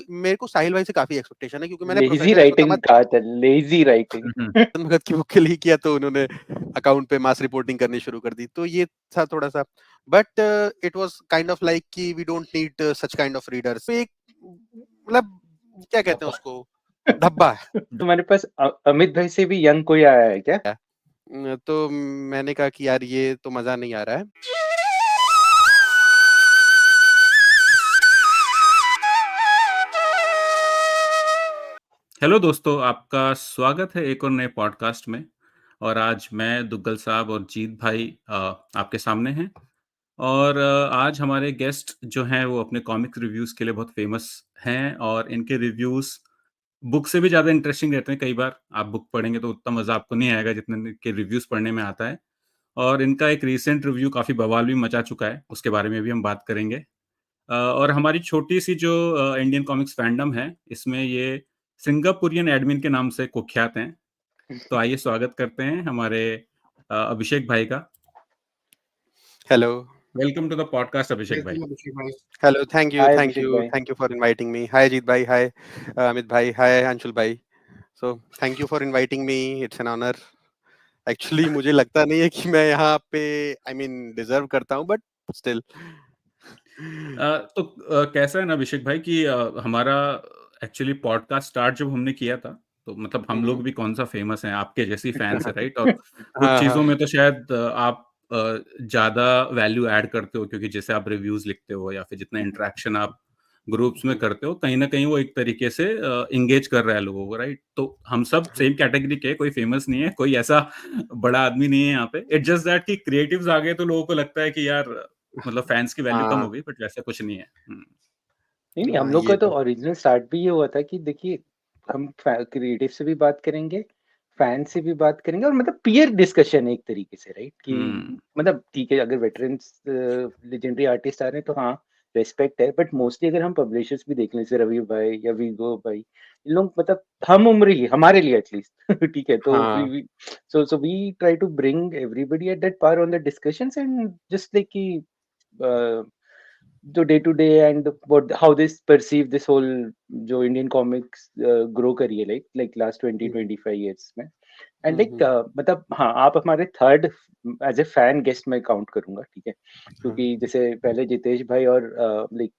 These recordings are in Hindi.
मेरे को साहिल भाई से काफी एक्सपेक्टेशन है क्योंकि मैंने लेजी प्रोफेसर राइटिंग अहमद कहा था, लेजी राइटिंग। भगत की बुक के लिए किया तो उन्होंने अकाउंट पे मास रिपोर्टिंग करनी शुरू कर दी, तो ये था थोड़ा सा, but it was kind of like कि we don't need such kind of readers. एक मतलब क्या कहते हैं उसको, धब्बा है। तुम्हारे पास अमित भाई से भी यंग कोई आया है क्या? तो मैंने कहा कि यार ये तो मजा नहीं आ रहा है। हेलो दोस्तों, आपका स्वागत है एक और नए पॉडकास्ट में। और आज मैं दुग्गल साहब और जीत भाई आपके सामने हैं। और आज हमारे गेस्ट जो हैं वो अपने कॉमिक्स रिव्यूज़ के लिए बहुत फेमस हैं और इनके रिव्यूज़ बुक से भी ज़्यादा इंटरेस्टिंग रहते हैं। कई बार आप बुक पढ़ेंगे तो उतना मज़ा आपको नहीं आएगा जितना इनके रिव्यूज़ पढ़ने में आता है। और इनका एक रीसेंट रिव्यू काफ़ी बवाल भी मचा चुका है, उसके बारे में भी हम बात करेंगे। और हमारी छोटी-सी जो इंडियन कॉमिक्स फैंडम है, इसमें ये सिंगापुरियन एडमिन के नाम से कुख्यात हैं। तो आइए स्वागत करते हैं हमारे अभिषेक भाई का। Hello welcome to the podcast Abhishek भाई। वेलकम अभिषेक भाई। Hello, thank you hi thank Abhishek you भाई। Thank you for inviting me. Hi Jeet भाई, हाय अमित भाई, हाय अंशुल भाई। So thank you for inviting me, it's an honour. Actually मुझे लगता नहीं है कि मैं यहाँ पे आई मीन डिजर्व करता हूँ, बट स्टिल। तो कैसा है ना अभिषेक भाई कि हमारा एक्चुअली पॉडकास्ट स्टार्ट जब हमने किया था, तो मतलब हम लोग भी कौन सा फेमस हैं, आपके जैसी फैंस है, राइट? और कुछ हाँ चीज़ों हाँ में तो शायद आप ज़्यादा वैल्यू ऐड करते हो, क्योंकि जैसे आप रिव्यूज़ लिखते हो या फिर जितना इंटरेक्शन आप ग्रुप्स में करते हो, कहीं ना कहीं वो एक तरीके से इंगेज कर रहा है लोगों को, राइट? तो हम सब सेम कैटेगरी के, कोई फेमस नहीं है, कोई ऐसा बड़ा आदमी नहीं है यहाँ पे। इट्स जस्ट दैट कि क्रिएटिव्स आ गए तो लोगों को लगता है कि यार मतलब फैंस की वैल्यू कम हो हाँ गई, बट वैसा कुछ नहीं है। नहीं, हम हाँ, लोग ये का तो तो ओरिजिनल स्टार्ट भी ये हुआ था कि देखिए, हम क्रिएटिव से भी बात करेंगे, फैन से भी बात करेंगे, और मतलब पीयर डिस्कशन है एक तरीके से, राइट? कि मतलब ठीक है, अगर वेटरन्स लेजेंडरी आर्टिस्ट आ रहे हैं तो हाँ, रेस्पेक्ट है, बट मोस्टली अगर हम पब्लिशर्स भी देख लें, जैसे रवि भाई या वीगो भाई, इन लोग मतलब हम उम्र ही हमारे लिए एटलीस्ट ठीक है, तो हाँ so we try to bring everybody at that par on the discussions, and just like कि जो day to day and what how this perceive this whole जो इंडियन कॉमिक्स ग्रो करी है, लाइक लास्ट 20-25 इयर्स में, एंड लाइक हम्म। मतलब हाँ, आप हमारे third as a fan guest मैं काउंट करूंगा, ठीक है? हाँ क्योंकि जैसे पहले जितेश भाई और लाइक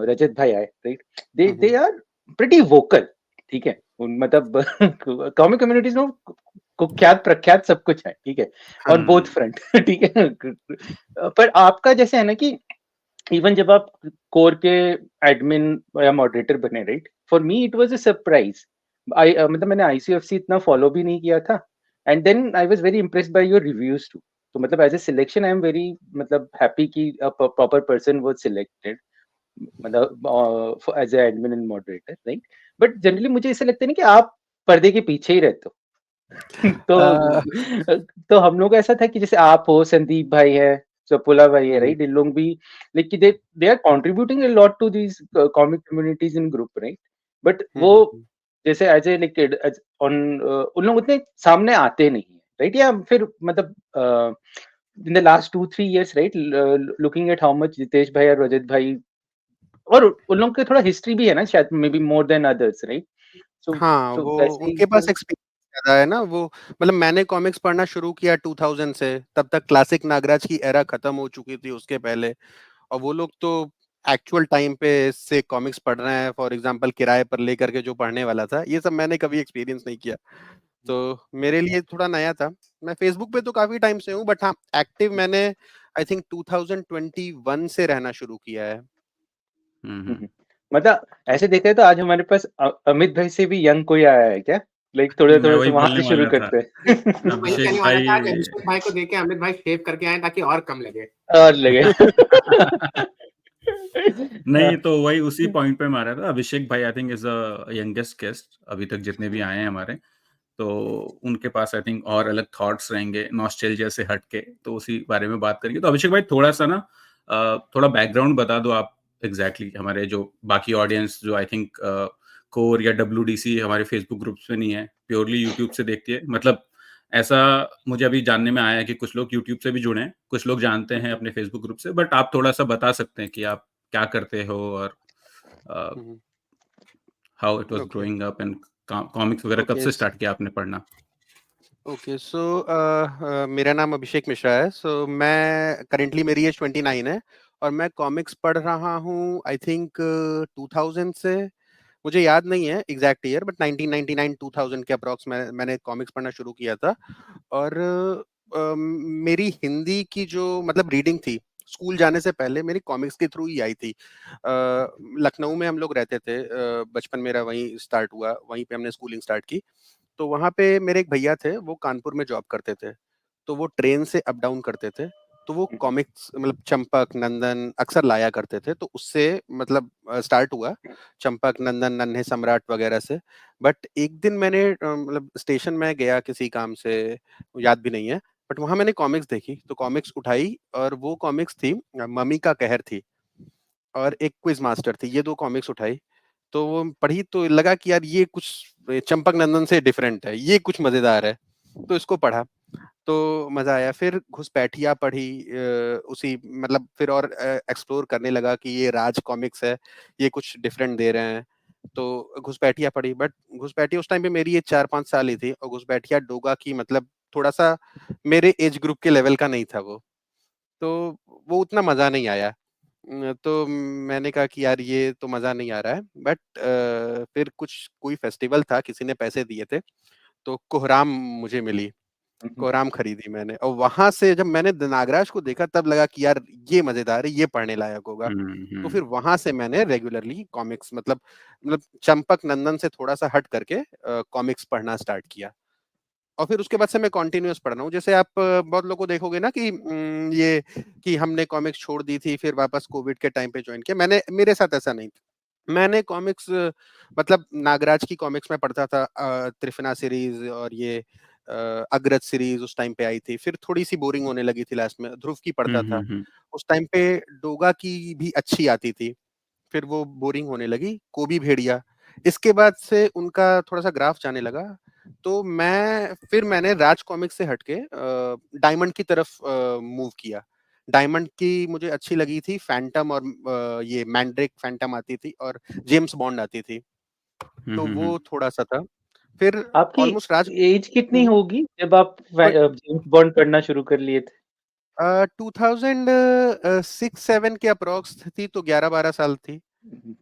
रजत भाई आए, right? They are pretty vocal, ठीक है? मतलब कॉमिक कम्युनिटीज में कुख्यात प्रख्यात सब कुछ है, ठीक है, ऑन बोथ फ्रंट ठीक है। पर आपका जैसे है ना कि इवन जब आप कोर के एडमिन या मॉडरेटर बने, right? For me it was a surprise. I मतलब मैंने आईसीएफसी इतना फॉलो भी नहीं किया था, and then I was very impressed by your reviews too. तो मतलब as a selection I am very मतलब हैप्पी कि a proper person was selected, मतलब as a admin and moderator, right? But generally मुझे ऐसा लगता है ना कि आप पर्दे के पीछे ही रहते हो। अ, तो हम लोग का ऐसा था कि जैसे आप हो, संदीप भाई है, सपोला भाई है, हम्म राइट? इन लोग भी like they are contributing a lot to these comic communities in group, right? But वो हम्म। जैसे एज ए लाइक ऑन उन लोग उतने सामने आते नहीं है, राइट? या फिर मतलब in the last 2-3 years, right, looking at how much Jitesh भाई और रजत भाई, और उन लोग के थोड़ा हिस्ट्री भी है ना, शायद maybe more than others, right? So हाँ, सो वो वैसे ही उनके पास तो एक्सपीरियंस ज़्यादा है ना वो। मतलब मैंने कॉमिक्स पढ़ना शुरू किया 2000 से, तब तक क्लासिक नागराज की एरा खत्म हो चुकी थी उसके पहले। और वो लोग तो एक्चुअल टाइम पे से कॉमिक्स पढ़ रहे हैं, फॉर एग्जांपल किराए पर लेकर के जो पढ़ने वाला था, ये सब मैंने कभी एक्सपीरियंस नहीं किया, तो मेरे लिए थोड़ा नया था। मैं फेसबुक पे तो काफी टाइम से हूँ, बट हाँ एक्टिव मैंने आई थिंक 2021 से रहना शुरू किया है। हम्म। मतलब ऐसे देखा है तो आज हमारे पास अमित भाई से भी यंग कोई आया है क्या? लाइक थोड़ा मैं थोड़ा सा वही वहां बोलने से शुरू वाला था। करते हैं। मैं वही अभिषेक कहने वाला था, आज भाई अभिषेक भाई को देख के अमित भाई शेव करके आए ताकि और कम लगे। और लगे। नहीं, तो वही उसी पॉइंट पे मारा था। अभिषेक भाई I think is the youngest guest अभी तक जितने भी आए हैं हमारे। तो उनके पास आई थिंक और अलग थॉट्स रहेंगे नॉस्टैल्जिया से हट के, तो उसी बारे में बात करेंगे। तो अभिषेक भाई थोड़ा सा ना थोड़ा बैकग्राउंड बता दो आप एग्जैक्टली हमारे जो बाकी ऑडियंस जो आई थिंक कोर या डब्ल्यूडीसी हमारे फेसबुक ग्रुप्स में नहीं है, प्योरली यूट्यूब से देखती है। मतलब ऐसा मुझे अभी जानने में आया है कि कुछ लोग यूट्यूब से भी जुड़े हैं, कुछ लोग जानते हैं अपने फेसबुक ग्रुप से, बट आप थोड़ा सा बता सकते हैं कि आप क्या करते हो और how it was okay growing up and comics वगैरह कब ओके से स्टार्ट किया आपने पढ़ना? ओके सो मेरा नाम अभिषेक मिश्रा है। सो मैं करेंटली मेरी एज 29 है और मैं कॉमिक्स पढ़ रहा हूँ आई थिंक 2000 से। मुझे याद नहीं है एग्जैक्ट ईयर बट 1999 2000 के अप्रॉक्स मैंने कॉमिक्स पढ़ना शुरू किया था। और मेरी हिंदी की जो मतलब रीडिंग थी स्कूल जाने से पहले मेरी कॉमिक्स के थ्रू ही आई थी। लखनऊ में हम लोग रहते थे। बचपन मेरा वहीं स्टार्ट हुआ, वहीं पे हमने स्कूलिंग स्टार्ट की। तो वहाँ पे मेरे एक भैया थे, वो कानपुर में जॉब करते थे। तो वो ट्रेन से अप डाउन करते थे। तो वो कॉमिक्स मतलब चंपक, नंदन अक्सर लाया करते थे। तो उससे मतलब स्टार्ट हुआ चंपक, नंदन, नन्हे सम्राट वगैरह से। बट एक दिन मैंने मतलब स्टेशन में गया किसी काम से, याद भी नहीं है। बट वहां मैंने कॉमिक्स देखी तो कॉमिक्स उठाई और वो कॉमिक्स थी मम्मी का कहर थी और एक क्विज मास्टर थी। ये दो कॉमिक्स उठाई तो वो पढ़ी तो लगा कि यार ये कुछ चंपक नंदन से डिफरेंट है, ये कुछ मजेदार है। तो इसको पढ़ा तो मजा आया। फिर घुसपैठिया पढ़ी उसी मतलब फिर और एक्सप्लोर करने लगा कि ये राज कॉमिक्स है, ये कुछ डिफरेंट दे रहे हैं। तो घुसपैठिया पढ़ी बट घुसपैठिया उस टाइम पे मेरी एज 4-5 साल ही थी और घुसपैठिया डोगा की मतलब थोड़ा सा मेरे एज ग्रुप के लेवल का नहीं था वो। तो वो उतना मजा नहीं आया। तो मैंने कहा कि यार ये तो मजा नहीं आ रहा है। बट फिर कुछ कोई फेस्टिवल था, किसी ने पैसे दिए थे तो कोहराम मुझे मिली। कोहराम खरीदी मैंने और वहां से जब मैंने नागराज को देखा तब लगा कि यार ये मजेदार है, ये पढ़ने लायक होगा। तो फिर वहां से मैंने रेगुलरली कॉमिक्स मतलब चंपक नंदन से थोड़ा सा हट करके कॉमिक्स पढ़ना स्टार्ट किया। और फिर उसके बाद से मैं कॉन्टिन्यूअस पढ़ रहा हूँ। जैसे आप बहुत लोगों को देखोगे ना कि ये कि हमने कॉमिक्स छोड़ दी थी फिर वापस कोविड के टाइम पे ज्वाइन किया। मेरे साथ ऐसा नहीं था। मैंने कॉमिक्स मतलब नागराज की कॉमिक्स में पढ़ता था, त्रिफना सीरीज और ये अग्रज सीरीज उस टाइम पे आई थी। फिर थोड़ी सी बोरिंग होने लगी थी, लास्ट में ध्रुव की पढ़ता था। उस टाइम पे डोगा की भी अच्छी आती थी, फिर वो बोरिंग होने लगी। कोबी भेड़िया, इसके बाद से उनका थोड़ा सा ग्राफ जाने लगा। तो मैंने राज कॉमिक्स से हटके डायमंड की तरफ मूव किया। डायमंड की मुझे अच्छी लगी थी फैंटम और ये मैंड्रिक फैंटम आती थी और जेम्स बॉन्ड आती थी। तो वो थोड़ा सा था। फिर आपकी ऑलमोस्ट राज एज कितनी होगी जब आप जेम्स बॉन्ड पढ़ना शुरू कर लिए थे? 2006-7 के अप्रोक्स थी, तो 11-12 साल थी।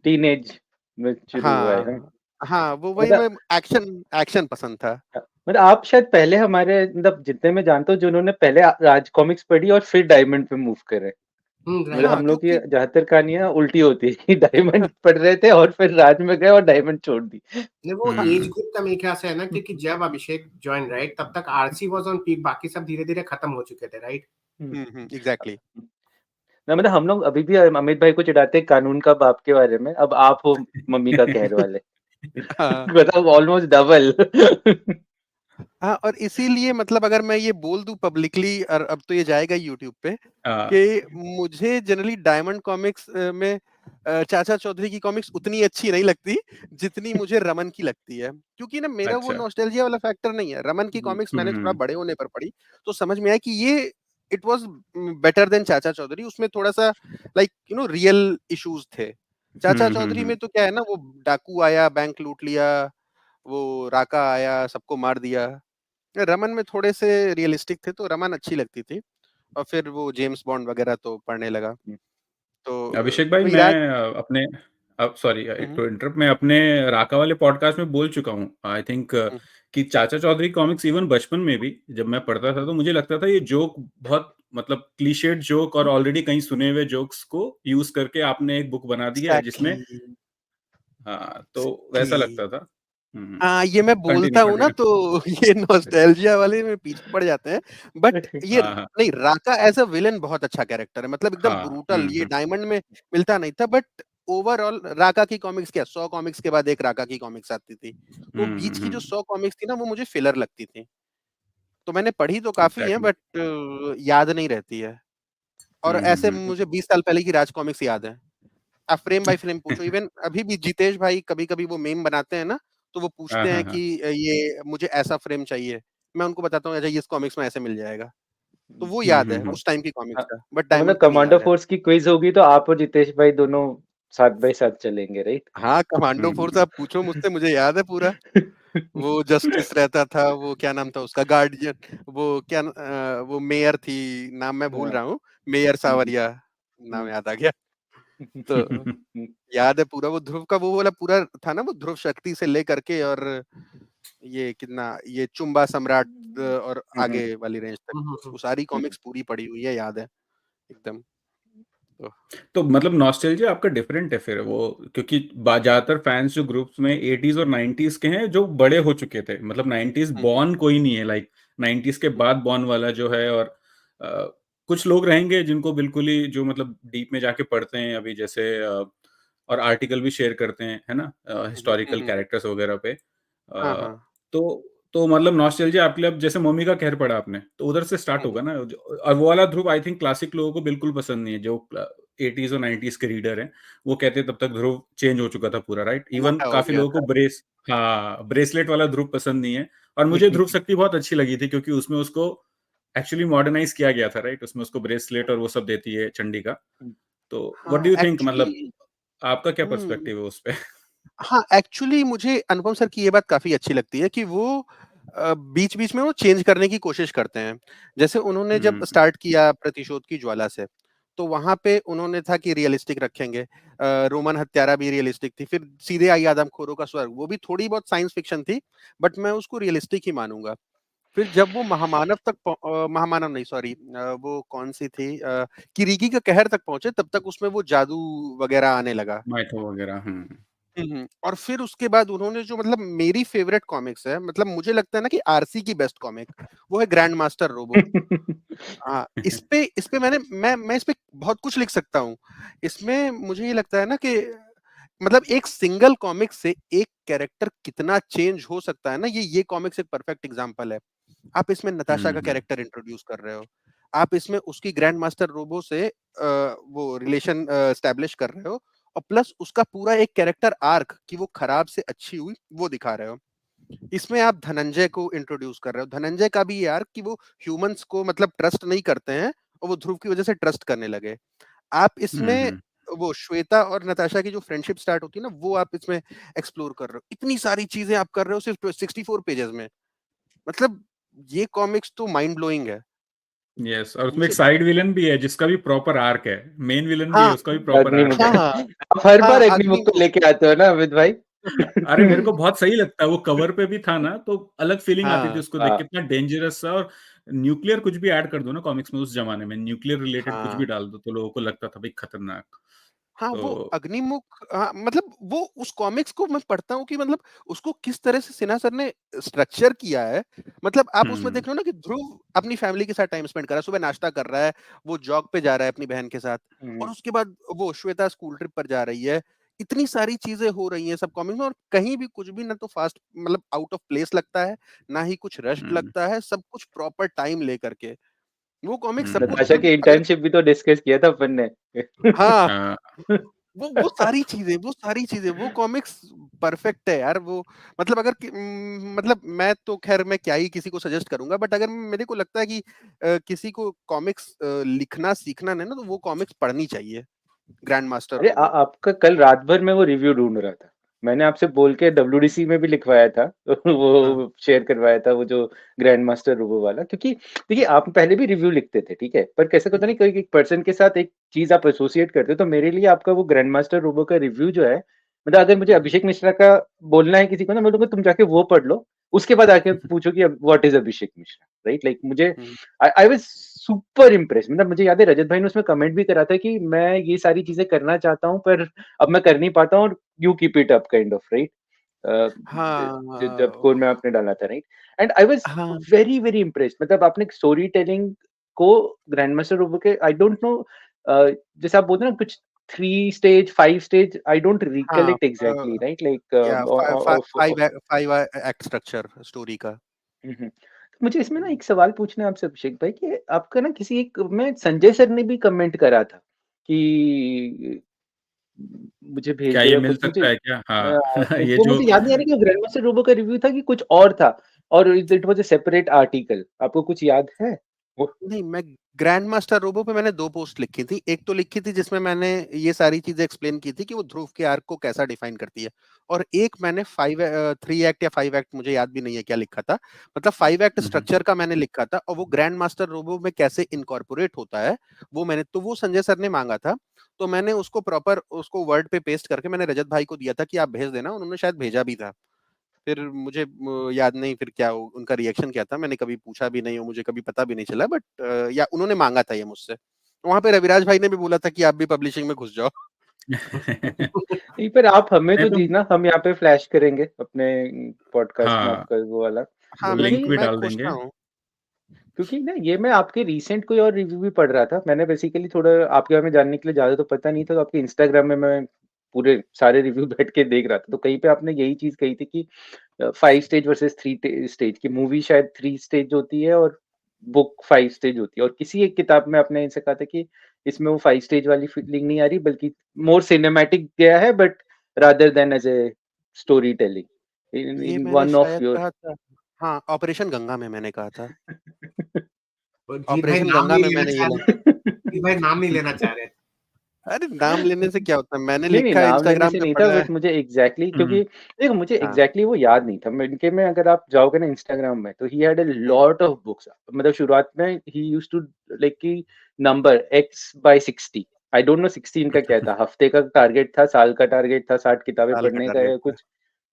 टीनेज में शुरू हुआ है ना? हाँ हाँ, वो वही मैं मतलब एक्शन एक्शन पसंद था। मतलब आप शायद पहले हमारे मतलब जितने मैं जानता हूँ जिन्होंने पहले राज कॉमिक्स पढ़ी और फिर डायमंड पे मूव करे। मतलब राइट। हाँ हम लोग की क्योंकि ज्यादातर कहानियां उल्टी होती है कि डायमंड पढ़ रहे थे और फिर राज में गए और डायमंड छोड़ दी। नहीं, वो एज ग्रुप का मेरे ख्याल से है ना, क्योंकि जब अभिषेक ज्वाइन राइट तब तक आरसी वाज ऑन पीक, बाकी सब धीरे धीरे खत्म हो चुके थे राइट। एग्जैक्टली। ना मतलब हम लोग अभी भी अमित भाई को चिढ़ाते हैं कानून का बाप के बारे में, अब आप हो मम्मी का कहर वाले। हाँ मतलब ऑलमोस्ट डबल। हाँ, और इसीलिए मतलब अगर मैं ये बोल दूं पब्लिकली, और अब तो ये जाएगा यूट्यूब पे, हाँ कि मुझे जनरली डायमंड कॉमिक्स में चाचा चौधरी की कॉमिक्स उतनी अच्छी नहीं लगती जितनी मुझे रमन की लगती है। क्योंकि ना मेरा वो अच्छा नॉस्टैल्जिया वाला फैक्टर नहीं है। रमन की कॉमिक्स मैंने थोड़ा बड़े होने पर पढ़ी तो समझ में आया कि ये इट वाज बेटर देन चाचा चौधरी। उसमें थोड़ा सा लाइक रियल इश्यूज थे। चाचा चौधरी में तो क्या है ना, वो डाकू आया, बैंक लूट लिया, वो राका आया, सबको मार दिया। रमन में थोड़े से रियलिस्टिक थे तो रमन अच्छी लगती थी। और फिर वो जेम्स बॉन्ड वगैरह तो पढ़ने लगा। तो अभिषेक भाई, वही मैं राज। अपने अब सॉरी हम्म, टू इंटरप्ट, मैं अपने राका वाले पॉडकास्ट में बोल चुका हूँ आई थिंक हम्म, कि चाचा चौधरी कॉमिक्स इवन बचपन में भी जब मैं पढ़ता था तो मुझे लगता था ये जोक बहुत मतलब क्लीशेड जोक और ऑलरेडी कहीं सुने हुए जोक्स को यूज करके आपने एक बुक बना दी है जिसमें एग्जैक्टली हाँ तो वैसा एग्जैक्टली। लगता था। हाँ, ये मैं बोलता कंटिन्यू हूँ ना कंटिन्यू। तो ये नॉस्टैल्जिया वाले में पीछे पड़ जाते हैं। बट ये हाँ हाँ नहीं, राका एज अ विलन बहुत अच्छा कैरेक्टर है, मतलब एकदम हाँ ब्रूटल। ये डायमंड में मिलता नहीं था। बट ओवरऑल राका की कॉमिक्स क्या, 100 कॉमिक्स के बाद एक राका की कॉमिक्स आती थी। तो बीच की जो 100 कॉमिक्स थी ना वो मुझे फिलर लगती थी। तो मैंने पढ़ी तो काफी है एग्जैक्टली। बट याद नहीं रहती है। और ऐसे मुझे 20 साल पहले की राज कॉमिक्स याद है। आप फ्रेम बाय फ्रेम पूछो। इवन अभी भी जितेश भाई कभी कभी वो मेम बनाते हैं ना, तो वो हाँ पूछते हाँ हैं हाँ। कि ये मुझे ऐसा फ्रेम चाहिए। मैं उनको बताता हूँ अच्छा ये इस कॉमिक्स में ऐसे मिल जाएगा। तो वो याद है हम्म। उस टाइम की कॉमिक्स हाँ, का, बट तो मतलब डायमंड की नहीं कमांडो याद है। फोर्स की क्विज होगी तो आप और जितेश भाई दोनों साथ बाय साथ चलेंगे, राइट? हाँ, कमांडो फोर्स आप पूछो मुझसे, मुझे याद है पूरा। वो जस्टिस रहता था, वो क्या नाम था उसका, गार्डियन, वो मेयर थी, नाम मैं भूल हाँ। रहा हूँ, मेयर सावरिया नाम याद आ गया। तो याद है पूरा, वो ध्रुव का वो वाला पूरा था ना, वो ध्रुव शक्ति से लेकर के और ये कितना, ये चुम्बा सम्राट और आगे वाली रेंज तक, वो सारी कॉमिक्स पूरी पड़ी हुई है, याद है एकदम। तो मतलब नॉस्टैल्जिया आपका डिफरेंट है फिर वो, क्योंकि ज्यादातर फैंस जो ग्रुप्स में 80s और 90s के हैं जो बड़े हो चुके थे, मतलब 90s बॉर्न कोई नहीं है, लाइक 90s के बाद बॉर्न वाला जो है, और कुछ लोग रहेंगे जिनको बिल्कुल ही जो मतलब डीप में जाके पढ़ते हैं अभी, जैसे और आर्टिकल भी शेयर करते हैं, है ना, हिस्टोरिकल कैरेक्टर्स वगैरह पे। हाँ हाँ तो मतलब नॉस्टैल्जिया आपके लिए, अब जैसे मम्मी का कहर पढ़ा आपने तो उधर से स्टार्ट होगा ना, और वो वाला ध्रुव आई थिंक क्लासिक लोगों को बिल्कुल पसंद नहीं है, जो 80s और 90s के रीडर हैं, वो कहते हैं तब तक ध्रुव चेंज हो चुका था पूरा, राइट? इवन मोटा हो काफी गया लोगों था। को ब्रेसलेट वाला ध्रुव पसंद नहीं है, और मुझे ध्रुव शक्ति बहुत अच्छी लगी थी, क्योंकि उसमें उसको एक्चुअली मॉडर्नाइज किया गया था, राइट? उसमें उसको ब्रेसलेट और वो सब देती है चंडी का। तो व्हाट डू हाँ यू थिंक, मतलब एक्चुअली आपका क्या पर्सपेक्टिव है उस पे? हाँ एक्चुअली मुझे अनुपम सर की ये बात काफी अच्छी लगती है कि वो बीच बीच में वो चेंज करने की कोशिश करते हैं। जैसे उन्होंने जब स्टार्ट किया प्रतिशोध की ज्वाला से, तो वहां पे उन्होंने था कि रियलिस्टिक रखेंगे, रोमन हत्यारा भी रियलिस्टिक थी, फिर सीधे आई आदमखोरों का स्वर्ग, वो भी थोड़ी बहुत साइंस फिक्शन थी, बट मैं उसको रियलिस्टिक ही मानूंगा। फिर जब वो महामानव तक महामानव नहीं, सॉरी, वो कौन सी थी, किरीकी का कहर तक पहुंचे, तब तक उसमें वो जादू वगैरह आने लगा। माइथो वगैरह। और फिर उसके बाद उन्होंने जो, मतलब मेरी फेवरेट कॉमिक्स है, मतलब मुझे लगता है ना कि आरसी की बेस्ट कॉमिक वो है ग्रैंड मास्टर रोबो। हाँ, इस पे मैं इस पे बहुत कुछ लिख सकता हूँ। इसमें मुझे ये लगता है ना कि मतलब एक सिंगल कॉमिक से एक कैरेक्टर कितना चेंज हो सकता है ना, ये कॉमिक्स एक परफेक्ट एग्जांपल है। आप इसमें नताशा का कैरेक्टर इंट्रोड्यूस कर रहे हो, आप इसमें उसकी ग्रैंड मास्टर रोबो से वो रिलेशन एस्टेब्लिश कर रहे हो, और प्लस उसका पूरा एक कैरेक्टर आर्क कि वो खराब से अच्छी हुई वो दिखा रहे हो। इसमें आप धनंजय को इंट्रोड्यूस कर रहे हो, धनंजय का भी ये आर्क कि वो ह्यूमंस को मतलब ट्रस्ट नहीं करते हैं, और वो ध्रुव की वजह से ट्रस्ट करने लगे। आप इसमें वो श्वेता और नताशा की जो फ्रेंडशिप स्टार्ट होती है ना, वो आप इसमें एक्सप्लोर कर रहे हो। इतनी सारी चीजें आप कर रहे हो सिर्फ 64 पेजेस में, मतलब ये कॉमिक्स तो माइंड ब्लोइंग है यस, और उसमें एक मुझे। साइड विलन भी है जिसका भी प्रॉपर आर्क है, मेन विलन भी है हाँ उसका भी प्रॉपर आर्क अग्निमुख। है। हाँ आप हर हाँ बार अग्निमुख को अग्निमुख। लेके आते हो ना अमित भाई। अरे मेरे को बहुत सही लगता है, वो कवर पे भी था ना, तो अलग फीलिंग आती थी हाँ उसको देख, हाँ कितना डेंजरस सा। और न्यूक्लियर कुछ भी ऐड कर दो ना कॉमिक्स में, उस जमाने में न्यूक्लियर रिलेटेड कुछ भी हाँ डाल दो तो लोगों को लगता था भाई खतरनाक। हाँ, वो तो अग्निमुख, हाँ, मतलब वो उस कॉमिक्स को मैं पढ़ता हूँ कि मतलब उसको किस तरह से सिन्हा सर ने स्ट्रक्चर किया है। मतलब आप उसमें देख हम्म रहे हो ना कि ध्रुव अपनी फैमिली के साथ टाइम स्पेंड कर रहा है, सुबह नाश्ता कर रहा है, वो जॉग पे जा रहा है अपनी बहन के साथ, और उसके बाद वो श्वेता स्कूल ट्रिप पर जा रही है। इतनी सारी चीजें हो रही हैं सब कॉमिक्स में, और कहीं भी कुछ भी ना तो फास्ट, मतलब आउट ऑफ प्लेस लगता है, ना ही कुछ रश्ड हम्म लगता है, सब कुछ प्रॉपर टाइम लेकर के वो कॉमिक सब कुछ, नताशा मतलब की अगर, इंटर्नशिप भी तो डिस्कस किया था अपन ने। हाँ, हाँ, वो सारी चीजें वो कॉमिक्स परफेक्ट है यार वो। मतलब अगर मतलब मैं तो खैर मैं क्या ही किसी को सजेस्ट करूंगा, बट अगर मेरे को लगता है कि किसी को कॉमिक्स लिखना सीखना नहीं ना, तो वो कॉमिक्स पढ़नी चाहिए, ग्रैंड मास्टर अरे रोबो। आपका कल रात भर में वो रिव्यू ढूंढ रहा था। मैंने आपसे बोल के WDC में भी लिखवाया था। हाँ वो शेयर करवाया था वो जो ग्रैंड मास्टर रोबो वाला, क्योंकि देखिए आप पहले भी रिव्यू लिखते थे, ठीक है, पर कैसे होता नहीं, कोई एक पर्सन के साथ एक चीज आप एसोसिएट करते हो, तो मेरे लिए आपका वो ग्रैंड मास्टर रोबो का रिव्यू जो है, मतलब अगर मुझे अभिषेक मिश्रा का बोलना है किसी को ना, मैं बोलूंगा तुम जाके वो पढ़ लो, उसके बाद आके पूछो कि what is Abhishek Mishra, right? Like मुझे आई वाज सुपर इम्प्रेस। मतलब मुझे याद है रजत भाई ने उसमें कमेंट भी करा था कि मैं ये सारी चीजें करना चाहता हूँ, पर अब मैं कर नहीं पाता हूँ, और you keep it up kind of, right? जब कोर में आपने डाला था, राइट? एंड आई वाज हाँ वेरी वेरी इम्प्रेस्ड। मतलब आपने स्टोरी टेलिंग को ग्रैंड मास्टर रोबो के, आई डोंट नो, जैसे आप बोलते हैं ना कुछ 3 स्टेज 5 स्टेज, आई डोंट हाँ रिकलेक्ट एग्जैक्टली, राइट? लाइक या of five act structure story का। तो मुझे इसमें ना एक सवाल पूछना है आपसे अभिषेक भाई, कि आपका ना किसी एक में संजय सर ने भी कमेंट करा था कि मुझे भेज क्या ये देगा मिल कुछ, मुझे सकता है क्या? हाँ ये वो जो मुझे याद नहीं आ रहा कि ग्रैंड मास्टर रोबो का रिव्यू था कि कुछ और था, और it was a separate article. आपको कुछ याद है नहीं, मैं ग्रैंड मास्टर रोबो पे मैंने 2 पोस्ट लिखी थी। एक तो लिखी थी जिसमें मैंने ये सारी चीजें एक्सप्लेन की थी कि वो ध्रुव के आर्क को कैसा डिफाइन करती है, और एक मैंने 3 एक्ट या 5 एक्ट, मुझे याद भी नहीं है क्या लिखा था, मतलब 5 एक्ट स्ट्रक्चर का मैंने लिखा था, और वो ग्रैंड मास्टर रोबो में कैसे इनकॉर्पोरेट होता है वो मैंने, तो वो संजय सर ने मांगा था, तो मैंने उसको प्रॉपर उसको वर्ड पे पेस्ट करके मैंने रजत भाई को दिया था कि आप भेज देना, उन्होंने शायद भेजा भी था। फिर मुझे याद नहीं फिर क्या उनका रिएक्शन क्या था, मैंने कभी पूछा भी नहीं और मुझे कभी पता भी नहीं चला, बट या उन्होंने मांगा था ये मुझसे। वहां पे रविराज भाई ने भी बोला था कि आप भी पब्लिशिंग में घुस जाओ। नहीं, पर आप हमें मैं तो तो दीजिए, हम यहाँ पे फ्लैश करेंगे अपने पॉडकास्ट में हाँ, आपका वो वाला, हाँ, मैं लिंक क्योंकि भी मैं डाल खोजता देंगे। हूँ। क्योंकि ना ये मैं आपके रीसेंट कोई और रिव्यू भी पढ़ रहा था। मैंने बेसिकली थोड़ा आपके बारे में जानने के लिए ज्यादा तो पता नहीं था, तो आपके इंस्टाग्राम में मैं पूरे सारे रिव्यू बैठ के देख रहा था, तो कहीं पे आपने यही चीज कही थी कि 5 स्टेज वर्सेस 3 स्टेज की मूवी, शायद 3 स्टेज होती है और बुक 5 स्टेज होती है, और किसी एक किताब में आपने इनसे कहा था कि इसमें वो 5 स्टेज वाली फीलिंग नहीं आ रही, बल्कि मोर सिनेमैटिक गया है, but rather than as a story telling in ये इन मैंने वन ऑफ शायद योर। कहा था, हाँ, ऑपरेशन गंगा में मैंने कहा था। और जीत भाई ऑपरेशन नाम गंगा नहीं में लेना मैंने ये चाह रहे, जीत भाई नाम नहीं लेना चाह रहे। अरे नाम लेने से क्या होता है, मैंने नहीं, नहीं, लिखा है, नाम लेने इंस्टाग्राम से पे नहीं था, पड़ा है। बट मुझे एग्ज़ैक्टली, क्योंकि हुँ, देखो मुझे हाँ। एग्ज़ैक्टली वो याद नहीं था। मैं इनके में अगर आप जाओगे ना इंस्टाग्राम में, तो he had a hmm, lot of books. मतलब शुरुआत में ही यूज्ड टू लाइक कि number X by 60। I don't no 60 इनका क्या था, हफ्ते का टारगेट था, साल का टारगेट था, 60 किताबें साल का पढ़ने का टारगेट या था। कुछ।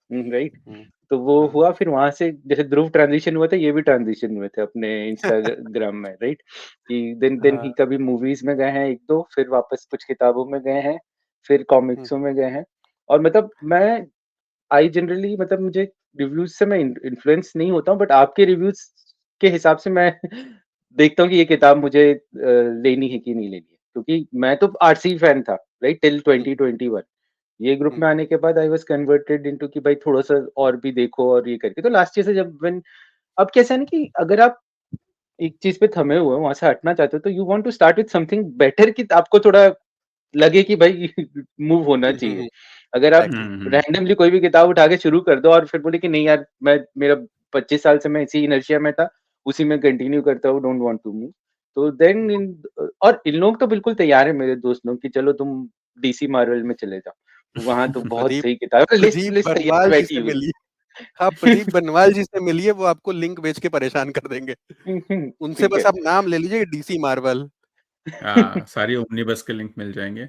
राइट। हम्म, तो वो हाँ, हुआ, फिर वहां से जैसे ध्रुव ट्रांजिशन हुआ था, ये भी ट्रांजिशन हुए थे अपने इंस्टाग्राम में, राइट। कि देन ही हाँ, कभी मूवीज में गए हैं एक दो, फिर वापस कुछ किताबों में गए हैं, फिर कॉमिक्सों हम्म, में गए हैं। और मतलब मैं आई जनरली, मतलब मुझे रिव्यूज से मैं इन्फ्लुएंस नहीं होता हूँ, बट आपके रिव्यूज के हिसाब से मैं देखता हूँ कि ये किताब मुझे लेनी है कि नहीं लेनी है, क्योंकि मैं तो आरसी फैन था, राइट, टिल हम्म, 2021। ये ग्रुप में हम्म, आने के बाद आई वाज कन्वर्टेड इनटू कि भाई थोड़ा सा और भी देखो और ये करके, तो लास्ट ईयर से जब व्हेन, अब कैसा है ना कि अगर आप एक चीज पे थमे हुए हो, वहां से हटना चाहते हो, तो you want to start with something better, कि आपको थोड़ा लगे कि भाई मूव होना चाहिए। अगर आप एग्जैक्टली। हुँ, हुँ। रैंडमली कोई भी किताब उठा के शुरू कर दो और फिर बोले कि नहीं यार, मैं मेरा 25 साल से मैं इसी इनर्शिया में था, उसी में कंटिन्यू करता हूँ, डोंट वांट टू मूव। तो देन इन, और इन लोग तो बिल्कुल तैयार है, मेरे दोस्त लोग, कि चलो तुम डीसी मार्वल में चले जाओ, वहां तो बहुत प्रदीप सही किताब है, लिस्ट प्रदीप लिस्ट तैयार बनवाल जी बैठी से हुई मिलिए। हाँ, प्रदीप बनवाल जी से मिलिए, वो आपको लिंक बेच के परेशान कर देंगे। उनसे ठीक बस है। आप नाम ले लीजिए, डीसी मार्वल। हाँ, सारी ओमनिबस के लिंक मिल जाएँगे।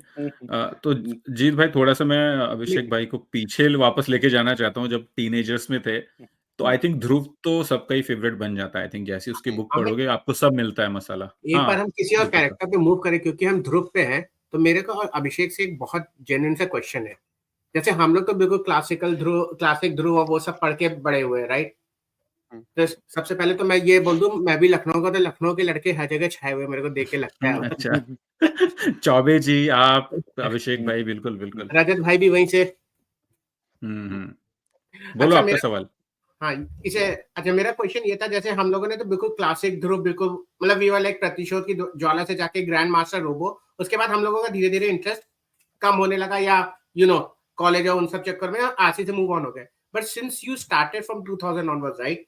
तो जीत भाई, थोड़ा-सा मैं अभिषेक भाई को पीछे वापस लेके जाना चाहता हूँ, जब टीनेजर्स में थे, तो आई थिंक ध्रुव तो सबका ही फेवरेट बन जाता है। आई थिंक जैसे उसकी बुक हमें पढ़ोगे, आपको सब मिलता है मसाला। एक बार हाँ, हम किसी और बिल्कुल सर। कैरेक्टर पे मूव करें, क्योंकि हम ध्रुव पे हैं, तो मेरे को और अभिषेक से एक बहुत जेन्युइन सा क्वेश्चन है। जैसे हम लोग तो बिल्कुल क्लासिक ध्रुव और वो सब पढ़ के बड़े हुए, राइट। तो सबसे पहले तो मैं ये बोल दूं, मैं भी लखनऊ का, तो लखनऊ के लड़के हर जगह छाए हुए मेरे को देख के लगता है। अच्छा। चौबे जी, आप, अभिषेक भाई, बिल्कुल, बिल्कुल। रजत भाई भी वहीं से। हुँ, हुँ। बोलो अच्छा आपका मेरा, सवाल। हाँ, इसे, अच्छा मेरा क्वेश्चन ये था, जैसे हम लोगों ने तो बिल्कुल क्लासिक ध्रुव, बिल्कुल मतलब वी वर लाइक प्रतिशोध की ज्वाला से जाके ग्रैंड मास्टर रोबो, उसके बाद हम लोगों का धीरे धीरे इंटरेस्ट कम होने लगा, या कॉलेज और उन सब चक्कर में आरसी से मूव ऑन हो गए। But since you started from 2000 onwards, right,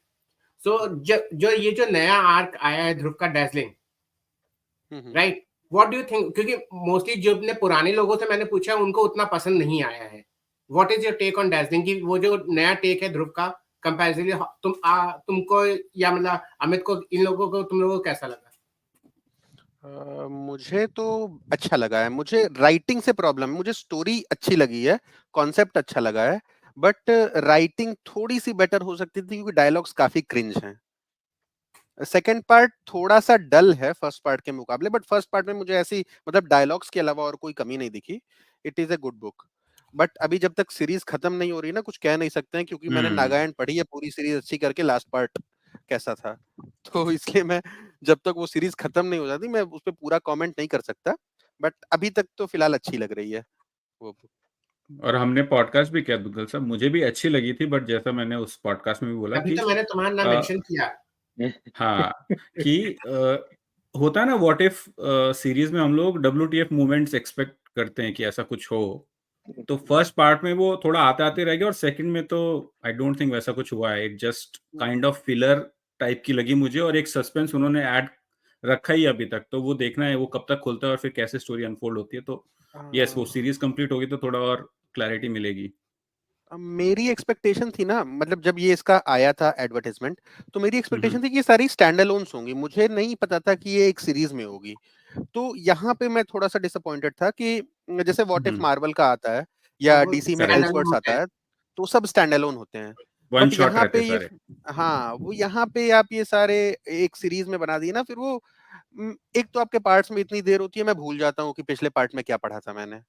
so जो ये जो नया आर्क आया है ध्रुव का, dazzling, right, what do you think, क्योंकि मोस्टली जो अपने पुराने लोगों से मैंने पूछा, उनको उतना पसंद नहीं आया है। What is your take on dazzling, की वो जो नया टेक है ध्रुव का कंपैरेटिवली, तुमको या मतलब अमित को, इन लोगों को, तुम लोगों को कैसा लगा? मुझे तो अच्छा लगा है, मुझे राइटिंग से प्रॉब्लम है, मुझे स्टोरी अच्छी लगी है, कॉन्सेप्ट अच्छा लगा है, बट राइटिंग थोड़ी सी बेटर हो सकती थी क्योंकि डायलॉग्स काफी क्रिंज हैं। सेकंड पार्ट थोड़ा सा डल है फर्स्ट पार्ट के मुकाबले, बट फर्स्ट पार्ट में मुझे ऐसी मतलब डायलॉग्स के अलावा और कोई कमी नहीं दिखी। It is a good book, but अभी जब तक सीरीज खत्म नहीं हो रही ना, कुछ कह नहीं सकते हैं, क्योंकि मैंने हुँ। नागालैंड पढ़ी है पूरी सीरीज अच्छी करके, लास्ट पार्ट कैसा था। तो इसलिए मैं, जब तक वो सीरीज खत्म नहीं हो जाती, मैं उस पर पूरा कमेंट नहीं कर सकता, बट अभी तक तो फिलहाल अच्छी लग रही है वो book। और हमने पॉडकास्ट भी किया दुग्गल साहब, मुझे भी अच्छी लगी थी, बट जैसा मैंने उस पॉडकास्ट में भी बोला अभी कि तो मैंने तुम्हारा नाम अ, मेंशन किया। हाँ, कि होता है ना, व्हाट इफ सीरीज में हम लोग WTF मोमेंट्स एक्सपेक्ट करते हैं कि ऐसा कुछ हो, तो फर्स्ट पार्ट में वो थोड़ा आते-आते रह गया, और सेकंड में तो आई डोंट थिंक वैसा कुछ हुआ है। It just kind of filler type की लगी मुझे, और एक सस्पेंस उन्होंने ऐड रखा ही अभी तक, तो वो देखना है वो कब तक खुलता है और फिर कैसे स्टोरी अनफोल्ड होती है। तो यस, वो सीरीज कंप्लीट होगी तो थोड़ा और क्लैरिटी मिलेगी। मेरी एक्सपेक्टेशन थी ना, मतलब जब ये इसका आया था एडवर्टाइजमेंट, तो मेरी एक्सपेक्टेशन थी कि ये सारी स्टैंड अलोन्स होंगी, मुझे नहीं पता था कि ये एक सीरीज में होगी। तो यहाँ पे मैं थोड़ा सा डिसअपॉइंटेड था कि जैसे व्हाट इफ मार्वल का आता है हाँ, या वो डीसी में करेक्ट, एल्सवर्ट्स standalone होते आता हैं। है, तो सब स्टैंड अलोन होते हैं। वन बट शॉट यहाँ रहते पे ये, सारे। हाँ, वो यहाँ पे आप ये सारे एक सीरीज में बना दिए ना, फिर वो एक तो आपके पार्ट्स में इतनी देर होती है, मैं भूल जाता हूँ कि पिछले पार्ट में क्या पढ़ा था मैंने।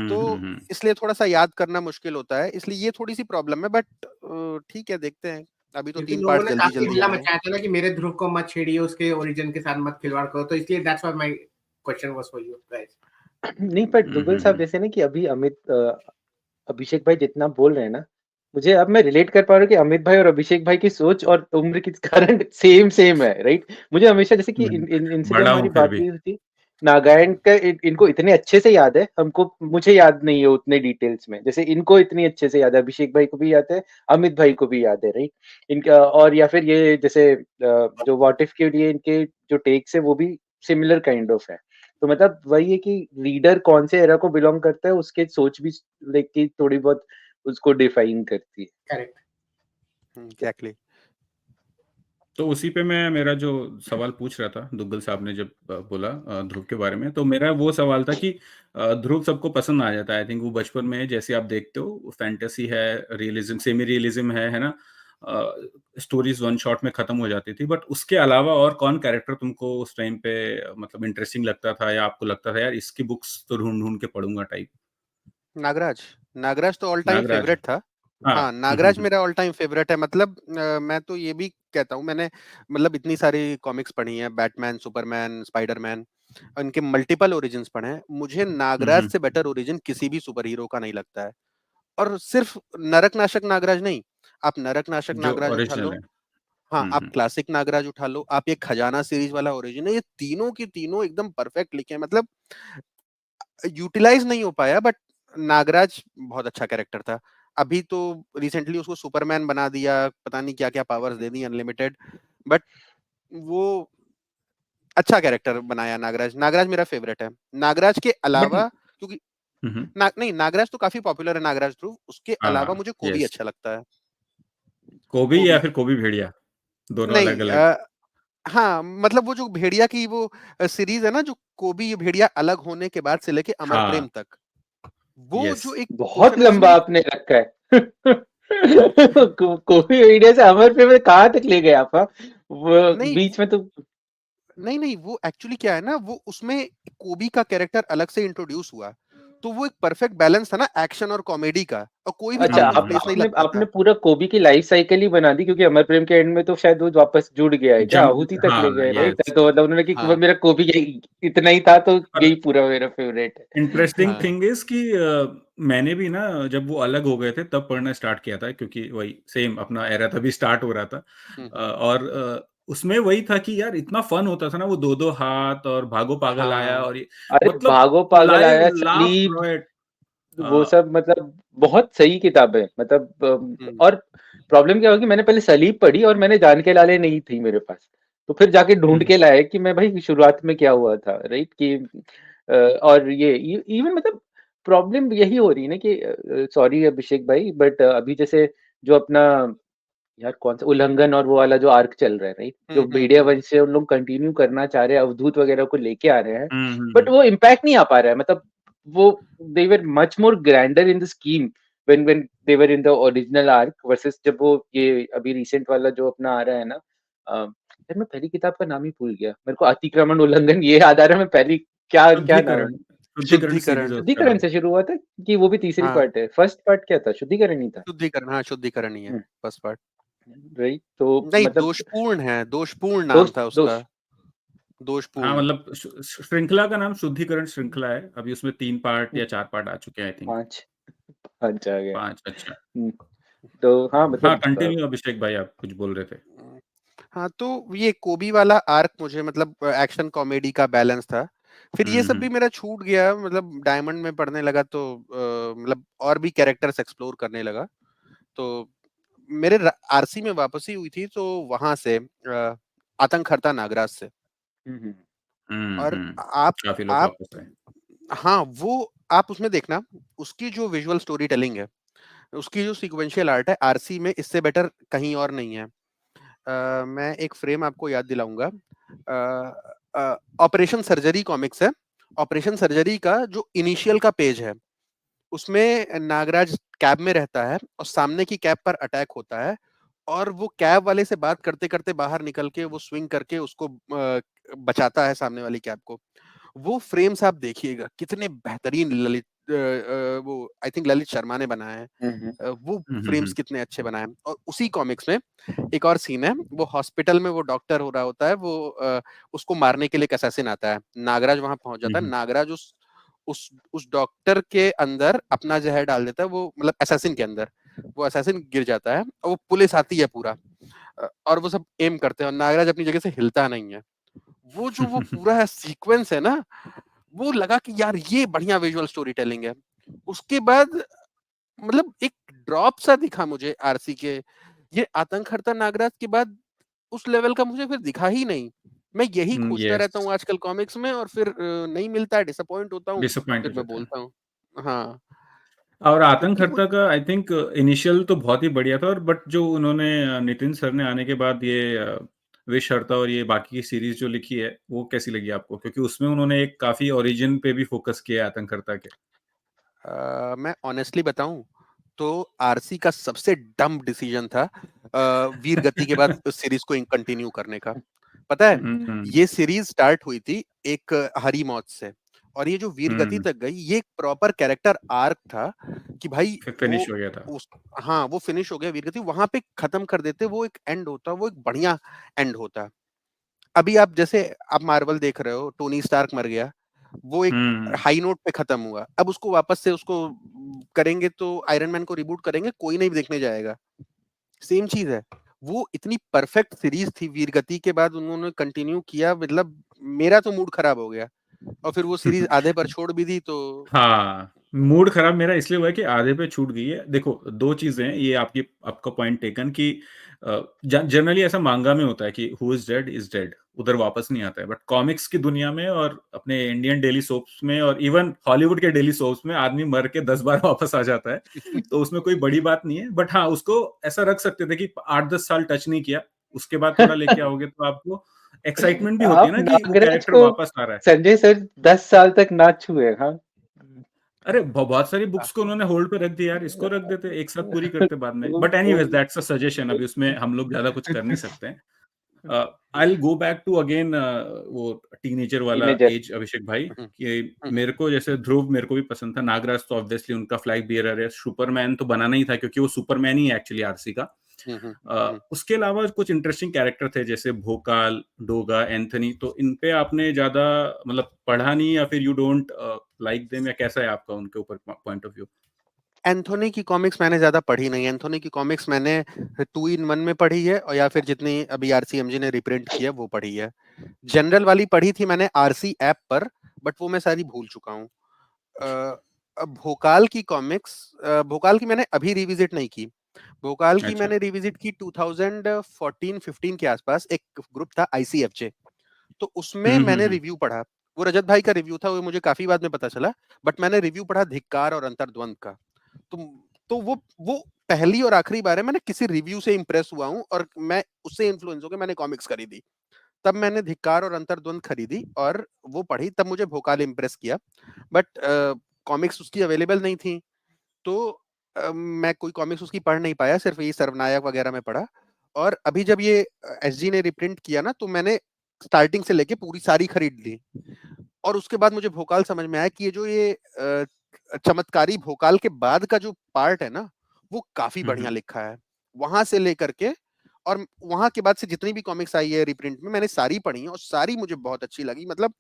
तो हम्म। इसलिए थोड़ा सा याद करना मुश्किल होता है, इसलिए ये थोड़ी सी प्रॉब्लम है। बट ठीक है, देखते हैं। अभी तो क्योंकि 3 लोगों पार्ट ने जल्दी काफी जल्दी हल्ला आने हैं। मचाया था ना कि मेरे ध्रुव को मत छेड़िए, उसके ओरिजिन के साथ मत खिलवाड़ करो, तो इसलिए that's why my question was for you guys. नहीं, पर दुग्गल साहब जैसे ना कि अभी अभिषेक भाई जितना बोल रहे हैं ना, मुझे अब मैं रिलेट कर पा रहा हूँ कि अमित भाई और अभिषेक भाई की सोच और उम्र के कारण सेम है, राइट। मुझे हमेशा जैसे कि इनसे जब बड़ा हूँ हमारी फिर बात भी। हुई थी नागालैंड का, इनको इतने अच्छे से याद है, हमको मुझे याद नहीं है उतने डिटेल्स में, जैसे इनको इतनी अच्छे से याद है, अभिषेक भाई को भी याद है, अमित भाई को भी याद है, राइट। इनका और या फिर ये जैसे जो व्हाट इफ के लिए इनके जो टेक्स है वो भी सिमिलर काइंड ऑफ है। तो मतलब वही है कि रीडर कौन से एरा को बिलोंग करता है, उसके सोच भी लाइक की थोड़ी बहुत उसको डिफाइन करती है। करेक्ट। एग्जैक्टली। तो उसी पे मैं मेरा जो सवाल पूछ रहा था, दुग्गल साहब ने जब बोला ध्रुव के बारे में, तो मेरा वो सवाल था कि ध्रुव सबको पसंद आ जाता है। आई थिंक वो बचपन में जैसे आप देखते हो फैंटेसी है, रियलिज्म, सेमी रियलिज्म है ना, स्टोरीज वन शॉट में खत्म हो जाती थी। बट उसके अलावा और कौन कैरेक्टर तुमको उस टाइम पे मतलब इंटरेस्टिंग लगता था, या आपको लगता था यार इसकी बुक्स तो ढूंढ ढूंढ के पढ़ूंगा टाइप? नागराज। नागराज तो ऑल टाइम नागराज। फेवरेट था। हाँ। हाँ, नागराज मेरा ऑल टाइम फेवरेट है। मतलब मैं तो ये भी कहता हूँ, मैंने मतलब इतनी सारी कॉमिक्स पढ़ी हैं, बैटमैन, सुपरमैन, स्पाइडरमैन, उनके मल्टीपल ओरिजिन्स पढ़े हैं। मुझे नागराज हम्म। से बेटर ओरिजिन किसी भी सुपर हीरो का नहीं लगता है। और सिर्फ नरक नाशक नागराज नहीं, आप नरक नाशक जो नागराज उठा ओरिजिनल लो, है। हाँ, आप हम्म। क्लासिक नागराज उठा लो, आप ये खजाना सीरीज वाला ओरिजिन है, ये तीनों की तीनों एकदम परफेक्ट लिखे हैं। मतलब यूटिलाइज नहीं हो पाया, बट नागराज बहुत अच्छा कैरेक्टर था। अभी तो रिसेंटली उसको सुपरमैन बना दिया, पता नहीं क्या क्या powers they the unlimited, but वो अच्छा कैरेक्टर बनाया नागराज। नागराज मेरा फेवरेट है। नागराज के बट अलावा, क्योंकि नहीं, नागराज तो काफी पॉपुलर है, नागराज ध्रुव, उसके अलावा हाँ, मुझे कोबी यस। अच्छा लगता है। कोबी या कोबी। फिर कोबी भेड़िया, दोनों अलग नहीं, अलग। हाँ, मतलब वो जो भेड़िया की वो सीरीज है ना, जो कोबी भेड़िया अलग होने के बाद से लेके अमर हाँ। प्रेम तक, वो यस। जो एक बहुत पोर्शन है लंबा उसमें आपने रखा है। कोई मीडिया से अमर पे कहाँ तक ले गए आप, हाँ? वो नहीं बीच में तो नहीं नहीं, वो एक्चुअली क्या है ना, वो उसमें कोबी का कैरेक्टर अलग से इंट्रोड्यूस हुआ, तो वो एक परफेक्ट बैलेंस था ना एक्शन और कॉमेडी का, और कोई भी अच्छा, आउट ऑफ आप प्लेस नहीं आपने लगता आपने था। पूरा कोबी की लाइफ साइकिल ही बना दी, क्योंकि अमर प्रेम के एंड में तो शायद वो वापस जुड़ गया है क्या, जम आहुति तक हाँ, ले गए, राइट। यस। तो मतलब उन्होंने कि हाँ मेरा कोबी यही इतना ही था, तो और यही पूरा मेरा फेवरेट है। इंटरेस्टिंग हाँ। थिंग इज कि मैंने भी ना जब वो अलग हो गए थे तब पढ़ना स्टार्ट किया था, क्योंकि वही सेम अपना एरा तभी स्टार्ट हो रहा था। हम्म। और उसमें वही था कि यार इतना फन होता था ना, वो दो दो हाथ और भागो पागल आया, हाँ। और ये अरे मतलब भागो पागल लाइव आया, लाफ सलीब, रोएट। वो सब मतलब बहुत सही किताब है, मतलब हम्म। और प्रॉब्लम क्या होगी, मैंने पहले सलीब पढ़ी और मैंने जान के लाले नहीं थी मेरे पास, तो फिर जाके ढूंढ के लाया कि मैं भाई शुरुआत में क्या हुआ था, राइट। कि और ये इवन मतलब प्रॉब्लम यही हो रही है ना कि सॉरी अभिषेक भाई, बट अभी जैसे जो अपना यार कौन सा उल्लंघन और वो वाला जो आर्क चल रहा है, राइट, जो भेड़िया हम्म। वंश से उन लोग कंटिन्यू करना चाह रहे हैं, अवधूत वगैरह को लेके आ रहे हैं, बट हम्म। वो इम्पैक्ट नहीं आ पा रहा है। मतलब वो they were much more grander in the scheme when they were in the original arc versus जब वो ये अभी रिसेंट वाला जो अपना आ रहा है ना, यार मैं पहली किताब का नाम ही भूल गया, मेरे को अतिक्रमण उल्लंघन ये याद आ रहा है, मैं पहली क्या क्या नाम शुद्धिकरण, है, शुद्धिकरण सीरीज शुद्धिकरण। है उसका शुद्धिकरण नाम। से शुरू हुआ था कि वो भी तीसरी हाँ, पार्ट है, फर्स्ट पार्ट क्या था, शुद्धिकरण ही था, शुद्धिकरण, हाँ, शुद्धिकरण ही है फर्स्ट पार्ट। राइट। तो नहीं, मतलब दोषपूर्ण है, दोषपूर्ण नाम दोस्त था उसका। दोस्त हाँ, दोषपूर्ण। मतलब श्रृंखला का नाम शुद्धिकरण श्रृंखला है। अभी उसमें 3 पार्ट या 4 पार्ट आ चुके हैं आई थिंक। 5 5 आ गया। 5, अच्छा। तो हाँ हाँ, मतलब कंटिन्यू अभिषेक भाई, आप कुछ बोल रहे थे। हाँ, तो ये कोबी वाला आर्क मुझे मतलब एक्शन कॉमेडी का बैलेंस था। फिर ये सब हम्म। भी मेरा छूट गया, मतलब डायमंड में पढ़ने लगा तो मतलब और भी कैरेक्टर्स एक्सप्लोर करने लगा। तो मेरे आरसी में वापसी हुई थी, तो वहां से आतंक हरता नागराज से। और काफी लोग आप वापस आए। हाँ, वो आप उसमें देखना, उसकी जो विजुअल स्टोरी टेलिंग है, उसकी जो सीक्वेंशियल आर्ट है, आरसी में इससे बेटर कहीं और नहीं है। मैं एक फ्रेम आपको याद दिलाऊंगा। ऑपरेशन सर्जरी कॉमिक्स है। ऑपरेशन सर्जरी का जो इनिशियल का पेज है, उसमें नागराज कैब में रहता है और सामने की कैब पर अटैक होता है, और वो कैब वाले से बात करते करते बाहर निकल के वो स्विंग करके उसको बचाता है सामने वाली कैब को। वो फ्रेम्स आप देखिएगा, कितने बेहतरीन ललित वो आई थिंक ललित शर्मा ने बनाया है। वो फ्रेम्स कितने अच्छे बनाए हैं। और उसी कॉमिक्स में एक और सीन है, वो हॉस्पिटल में वो डॉक्टर हो रहा होता है, वो उसको मारने के लिए एक असैसिन आता है, नागराज वहां पहुंच जाता है, नागराज उस डॉक्टर के अंदर अपना जहर डाल देता है, वो मतलब असैसिन के अंदर, वो असैसिन गिर जाता है और वो पुलिस आती है पूरा, और वो सब एम करते हैं और नागराज अपनी जगह से हिलता नहीं है। वो पूरा सीक्वेंस है ना, वो लगा कि यार ये बढ़िया विजुअल स्टोरी टेलिंग है। उसके बाद मतलब एक ड्रॉप सा दिखा मुझे आरसी के, ये आतंक हर्ता नागराज के बाद उस लेवल का मुझे फिर दिखा ही नहीं। मैं यही खोजता रहता हूँ आजकल कॉमिक्स में, और फिर नहीं मिलता है, डिसअपॉइंट होता हूँ, डिसअपॉइंट हो फिर मैं जाता है। बोलता हूँ। हाँ, और आतंक क्योंकि वो हर्ता का आई थिंक इनिशियल तो बहुत ही बढ़िया था, और बट जो उन्होंने नितिन सर ने आने के बाद ये विश हर्ता और ये बाकी की सीरीज जो लिखी है, वो कैसी लगी आपको? क्योंकि उसमें उन्होंने एक काफी ओरिजिन पे भी फोकस किया है आतंक हर्ता के। मैं ऑनेस्टली बताऊं तो आरसी का सबसे डम डिसीजन था वीर गति के बाद उस सीरीज को कंटिन्यू करने का। पता है, ये सीरीज स्टार्ट हुई थी एक हरी मौत से, और ये जो वीर गति तक गई, ये एक प्रॉपर कैरेक्टर आर्क था कि भाई फिनिश हो गया था। हाँ, वो फिनिश हो गया, वीर गति वहां पे खत्म कर देते, वो एक एंड होता, वो एक बढ़िया एंड होता। अभी आप जैसे आप मार्वल देख रहे हो, टोनी स्टार्क मर गया, वो एक हाई नोट पे खत्म हुआ, अब उसको वापस से उसको करेंगे तो आयरन मैन को रिबूट करेंगे, कोई नहीं देखने जाएगा। सेम चीज है, वो इतनी परफेक्ट सीरीज थी, वीर गति के बाद उन्होंने कंटिन्यू किया, मतलब मेरा तो मूड खराब हो गया, और फिर वो सीरीज आधे पर छोड़ भी दी तो। हाँ, मूड खराब मेरा इसलिए हुआ है कि आधे पे छूट गई है। देखो, दो चीजें हैं, ये आपका पॉइंट टेकन कि जनरली ऐसा मांगा में होता है कि हु इज डेड, उधर वापस नहीं आता है। बट कॉमिक्स की दुनिया में और अपने इंडियन डेली सोप्स में और इवन हॉलीवुड के डेली सोप्स में आदमी मर के 10 बार वापस आ जाता है, तो उसमें कोई बड़ी बात नहीं है। बट हाँ, उसको ऐसा रख सकते थे कि 8-10 साल टच नहीं किया, उसके बाद थोड़ा लेके आओगे तो आपको एक्साइटमेंट भी होती है आप ना कि वो नागराज कैरेक्टर को वापस आ रहा है। संजय सर 10 साल तक ना छुए। हाँ, अरे बहुत सारी बुक्स को उन्होंने होल्ड पे रख दिया यार, इसको रख देते, एक साथ पूरी करते बाद में। But anyways, that's a suggestion, अभी उसमें हम लोग ज्यादा कुछ कर नहीं सकते हैं। I will go back to again वो टीनेजर वाला टीनेजर। एज, अभिषेक भाई, कि मेरे को जैसे ध्रुव मेरे को भी पसंद था, नागराज तो ऑब्वियसली उनका फ्लैग बियरर है, सुपरमैन तो बनाना ही था क्योंकि वो सुपरमैन ही है एक्चुअली आरसी का। उसके अलावा कुछ इंटरेस्टिंग कैरेक्टर थे जैसे भोकाल, डोगा, एंथनी, तो इन पे आपने ज्यादा मतलब पढ़ा नहीं, या फिर यू डोंट लाइक देम, या कैसा है आपका उनके ऊपर पॉइंट ऑफ व्यू? एंथोनी की कॉमिक्स मैंने ज्यादा पढ़ी नहीं, एंथोनी की कॉमिक्स मैंने 2 in 1 में पढ़ी है, और या फिर जितनी अभी आरसीएमजी ने रिप्रिंट की है वो पढ़ी है। जनरल वाली पढ़ी थी मैंने आरसी ऐप पर, बट वो मैं सारी भूल चुका हूँ। अब भोकाल की कॉमिक्स, भोकाल की मैंने अभी रिविजिट नहीं की। भोकाल की अच्छा। मैंने रिविजिट की 2014-15 के आसपास, एक ग्रुप था आईसीएफजे, तो उसमें मैंने रिव्यू पढ़ा। वो रजत भाई का रिव्यू था, वो मुझे काफी बाद में पता चला, बट मैंने रिव्यू पढ़ा धिक्कार और अंतर्द्वंद का। तो तो वो पहली और आखिरी बार है मैंने किसी रिव्यू से इंप्रेस हुआ हूँ, और मैं उससे इन्फ्लुएंस होकर मैंने कॉमिक्स खरीदी। तब मैंने धिक्कार और अंतर्द्वंद खरीदी और वो पढ़ी, तब मुझे भोकाल इम्प्रेस किया। बट कॉमिक्स उसकी अवेलेबल नहीं थी, तो मैं कोई कॉमिक्स उसकी पढ़ नहीं पाया, सिर्फ ये सर्वनायक वगैरह में पढ़ा। और अभी जब ये एसजी ने रिप्रिंट किया ना, तो मैंने स्टार्टिंग से लेके पूरी सारी खरीद ली। और उसके बाद मुझे भोकाल समझ में आया कि ये जो ये चमत्कारी भोकाल के बाद का जो पार्ट है ना, वो काफी बढ़िया लिखा है। वहां से लेकर के, और वहां के बाद से जितनी भी कॉमिक्स आई है रिप्रिंट में, मैंने सारी पढ़ी हैं और सारी मुझे बहुत अच्छी लगी। मतलब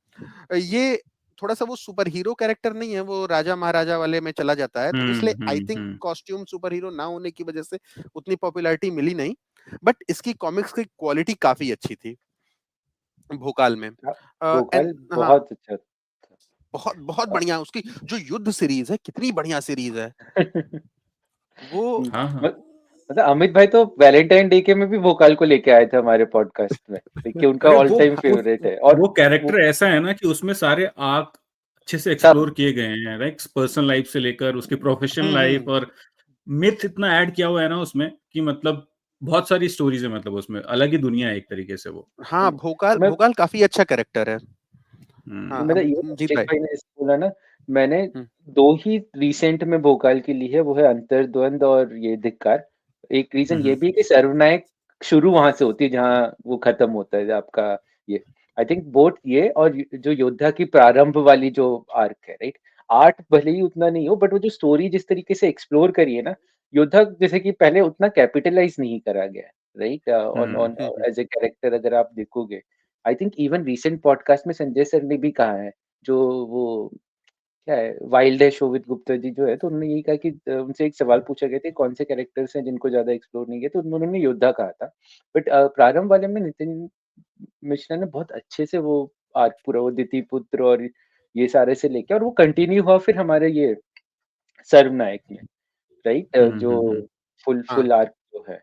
ये थोड़ा सा वो सुपर हीरो कैरेक्टर नहीं है, वो राजा महाराजा वाले में चला जाता है, तो इसलिए I think costume super hero ना होने की वजह से उतनी पॉपुलैरिटी मिली नहीं। बट इसकी कॉमिक्स की क्वालिटी काफी अच्छी थी भोकाल में। भोकाल हाँ, बहुत अच्छा था। बहुत बहुत बढ़िया। उसकी जो युद्ध सीरीज है, कितनी बढ़िया सीरीज है वो। हाँ, हाँ। मतलब अमित भाई तो वैलेंटाइन डे के में भी भोकाल को लेके आए थे हमारे पॉडकास्ट में, कि उनका अरे ऑल वो टाइम हाँ, फेवरेट है। और वो कैरेक्टर ऐसा है ना कि उसमें सारे आर्क अच्छे से सब एक्सप्लोर किए गए हैं, राइट? पर्सनल लाइफ से लेकर उसकी प्रोफेशनल लाइफ, हम्म। और मिथ इतना ऐड किया हुआ है ना उसमें कि मतलब बहुत सारी स्टोरीज है, मतलब उसमें अलग ही दुनिया है एक तरीके से वो। हाँ, भोकाल मैं भोकाल काफी अच्छा कैरेक्टर है। हाँ, हम्म। मेरा अब ये जीत अभिषेक भाई। भाई ने ऐसे बोला ना, मैंने हम्म, 2 ही रिसेंट में भोकाल की ली है, वो है अंतर्द्वंद और ये धिक्कार। एक रीजन ये हम्म। भी है कि सर्वनायक शुरू वहां से होती है जहां वो खत्म होता है आपका। ये आई थिंक बोथ ये और जो योद्धा की प्रारंभ वाली जो आर्क है, राइट, आर्ट भले ही उतना नहीं हो, बट वो जो स्टोरी जिस तरीके से एक्सप्लोर करी है ना, योद्धा जैसे कि पहले उतना कैपिटलाइज नहीं करा गया, right, on hmm. On as a character अगर आप देखोगे। I think even recent podcast में संजय सर ने भी कहा है, जो वो क्या है, वाइल्ड है शो विद गुप्ता जी जो है, तो उन्होंने यही कहा कि उनसे एक सवाल पूछा गया था कौन से कैरेक्टर्स हैं जिनको ज्यादा एक्सप्लोर नहीं किया, तो उन्होंने योद्धा कहा था। बट प्रारंभ वाले में नितिन मिश्रा ने बहुत अच्छे से वो आर्क पूरा, वो दिति पुत्र और ये सारे से लेके, और वो कंटिन्यू हुआ फिर हमारे ये सर्वनायक में, राइट, जो हम्म। फुल हाँ, फुल आर्क जो है।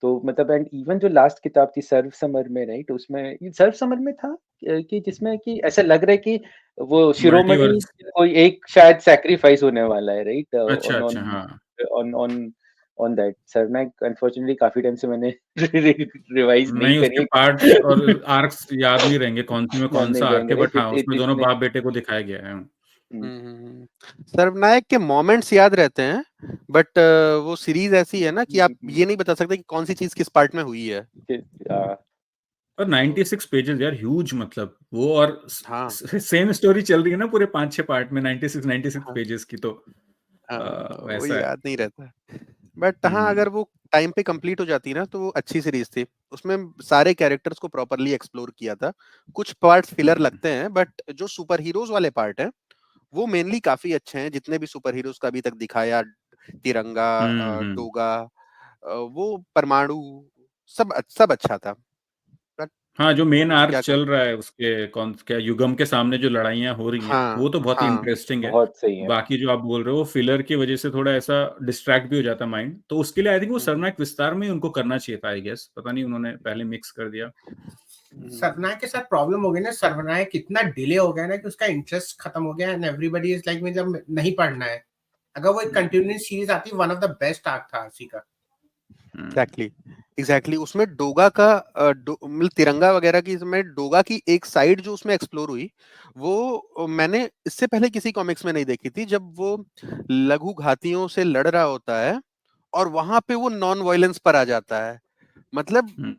तो मतलब एंड इवन जो लास्ट किताब थी सर्व समर में, राइट, उसमें ये सर्व समर में था कि जिसमें कि ऐसा लग रहा है कि वो शिरोमणि मल्टीवर्स। कोई एक शायद सैक्रिफाइस होने वाला है, राइट, अच्छा ऑन अच्छा, ऑन हाँ। On on on that. Sarvanayak unfortunately काफी टाइम से मैंने रिवाइज नहीं नहीं, करी उसके है। पार्ट्स और आर्क्स याद नहीं रहेंगे कौन सी में ध्यान कौन सा नहीं आर्क रहेंगे, है, बट राइट, हाँ उसमें दोनों इतने बाप बेटे को दिखाया गया है। हम्म, सर्वनायक के मोमेंट्स याद रहते हैं, बट वो सीरीज ऐसी है ना कि आप ये नहीं बता सकते कि कौन सी चीज किस पार्ट में हुई है। आ, और तो 96 पेजेस यार, ह्यूज मतलब वो, और हाँ, सेम स्टोरी चल रही है ना पूरे 5-6 पार्ट में, 96 हाँ, पेजेस की, तो वो वैसा है। याद नहीं रहता। बट हाँ, हम्म। अगर वो टाइम पे कंप्लीट हो जाती ना तो वो अच्छी सीरीज थी। उसमें सारे कैरेक्टर्स को प्रॉपरली एक्सप्लोर किया था। कुछ पार्ट्स फिलर हम्म। लगते हैं, बट जो सुपर हीरोज वाले पार्ट है वो मेनली काफी अच्छे हैं। जितने भी सुपर हीरोज का अभी तक दिखाया, तिरंगा, हम्म। डोगा, वो परमाणु, सब सब अच्छा था। बट हाँ, जो मेन आर्क क्या चल कहूँ। रहा है उसके, कौन क्या युगम के सामने जो लड़ाइयाँ हो रही हैं, हाँ, वो तो बहुत ही हाँ, इंटरेस्टिंग है। बहुत सही है। बाकी जो आप बोल रहे हो, फिलर की वजह से थोड़ा ऐसा डिस्ट्रैक्ट भी हो जाता है माइंड, तो उसके लिए आई थिंक वो हम्म, सर्वनायक विस्तार में ही उनको करना चाहिए था, आई गेस। पता नहीं उन्होंने पहले मिक्स कर दिया। सर्वनायक के साथ प्रॉब्लम हो गई ना, सर्वनायक इतना डिले हो गया ना कि उसका इंटरेस्ट खत्म हो गया, एंड एवरीबॉडी इज लाइक मुझे अब नहीं पढ़ना है। अगर वो एक हम्म। कंटिन्यूअस सीरीज आती, one of the best arc था आरसी का। हम्म। Exactly, exactly. उसमें डोगा का मतलब तिरंगा वगैरह की, इसमें डोगा की एक साइड जो उसमें एक्सप्लोर हुई, वो मैंने इससे पहले किसी कॉमिक्स में नहीं देखी थी। जब वो लघु घातियों से लड़ रहा होता है और वहां पे वो नॉन वायलेंस पर आ जाता है। मतलब हम्म।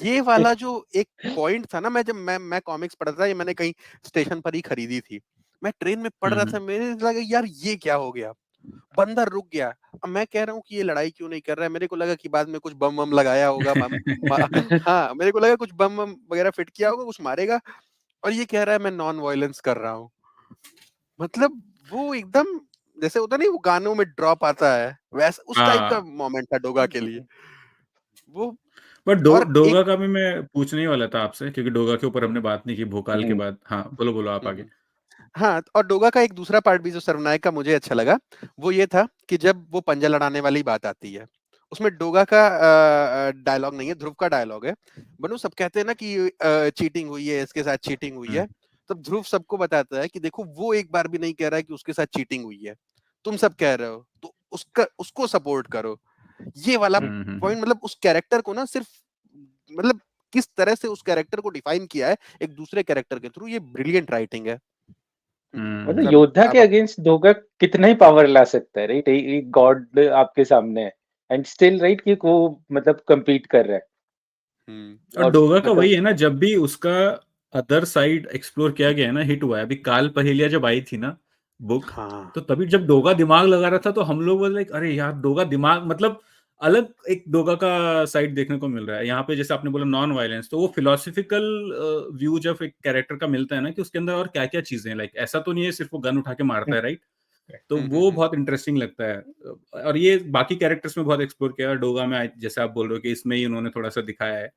ये वाला जो एक पॉइंट था ना, मैं जब मैं कॉमिक्स पढ़ रहा था, ये मैंने कहीं स्टेशन पर ही खरीदी थी। मैं ट्रेन में पढ़ रहा हम्म। था, मेरे लगा यार ये क्या हो गया। बंदर रुक गया। अब मैं कह रहा हूँ कि ये लड़ाई क्यों नहीं कर रहा है। मेरे को लगा कि बाद में कुछ बम वम लगाया होगा, हाँ, मेरे को लगा कुछ बम वम वगैरह फिट किया होगा, कुछ मारेगा। और ये कह रहा है मैं नॉन वायलेंस कर रहा हूँ। मतलब वो एकदम जैसे होता नहीं, वो गानों में ड्रॉप आता है, वैसा उस टाइप का हाँ, मोमेंट था डोगा के लिए वो। बट और डोगा एक का भी मैं पूछने ही वाला था आपसे, क्योंकि डोगा के ऊपर हमने बात नहीं की भोकाल के हम्म, बाद। हाँ, बोलो बोलो आप आगे। हम्म, हाँ, और डोगा का एक दूसरा पार्ट भी जो सर्वनायक का मुझे अच्छा लगा, वो ये था कि जब वो पंजा लड़ाने वाली बात आती है, उसमें डोगा का डायलॉग नहीं है, ध्रुव का डायलॉग है। बनो सब कहते हैं ना कि चीटिंग हुई है, इसके साथ चीटिंग हुई हम्म। है। तब ध्रुव सबको बताता है कि देखो वो एक बार भी नहीं कह रहा है कि उसके साथ चीटिंग हुई है, तुम सब कह रहे हो, तो उसका उसको सपोर्ट करो। ये वाला हम्म, हम्म। पॉइंट, मतलब उस कैरेक्टर को ना सिर्फ, मतलब किस तरह से उस कैरेक्टर को डिफाइन किया है एक दूसरे कैरेक्टर के थ्रू, ये ब्रिलियंट राइटिंग है। मतलब हम्म। सब योद्धा के अब अगेंस्ट धोखा कितना ही पावर ला सकता है, राइट, एक गॉड आपके सामने है, एंड स्टिल राइट कि वो मतलब compete कर रहा है। और और डोगा का मतलब वही है ना, जब भी उसका अदर साइड एक्सप्लोर किया गया है ना, हिट हुआ है। अभी काल पहेलिया जब आई थी ना बुक, हाँ, तो तभी जब डोगा दिमाग लगा रहा था, तो हम लोग लाइक अरे यार डोगा दिमाग, मतलब अलग एक डोगा का साइड देखने को मिल रहा है यहाँ पे। जैसे आपने बोला नॉन वायलेंस, तो वो फिलोसफिकल व्यू जब एक कैरेक्टर का मिलता है ना, कि उसके अंदर और क्या क्या चीजें हैं, लाइक ऐसा तो नहीं है सिर्फ वो गन उठा के मारता है, राइट? तो वो बहुत इंटरेस्टिंग लगता है। और ये बाकी कैरेक्टर्स में बहुत एक्सप्लोर किया है, डोगा में जैसे आप बोल रहे हो कि इसमें ही उन्होंने थोड़ा सा दिखाया है।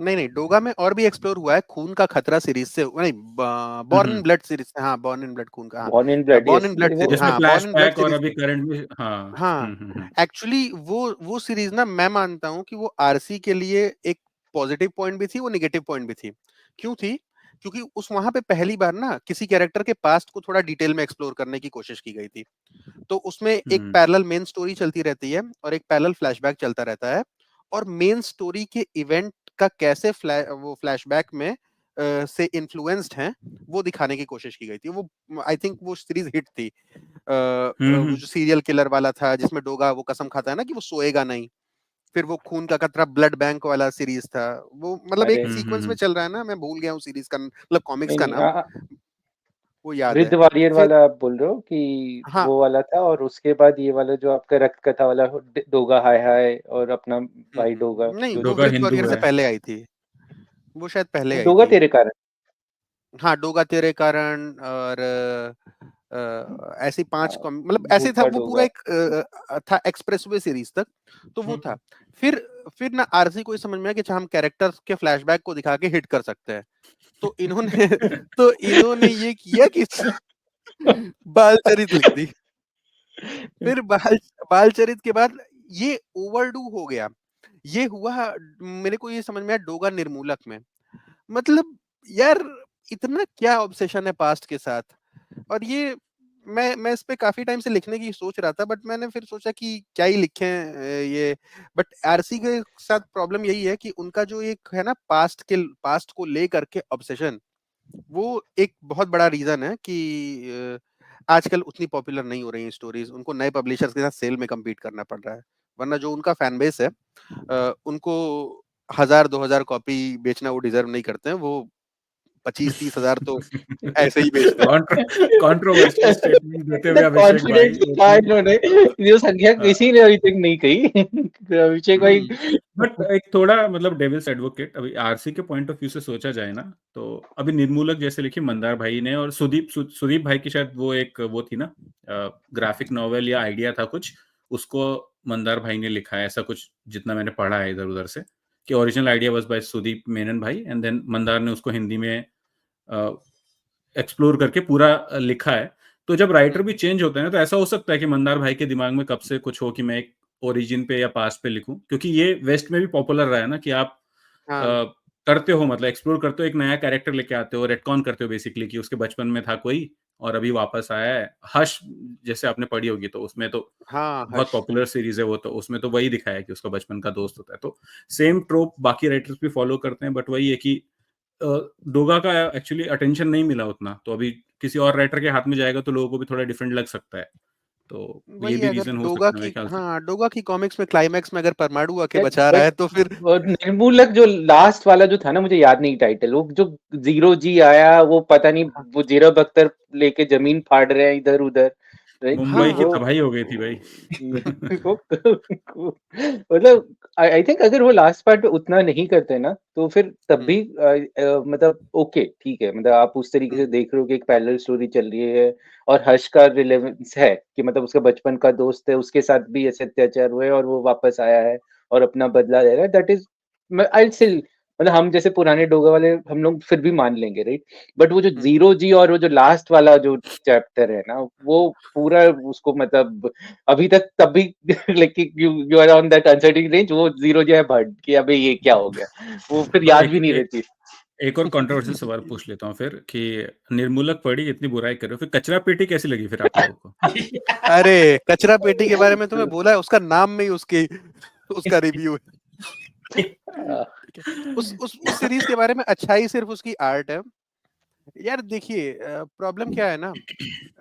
नहीं डोगा में और भी एक्सप्लोर हुआ है, खून का खतरा सीरीज से, नहीं बॉर्न इन ब्लड सीरीज से, हाँ बॉर्न इन ब्लड खून का, बॉर्न इन हाँ blood, born yes, in blood series, जिसमें हाँ बॉर्न इन ब्लड फ्लैशबैक और सीरीज अभी में, करंट में, हाँ हाँ एक्चुअली वो सीरीज ना, मैं मानता हूँ कि वो आरसी के लिए एक पॉजिटिव पॉइंट भी थी, वो नेगेटिव पॉइंट भी थी। क्यों थी? क्योंकि उस वहां पे पहली बार ना किसी कैरेक्टर के पास्ट को थोड़ा डिटेल में एक्सप्लोर करने की कोशिश की गई थी। तो उसमें एक पैरेलल मेन स्टोरी चलती रहती है और एक पैरेलल फ्लैशबैक चलता रहता है, और मेन स्टोरी के इवेंट का कैसे वो फ्लैशबैक में से इन्फ्लुएंस्ड हैं, वो दिखाने की कोशिश की गई थी। वो आई थिंक वो सीरीज हिट थी। वो जो सीरियल किलर वाला था जिसमें डोगा वो कसम खाता है ना कि वो सोएगा नहीं, फिर वो खून का कतरा ब्लड बैंक वाला सीरीज था। वो मतलब अरे एक सीक्वेंस में चल रहा है ना, मैं भूल गया हूँ सीरीज का मतलब कॉमिक्स नहीं का नहीं, नाम, वो याद वृद्ध है। वॉरियर फिर वाला आप बोल रहे हो कि हाँ, वो वाला था, और उसके बाद ये वाला जो आपका रक्त कथा वाला डोगा हाय हाय और अपना भाई डोगा नहीं जो वो डोगा जो वृद्ध हिंदू वॉरियर से है। पहले आई थी, वो शायद पहले आई डोगा थी। तेरे कारण। हाँ डोगा तेरे कारण, और ऐसी पांच मतलब ऐसे था भूखा वो पूरा डोगा। एक था एक्सप्रेसवे सीरीज तक, तो वो था। फिर फिर ना आरसी को ये समझ में आया कि अच्छा हम कैरेक्टर्स के फ्लैशबैक को दिखा के हिट कर सकते हैं, तो इन्होंने तो इन्होंने ये किया कि बाल चरित लिख दी। फिर बाल चरित के बाद ये ओवरडू हो गया। ये हुआ, मेरे को ये समझ में आया डोगा निर्मूलक में, मतलब यार इतना क्या ऑब्सेशन है पास्ट के साथ। और ये मैं इस पे काफी टाइम से लिखने की सोच रहा था, बट मैंने फिर सोचा कि क्या ही लिखें ये। बट आरसी के साथ प्रॉब्लम यही है कि उनका जो एक है ना पास्ट को लेकर के ऑब्सेशन, वो एक बहुत बड़ा रीजन है कि आजकल उतनी पॉपुलर नहीं हो रही स्टोरीज, उनको नए पब्लिशर्स के साथ सेल में compete करना पड़ रहा है। वरना जो उनका फैन बेस है, उनको 1000-2000 कॉपी बेचना वो डिजर्व नहीं करते हैं, वो 25-30 हजार तो ऐसे ही बेचते हैं। कंट्रोवर्शियल स्टेटमेंट देते हुए इतना अभिषेक भाई, कॉन्फिडेंटली कहा इन्होंने, जो संख्या किसी ने अभी तक नहीं कही। अभिषेक भाई। बट एक थोड़ा मतलब डेविल्स एडवोकेट, अभी आरसी के पॉइंट ऑफ व्यू से सोचा जाए ना, तो अभी निर्मूलक जैसे लिखी मंदार भाई ने, और सुदीप भाई की शायद वो एक वो थी ना, ग्राफिक नॉवेल या आइडिया था कुछ, उसको मंदार भाई ने लिखा है, ऐसा कुछ जितना मैंने पढ़ा है इधर उधर से, कि original idea was by Sudeep Menon भाई, एंड देन मंदार ने उसको हिंदी में एक्सप्लोर करके पूरा लिखा है। तो जब राइटर भी चेंज होता है ना, तो ऐसा हो सकता है कि मंदार भाई के दिमाग में कब से कुछ हो कि मैं एक ओरिजिन पे या पास्ट पे लिखूं, क्योंकि ये वेस्ट में भी पॉपुलर रहा है ना कि आप हाँ अ, करते हो, मतलब एक्सप्लोर करते हो, एक नया कैरेक्टर लेके आते हो, रेटकॉन करते हो बेसिकली, कि उसके बचपन में था कोई और अभी वापस आया है। हश जैसे आपने पढ़ी होगी, तो उसमें तो हाँ बहुत हर्ष। पॉपुलर सीरीज है वो, तो उसमें तो वही दिखाया है कि उसका बचपन का दोस्त होता है। तो सेम ट्रोप बाकी राइटर्स भी फॉलो करते हैं, बट वही है कि अ, डोगा का एक्चुअली अटेंशन नहीं मिला उतना, तो अभी किसी और राइटर के हाथ में जाएगा तो लोगों को भी थोड़ा डिफरेंट लग सकता है। तो ये वही भी है, अगर रीजन हो डोगा सकता है मेरे की, ख्याल से। हाँ डोगा की कॉमिक्स में क्लाइमैक्स में अगर परमाणु आके बचा रहा बट है तो फिर और निर्मूलक जो लास्ट वाला जो था ना, मुझे याद नहीं टाइटल, वो जो जीरो जी आया, वो पता नहीं, वो जीरब अख्तर लेके जमीन फाड़ रहे हैं इधर उधर, राइट मुंबई की वो। तबाही हो गई थी भाई। मतलब आई थिंक अगर वो लास्ट पार्ट उतना नहीं करते ना, तो फिर तब भी मतलब ओके ठीक है, मतलब आप उस तरीके से देख रहे हो कि एक पैरेलल स्टोरी चल रही है, और हर्ष का रिलेवेंस है कि मतलब उसका बचपन का दोस्त है, उसके साथ भी ऐसे अत्याचार हुए और वो वापस आया है और अपना बदला ले रहा है, दैट इज आई स्टिल, मतलब हम जैसे पुराने डोगा वाले हम लोग फिर भी मान लेंगे, राइट। बट वो जो जीरो जी और वो जो लास्ट वाला जो चैप्टर है ना, वो पूरा उसको मतलब अभी तक तब भी like you are on that uncertain range, वो जीरो जो है बर्ड कि अबे ये क्या हो गया, वो फिर याद एक भी नहीं एक रहती। एक और कंट्रोवर्शियल सवाल पूछ लेता हूँ फिर, कि निर्मूलक पढ़ी, इतनी बुराई कर रहे हो, फिर कचरा पेटी कैसी लगी फिर आप लोगों को? अरे कचरा पेटी के बारे में तो मैं बोला है, उसका नाम में ही उसकी उसका रिव्यू है। ठीक है, उस सीरीज के बारे में अच्छाई सिर्फ उसकी आर्ट है। यार देखिए प्रॉब्लम क्या है ना,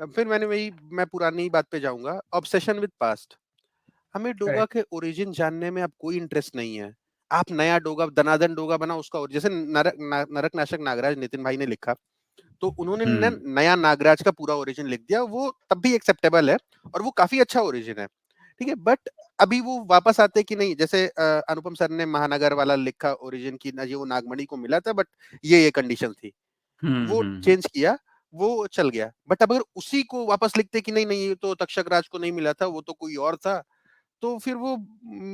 फिर मैं पुरानी बात पे जाऊंगा, ऑब्सेशन विद पास्ट। हमें डोगा करेक्ट। के ओरिजिन जानने में अब कोई इंटरेस्ट नहीं है। आप नया डोगा, दनादन डोगा बना उसका, जैसे नरक नाशक नागराज नितिन भाई ने लिखा, तो उन्होंने नया नागराज का पूरा ओरिजिन लिख दिया, वो तब भी एक्सेप्टेबल है और वो काफी अच्छा ओरिजिन है। ठीक है, बट अभी वो वापस आते कि नहीं, जैसे अनुपम सर ने महानगर वाला लिखा ओरिजिन की ना, ये वो नागमणि को मिला था, बट ये कंडीशन थी, वो चेंज किया, वो चल गया। बट अब अगर उसी को वापस लिखते कि नहीं नहीं ये तो तक्षक राज को नहीं मिला था, वो तो कोई और था, तो फिर वो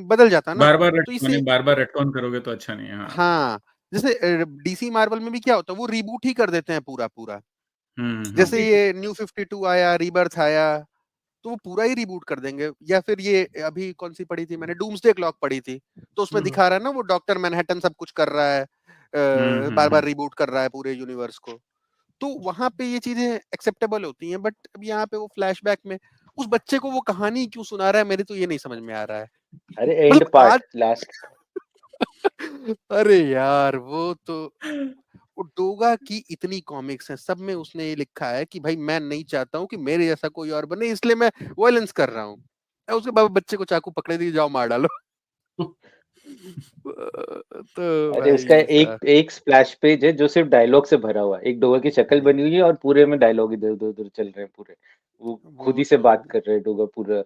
बदल जाता ना। तो इससे बार बार रेटकॉन करोगे तो अच्छा नहीं है। हाँ। हाँ, जैसे डीसी मार्वल में भी क्या होता है, वो रीबूट ही कर देते हैं पूरा पूरा। हम्म जैसे हम्म ये न्यू 52 आया, रीबर्थ आया, तो वो पूरा ही रीबूट कर देंगे। या फिर ये अभी कौन सी पढ़ी थी मैंने, डूम्सडे क्लॉक पढ़ी थी, तो उसमें दिखा रहा है ना वो डॉक्टर मैनहट्टन सब कुछ कर रहा है, बार बार हम्म। रिबूट कर रहा है पूरे यूनिवर्स को। तो वहां पे ये चीजें एक्सेप्टेबल होती हैं, बट अब यहाँ पे वो फ्लैशबैक में उस बच्चे को वो कहानी क्यों सुना रहा है, मेरे तो ये नहीं समझ में आ रहा है। अरे एंड मतलब आज पार्ट लास्ट। अरे यार वो तो, वो डोगा की इतनी कॉमिक्स हैं, सब में उसने ये लिखा है कि भाई मैं नहीं चाहता हूँ कि मेरे जैसा कोई और बने, इसलिए मैं वायलेंस कर रहा हूँ। उसके बाद बच्चे को चाकू पकड़े दी, जाओ मार डालो। तो अरे उसका भाई एक एक स्प्लैश पेज है जो सिर्फ डायलॉग से भरा हुआ है, एक डोगा की शक्ल बनी हुई है और पूरे में डायलॉग इधर उधर उधर चल रहे हैं पूरे। वो खुद वो ही से तो बात कर रहे हैं डोगा पूरा।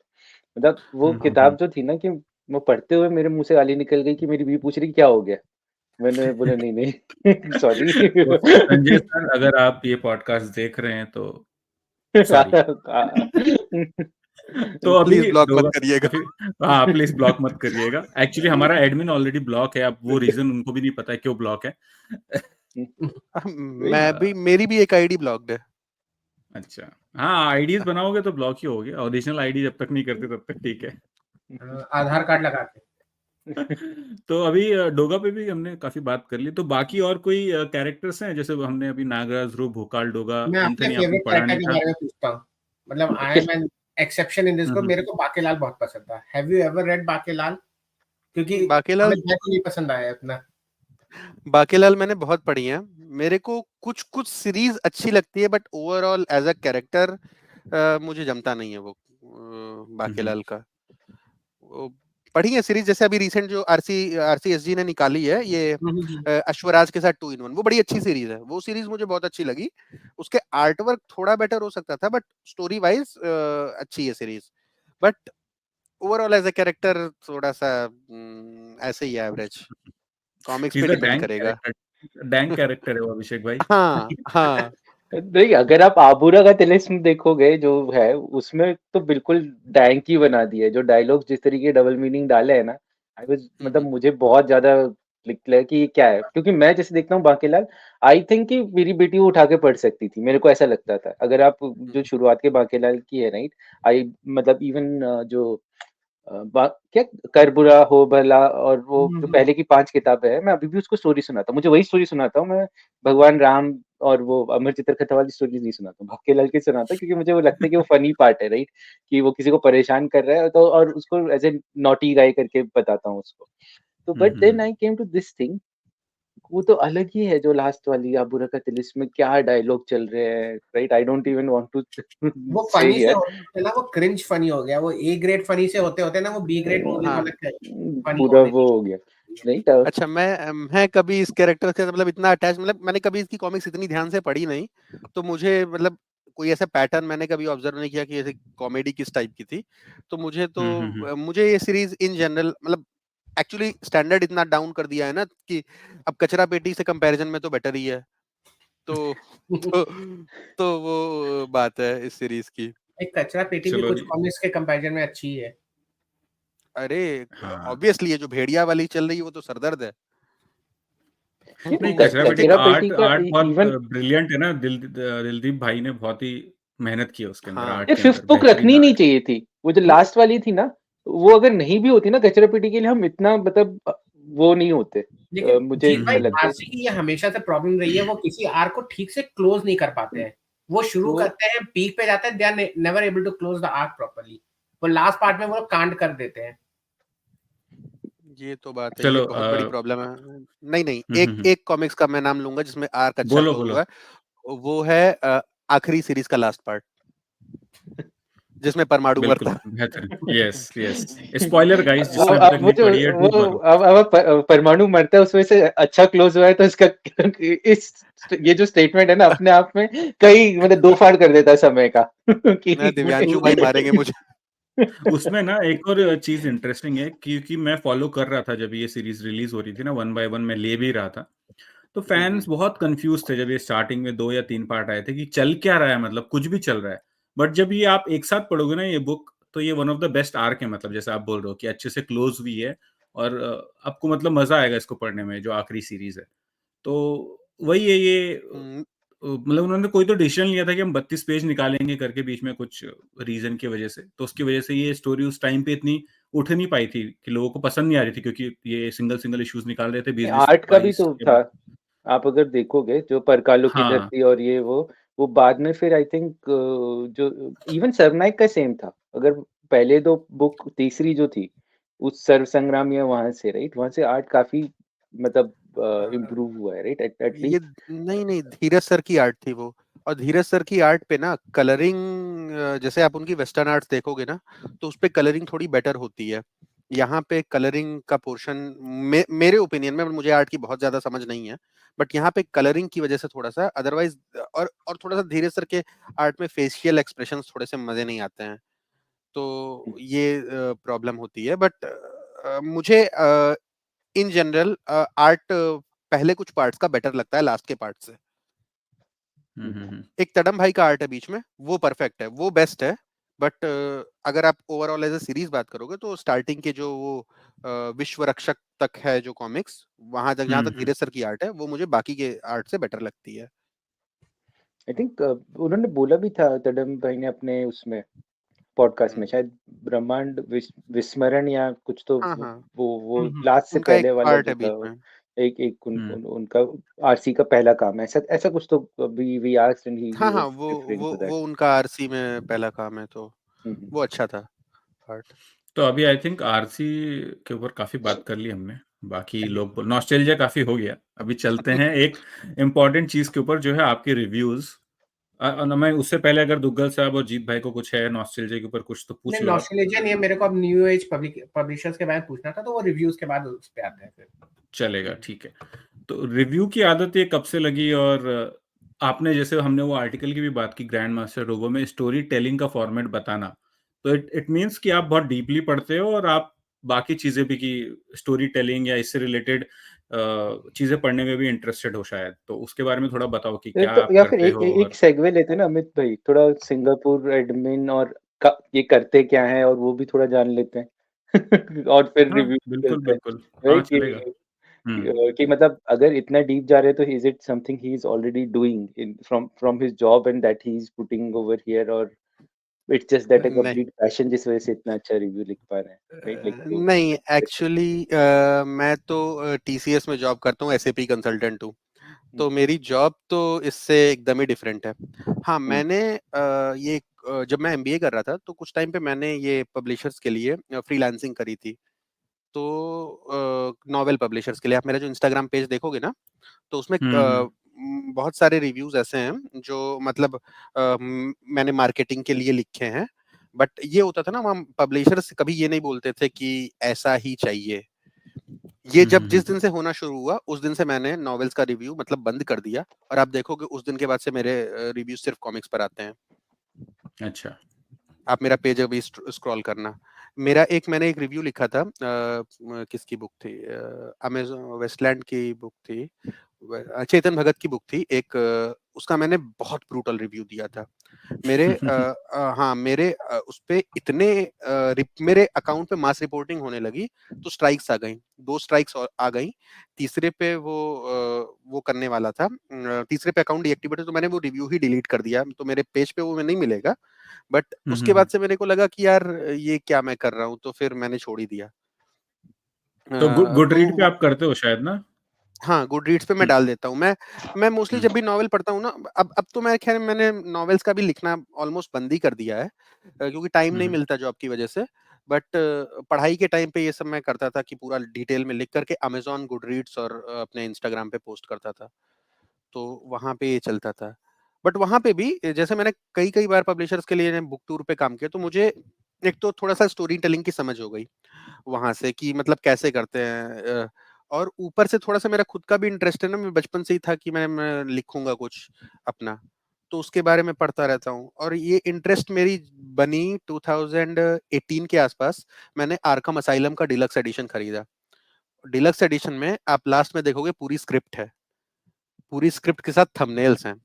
मतलब वो किताब जो थी ना कि वो पढ़ते हुए मेरे मुंह से गाली निकल गई कि मेरी बीवी पूछ रही क्या हो गया। मैंने बोला नहीं नहीं सॉरी। तो संजय सर, अगर आप ये पॉडकास्ट देख रहे हैं तो सॉरी। तो प्लीज अभी ब्लॉक मत डोगा करिएगा। काफी, हाँ प्लीज ब्लॉक मत करिएगा। एक्चुअली हमारा एडमिन ऑलरेडी ब्लॉक है, अब वो रीजन उनको भी नहीं पता है क्यों ब्लॉक है। मैं भी, मेरी भी एक आईडी ब्लॉक्ड है। अच्छा, हाँ आईडीज बनाओगे तो ब्लॉक ही होगे, ओरिजिनल आईडी जब तक नहीं करते तब तक ठीक है। आधार कार्ड लगा के। तो अभी डोगा पे भी हमने काफी बात कर ली, तो बाकी और कोई कैरेक्टर्स हैं? जैसे हमने अभी नागराज, ध्रुव, भोकाल, डोगा, मैं अपने एंथनी आपने फेवरेट पढ़ा कैरेक्टर नहीं के था। बारे में पूछता हूँ। मतलब I am an exception in this group. हम्म मेरे को बाकेलाल बहुत पसंद था। Have you ever read Bankelal? क्योंकि हमें बाकीलाल, को नहीं पसंद आया उतना। बाकीलाल मैंने बहुत पढ़ी है। मेरे को कुछ कुछ सीरीज अच्छी लगती है, but overall as a character मुझे जमता नहीं है वो हम्म बाकीलाल का। वो पढ़ी है सीरीज, जैसे अभी रिसेंट जो आरसीएसजी ने निकाली है ये अश्वराज के साथ 2 in 1, वो बड़ी अच्छी सीरीज है। वो सीरीज मुझे बहुत अच्छी लगी। उसके आर्ट वर्क थोड़ा बेटर हो सकता था, बट स्टोरी वाइज अच्छी है series. But overall as a character थोड़ा सा ऐसे ही एवरेज। कॉमिक्स पे इज अ डिपेंड डैंक करेगा। कैरेक्टर, डैंक कैरेक्टर है वो अभिषेक भाई। हाँ हाँ। नहीं अगर आप आबूरा का तिलिस्म देखोगे जो है उसमें तो बिल्कुल डैंक ही बना दिया है। जो डायलॉग जिस तरीके डबल मीनिंग डाले हैं ना, आई वाज मतलब मुझे बहुत ज्यादा लगता है कि ये क्या है। क्योंकि मैं जैसे देखता हूँ बांकेलाल, आई थिंक कि मेरी बेटी वो उठा के पढ़ सकती थी, मेरे को ऐसा लगता था। अगर आप जो शुरुआत के बांकेलाल की है राइट, आई मतलब इवन जो क्या कर बुरा हो भला और वो जो पहले की 5 किताबें हैं, मैं अभी भी उसको स्टोरी सुनाता हूँ। मुझे वही स्टोरी सुनाता हूँ मैं। भगवान राम और वो अमर चित्रकथा वाली स्टोरी नहीं सुनाता हूँ, भाग्यलाल की सुनाता हूँ, क्योंकि मुझे वो लगता है कि वो फनी पार्ट है राइट, कि वो किसी को परेशान कर रहा है तो और उसको एज ए नॉटी गाय करके बताता हूँ उसको। तो but then I came to this thing, वो तो अलग ही है जो लास्ट वाली अबूरा का तिलिस्म में क्या डायलॉग चल रहे हैं right. I don't even want to वो से फनी से हियर। होते ना, वो क्रिंज फनी हो गया। वो ए ग्रेड फनी से होते होते ना, वो बी ग्रेड मूवी हाँ। मतलब फनी पूरा होने वो की। हो गया नहीं था। अच्छा, मैं कभी इस कैरेक्टर से मतलब इतना अटैच, मतलब मैंने कभी इसकी कॉमिक्स इतनी ध्यान से पढ़ी नहीं, तो मुझे मतलब कोई ऐसा पैटर्न मैंने कभी ऑब्जर्व नहीं किया कि ऐसे कॉमेडी किस टाइप की थी। तो मुझे मुझे ये सीरीज इन जनरल मतलब एक्चुअली स्टैंडर्ड इतना डाउन कर दिया है ना कि अब कचरा पेटी से कंपैरिजन में तो बेटर ही है। तो तो, तो वो बात है इस सीरीज की। एक कचरा पेटी भी चलो कुछ जी, कॉमिक्स के कंपैरिजन में अच्छी है। अरे हाँ ऑब्वियसली ये जो भेड़िया वाली चल रही है वो तो सरदर्द है। नहीं, वो कचरा पेटी का कचरा पेटी आर्ट का आर्ट बहुत इवन ब्रिलियंट है ना। दिलदीप भाई ने बहुत ही मेहनत की है उसके अंदर, हाँ। आर्ट ये के फिफ्थ अंदर बुक बेहतरीन रखनी नहीं आर्ट है। चाहिए थी। वो जो लास्ट वाली थी ना, वो अगर नहीं भी होती ना कचरा पेटी के लिए, हम इतना मतलब वो नहीं होते। लेकिन मुझे जीत भाई, ऐसा लगता है। आरसी की ये हमेशा से प्रॉब्लम रही है, वो किसी आर्क को ठीक से क्लोज नहीं कर पाते हैं। वो शुरू तो करते हैं, पीक पे जाते हैं, they are never able to close the arc properly. वो लास्ट पार्ट में वो लोग कांड कर देते हैं। ये तो बात है, ये चलो बहुत बड़ी प्रॉब्लम है। नहीं नहीं, एक हम्म। एक कॉमिक्स का मैं नाम लूंगा जिसमें आर्क अच्छा बोलो क्लोज बोलो। हुआ है। वो है आखिरी सीरीज का लास्ट पार्ट, जिसमें परमाणु बिल्कुल मरता। बेहतर, यस यस। स्पॉइलर गाइस, वो जिसने अभी अब तक नहीं मुझे पढ़ी है वो डू पढ़ो। अब परमाणु मरता है उसमें से अच्छा क्लोज हुआ है तो इसका इस ये जो स्टेटमेंट है ना अपने आप में कई मतलब दो फाड़ कर देता है समय का मैं कि दिव्यांशु भाई मारेंगे मुझे। उसमें ना एक और चीज इंटरेस्टिंग है, क्योंकि मैं फॉलो कर रहा था जब ये सीरीज रिलीज हो रही थी ना, 1 by 1 मैं ले भी रहा था। तो फैंस बहुत कंफ्यूज थे जब ये स्टार्टिंग में 2 या 3 पार्ट आए थे कि चल क्या रहा है, मतलब कुछ भी चल रहा है। बट जब ये आप एक साथ पढ़ोगे ना ये बुक, तो ये one of the best arc है, मतलब जैसे आप बोल रहे हो कि अच्छे से क्लोज भी है। और आपको मतलब मजा आएगा इसको पढ़ने में, जो आखिरी सीरीज है। तो वही है ये हम्म, मतलब उन्होंने कोई तो डिसीजन लिया था कि हम 32 पेज निकालेंगे करके बीच में कुछ रीजन की वजह से, तो उसकी वजह से ये स्टोरी उस टाइम पे इतनी उठ नहीं पाई थी कि लोगों को पसंद नहीं आ रही थी, क्योंकि ये सिंगल सिंगल इश्यूज निकाल रहे थे 20-20 आर्ट का भी 22 तो के था, बाद। आप अगर देखोगे जो परकालो की हाँ धरती और ये वो बाद में फिर आई थिंक जो इवन सरनाइक का सेम था। अगर पहले दो बुक तीसरी जो थी उस सर्व संग्राम या वहां से राइट, वहां से आर्ट काफी मतलब अ, इम्प्रूव हुआ है राइट, ये एटलीस्ट। नहीं नहीं धीरज सर की आर्ट थी वो। और धीरज सर की आर्ट पे ना कलरिंग, जैसे आप उनकी वेस्टर्न आर्ट्स देखोगे ना, तो उस पे कलरिंग थोड़ी बेटर होती है। यहाँ पे कलरिंग का पोर्शन मेरे ओपिनियन में, मुझे आर्ट की बहुत ज्यादा समझ नहीं है, बट यहाँ पे कलरिंग की वजह से थोड़ा सा अदरवाइज, और थोड़ा सा धीरज सर के आर्ट में फेशियल एक्सप्रेशंस थोड़े से मजे नहीं आते हैं, तो ये प्रॉब्लम होती है। बट मुझे इन जनरल आर्ट पहले कुछ पार्ट्स का बेटर लगता है लास्ट के पार्ट से। एक तडम भाई का आर्ट है बीच में, वो परफेक्ट है, वो बेस्ट है। बट अगर आप ओवरऑल एज ए सीरीज बात करोगे तो स्टार्टिंग के जो वो विश्व रक्षक तक है जो कॉमिक्स, वहां तक जहां तक धीरज सर की आर्ट है, वो मुझे बाकी के आर्ट से बेटर लगती है। आई थिंक उन्होंने बोला भी था तडम भाई ने अपने उसमें पॉडकास्ट में, शायद ब्रह्मांड विस्मरण या कुछ, तो हाँ हाँ, वो लास्ट से उनका एक पहले वाला पार्ट जो है था, बीच में। एक उनका आरसी का पहला काम है, ऐसा ऐसा कुछ, तो वी आस्क्ड एंड ही हाँ हाँ, वाज रिफरिंग टू दैट। वो उनका आरसी में पहला काम है, तो वो अच्छा था पार्ट। तो अभी आई थिंक आरसी के ऊपर काफी बात कर ली हमने, बाकी लोग नॉस्टैल्जिया काफी हो गया। अभी चलते हैं एक इम्पॉर्टेंट चीज के ऊपर, जो है आपके रिव्यूज। मैं उससे पहले अगर दुग्गल साहब और जीत भाई को कुछ है नॉस्टैल्जिया के ऊपर कुछ, तो पूछ नहीं, लो आप। नॉस्टैल्जिया नहीं है मेरे को, अब न्यू एज पब्लिशर्स के बारे में पूछना था, तो वो रिव्यूज के बाद उस पे आते हैं फिर। चलेगा, ठीक है। तो रिव्यू की आदत ये कब से लगी, और आपने जैसे हमने वो आर्टिकल की भी बात की, ग्रैंड मास्टर रोबो में स्टोरी टेलिंग का फॉर्मेट बताना, तो इट इट मीन्स कि आप बहुत डीपली पढ़ते हो और आप बाकी चीजें भी, की स्टोरी टेलिंग या इससे रिलेटेड चीजें पढ़ने में भी इंटरेस्टेड हो शायद, तो उसके बारे में थोड़ा बताओ कि क्या तो आप या फिर करते हो। एक और सेगवे लेते हैं ना अमित भाई, थोड़ा सिंगापुर एडमिन और ये करते क्या है और वो भी थोड़ा जान लेते हैं और फिर हाँ रिव्यू बिल्कुल चलते हैं बिल्कुल, हाँ राइट, चलेगा। कि मतलब अगर इतना डीप जा रहे हैं तो is it something he is already doing in from his job and that he is putting over here, और इट्स जस्ट दैट अ नहीं कंप्लीट पैशन जिस वजह से इतना अच्छा रिव्यू लिख पा रहे हैं राइट, लाइक जो नहीं, एक्चुअली मैं तो टीसीएस में जॉब करता हूँ, एसएपी कंसल्टेंट हूँ, तो मेरी जॉब तो इससे एकदम ही डिफरेंट है। हाँ, मैंने जब मैं एमबीए कर रहा था तो कुछ टाइम पे मैंने ये पब्लिशर्स के लिए फ्रीलांसिंग करी थी। तो नॉवेल पब्लिशर्स के लिए आप मेरा जो इंस्टाग्राम पेज देखोगे ना, तो उसमें हम्म बहुत सारे रिव्यूज ऐसे हैं जो मतलब मैंने मार्केटिंग के लिए लिखे हैं। बट ये होता था ना, वहाँ पब्लिशर्स कभी ये नहीं बोलते थे कि ऐसा ही चाहिए। ये जब जिस दिन से होना शुरू हुआ, उस दिन से मैंने नॉवेल्स का रिव्यू मतलब बंद कर दिया, और आप देखोगे उस दिन के बाद से मेरे रिव्यू सिर्फ कॉमिक्स पर आते हैं। अच्छा। आप मेरा पेज अभी स्क्रॉल करना, मैंने एक रिव्यू लिखा था, किसकी बुक थी, अमेज़न वेस्टलैंड की बुक थी, चेतन भगत की बुक थी एक, उसका मैंने बहुत ब्रूटल रिव्यू दिया था। हाँ, उस पे इतने मेरे अकाउंट पे मास रिपोर्टिंग होने लगी, तो स्ट्राइक्स आ गई, 2 स्ट्राइक्स और आ गई। तीसरे पे वो करने वाला था, तीसरे पे अकाउंट डीएक्टिवेट है, तो मैंने वो रिव्यू ही डिलीट कर दिया, तो मेरे पेज पे वो नहीं मिलेगा। बट उसके बाद से मेरे को लगा कि यार ये क्या मैं कर रहा हूँ, तो फिर मैंने छोड़ ही दिया। तो गुड रीड पे तो आप करते हो शायद ना। हाँ, गुड रीड्स पे मैं डाल देता हूँ। मैं मोस्टली जब भी नॉवेल पढ़ता हूँ ना, अब तो मैं खैर मैंने नॉवेल्स का भी लिखना ऑलमोस्ट बंद ही कर दिया है, क्योंकि टाइम नहीं मिलता जॉब की वजह से। बट पढ़ाई के टाइम पे ये सब मैं करता था कि पूरा डिटेल में लिख करके अमेज़न, गुड रीड्स और अपने इंस्टाग्राम पे पोस्ट करता था। तो वहाँ पे ये चलता था। बट वहाँ पे भी जैसे मैंने कई-कई बार पब्लिशर्स के लिए बुक टूर पे काम किया, तो मुझे एक तो थोड़ा-सा स्टोरी टेलिंग की समझ हो गई वहाँ से, कि मतलब कैसे करते हैं, और ऊपर से थोड़ा-सा मेरा खुद का भी इंटरेस्ट है ना, मैं बचपन से ही था कि मैं लिखूँगा कुछ अपना, तो उसके बारे में पढ़ता रहता हूँ। और ये इंटरेस्ट मेरी बनी 2018 के आसपास, मैंने आर्कम असाइलम का डीलक्स एडिशन खरीदा। डीलक्स एडिशन में आप लास्ट में देखोगे पूरी स्क्रिप्ट है, पूरी स्क्रिप्ट के साथ थंबनेल्स हैं।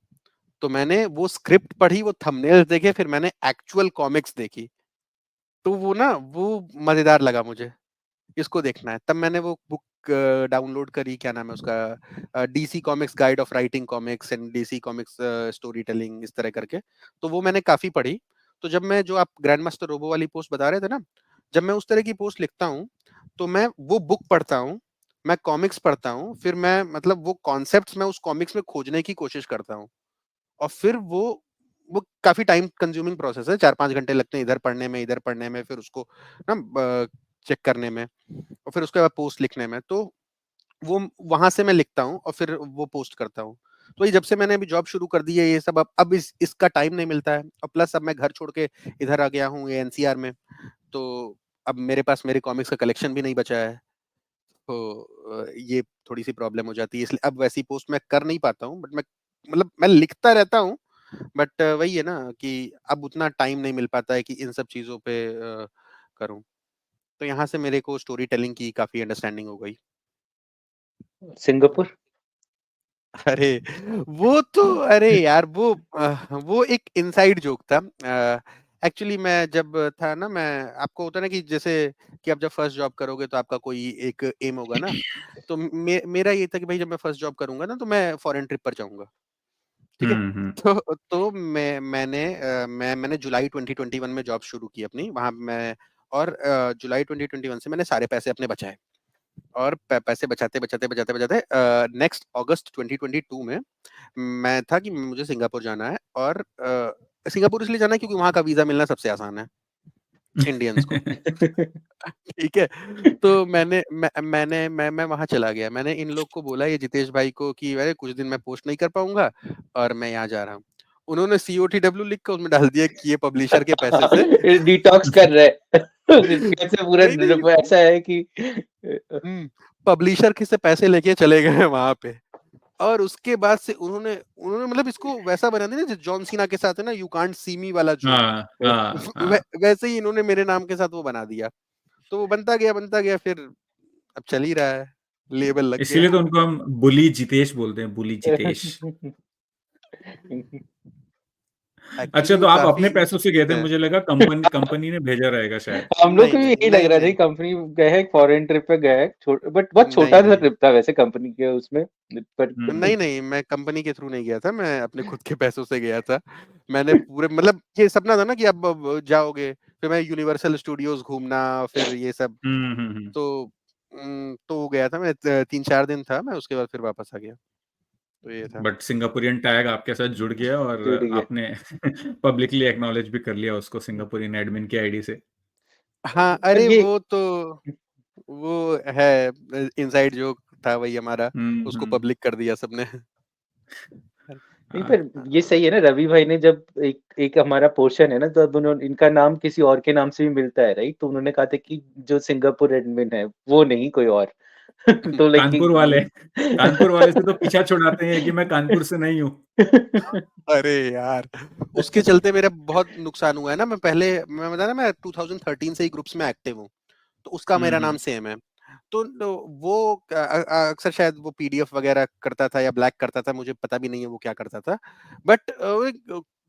तो मैंने वो स्क्रिप्ट पढ़ी, वो थंबनेल्स देखे, फिर मैंने एक्चुअल कॉमिक्स देखी, तो वो मज़ेदार लगा मुझे, इसको देखना है। तब मैंने वो बुक डाउनलोड करी, क्या नाम है उसका, DC comics guide of writing comics and DC comics story telling, इस तरह करके। तो वो मैंने काफी पढ़ी। तो जब मैं, जो आप ग्रैंड मास्टर रोबो वाली पोस्ट बता रहे थे ना, जब मैं उस तरह की पोस्ट लिखता हूँ तो मैं वो बुक पढ़ता हूँ, मैं कॉमिक्स पढ़ता हूँ, फिर मैं मतलब वो कॉन्सेप्ट्स मैं उस कॉमिक्स में खोजने की कोशिश करता हूँ, और फिर वो काफी टाइम कंज्यूमिंग प्रोसेस है, 4-5 घंटे लगते हैं इधर पढ़ने में, फिर उसको ना चेक करने में, और फिर उसके बाद पोस्ट लिखने में। तो वो वहां से मैं लिखता हूँ और फिर वो पोस्ट करता हूँ। तो ये जब से मैंने अभी जॉब शुरू कर दी है, ये सब अब इसका टाइम नहीं मिलता है, और प्लस अब मैं घर छोड़ के इधर आ गया हूँ, ये एनसीआर में। तो अब मेरे पास मेरे कॉमिक्स का कलेक्शन भी नहीं बचा है, तो ये थोड़ी सी प्रॉब्लम हो जाती है, इसलिए अब वैसी पोस्ट मैं कर नहीं पाता हूँ। बट मैं मतलब मैं लिखता रहता हूँ, बट वही है ना कि अब उतना टाइम नहीं मिल पाता है कि इन सब चीजों पे करूँ। तो यहाँ से मेरे को स्टोरी टेलिंग की काफी अंडरस्टैंडिंग हो गई। सिंगापुर। अरे वो तो, अरे यार वो एक इनसाइड जोक था। एक्चुअली मैं जब था ना, मैं, आपको होता है ना कि जैसे कि आप जब फर्स्ट जॉब करोगे तो आपका कोई एक एम होगा ना, तो मेरा ये था कि भाई जब मैं फर्स्ट जॉब करूंगा ना तो मैं फॉरेन ट्रिप पर जाऊंगा, ठीक है। हम्म। तो मैंने जुलाई 2021 में जॉब शुरू की अपनी वहां मैं, और जुलाई 2021 से मैंने सारे पैसे अपने बचाए, और पैसे बचाते बचाते बचाते बचाते नेक्स्ट अगस्त 2022 में मैं था कि मुझे सिंगापुर जाना है, और सिंगापुर इसलिए जाना है क्योंकि वहां का वीजा मिलना सबसे आसान है इंडियंस को, ठीक है। तो मैं वहां चला गया, मैंने इन लोग को बोला, ये जितेश भाई को, कि अरे कुछ दिन मैं पोस्ट नहीं कर पाऊंगा और मैं यहाँ जा रहा हूँ। उन्होंने COTW लिख कर उसमें डाल दिया कि ये पब्लिशर के पैसे से डिटॉक्स कर रहे हैं। कैसे पूरा नहीं नहीं, ऐसा है कि पब्लिशर के से पैसे लेके चले गए वहां पे, और उसके बाद से उन्होंने उन्होंने मतलब इसको वैसा बना दिया ना, जैसे जॉन सीना के साथ है ना, यू कांट सी मी वाला जोक, हाँ हाँ हाँ। वैसे ही इन्होंने मेरे नाम के साथ वो बना दिया। तो वो बनता गया, फिर अब चल ही रहा है, लेबल लग इसीलिए तो गया। उनको हम बुली जितेश बोलते हैं, बुली जितेश। अच्छा, एक्चुअली तो वो आप अपने काफी पैसों से गए थे? मुझे लगा कंपनी कंपनी ने भेजा रहेगा शायद। हम लोग नहीं को भी नहीं यही लग नहीं रहा था कि नहीं कंपनी गए हैं, फॉरेन ट्रिप पे गए हैं, बट बहुत नहीं छोटा सा नहीं ट्रिप था वैसे कंपनी के उसमें, पर नहीं नहीं, मैं कंपनी के थ्रू नहीं गया था, मैं अपने खुद के पैसों से गया था। मैंने पूरे मतलब ये सपना था ना कि अब जाओगे, फिर मैं यूनिवर्सल स्टूडियोज घूमना, फिर ये सब। हम्म। तो तो गया था मैं, 3-4 दिन था मैं, उसके बाद फिर वापस आ गया। तो ये था। बट सिंगापुरियन टैग आपके साथ जुड़ गया और जुड़ गए। आपने पब्लिकली एक्नॉलेज भी कर लिया उसको सिंगापुरियन एडमिन की आईडी से। हाँ, पर अरे ये वो है, इनसाइड जोक था वही हमारा, उसको हम्म। पब्लिक कर दिया सबने। नहीं, हाँ, पर ये सही है ना, रवि भाई ने जब एक एक हमारा पोर्शन है ना, तो अब उन्होंने इनका नाम किसी और के नाम से भी मिलता है, राइट? तो उन्होंने कहा था कि जो सिंगापुर एडमिन है वो नहीं, कोई और। तो कानपुर वाले से तो पीछा छुड़ाते हैं कि मैं कानपुर से नहीं हूँ। अरे यार, उसके चलते मेरा बहुत नुकसान हुआ है ना। मैं बता ना, मैं 2013 से ही ग्रुप्स में एक्टिव हूँ, तो उसका मेरा नाम हम्म। सेम है। तो वो अक्सर शायद वो PDF वगैरह करता था या ब्लैक करता था, मुझे पता भी नहीं है वो क्या करता था। बट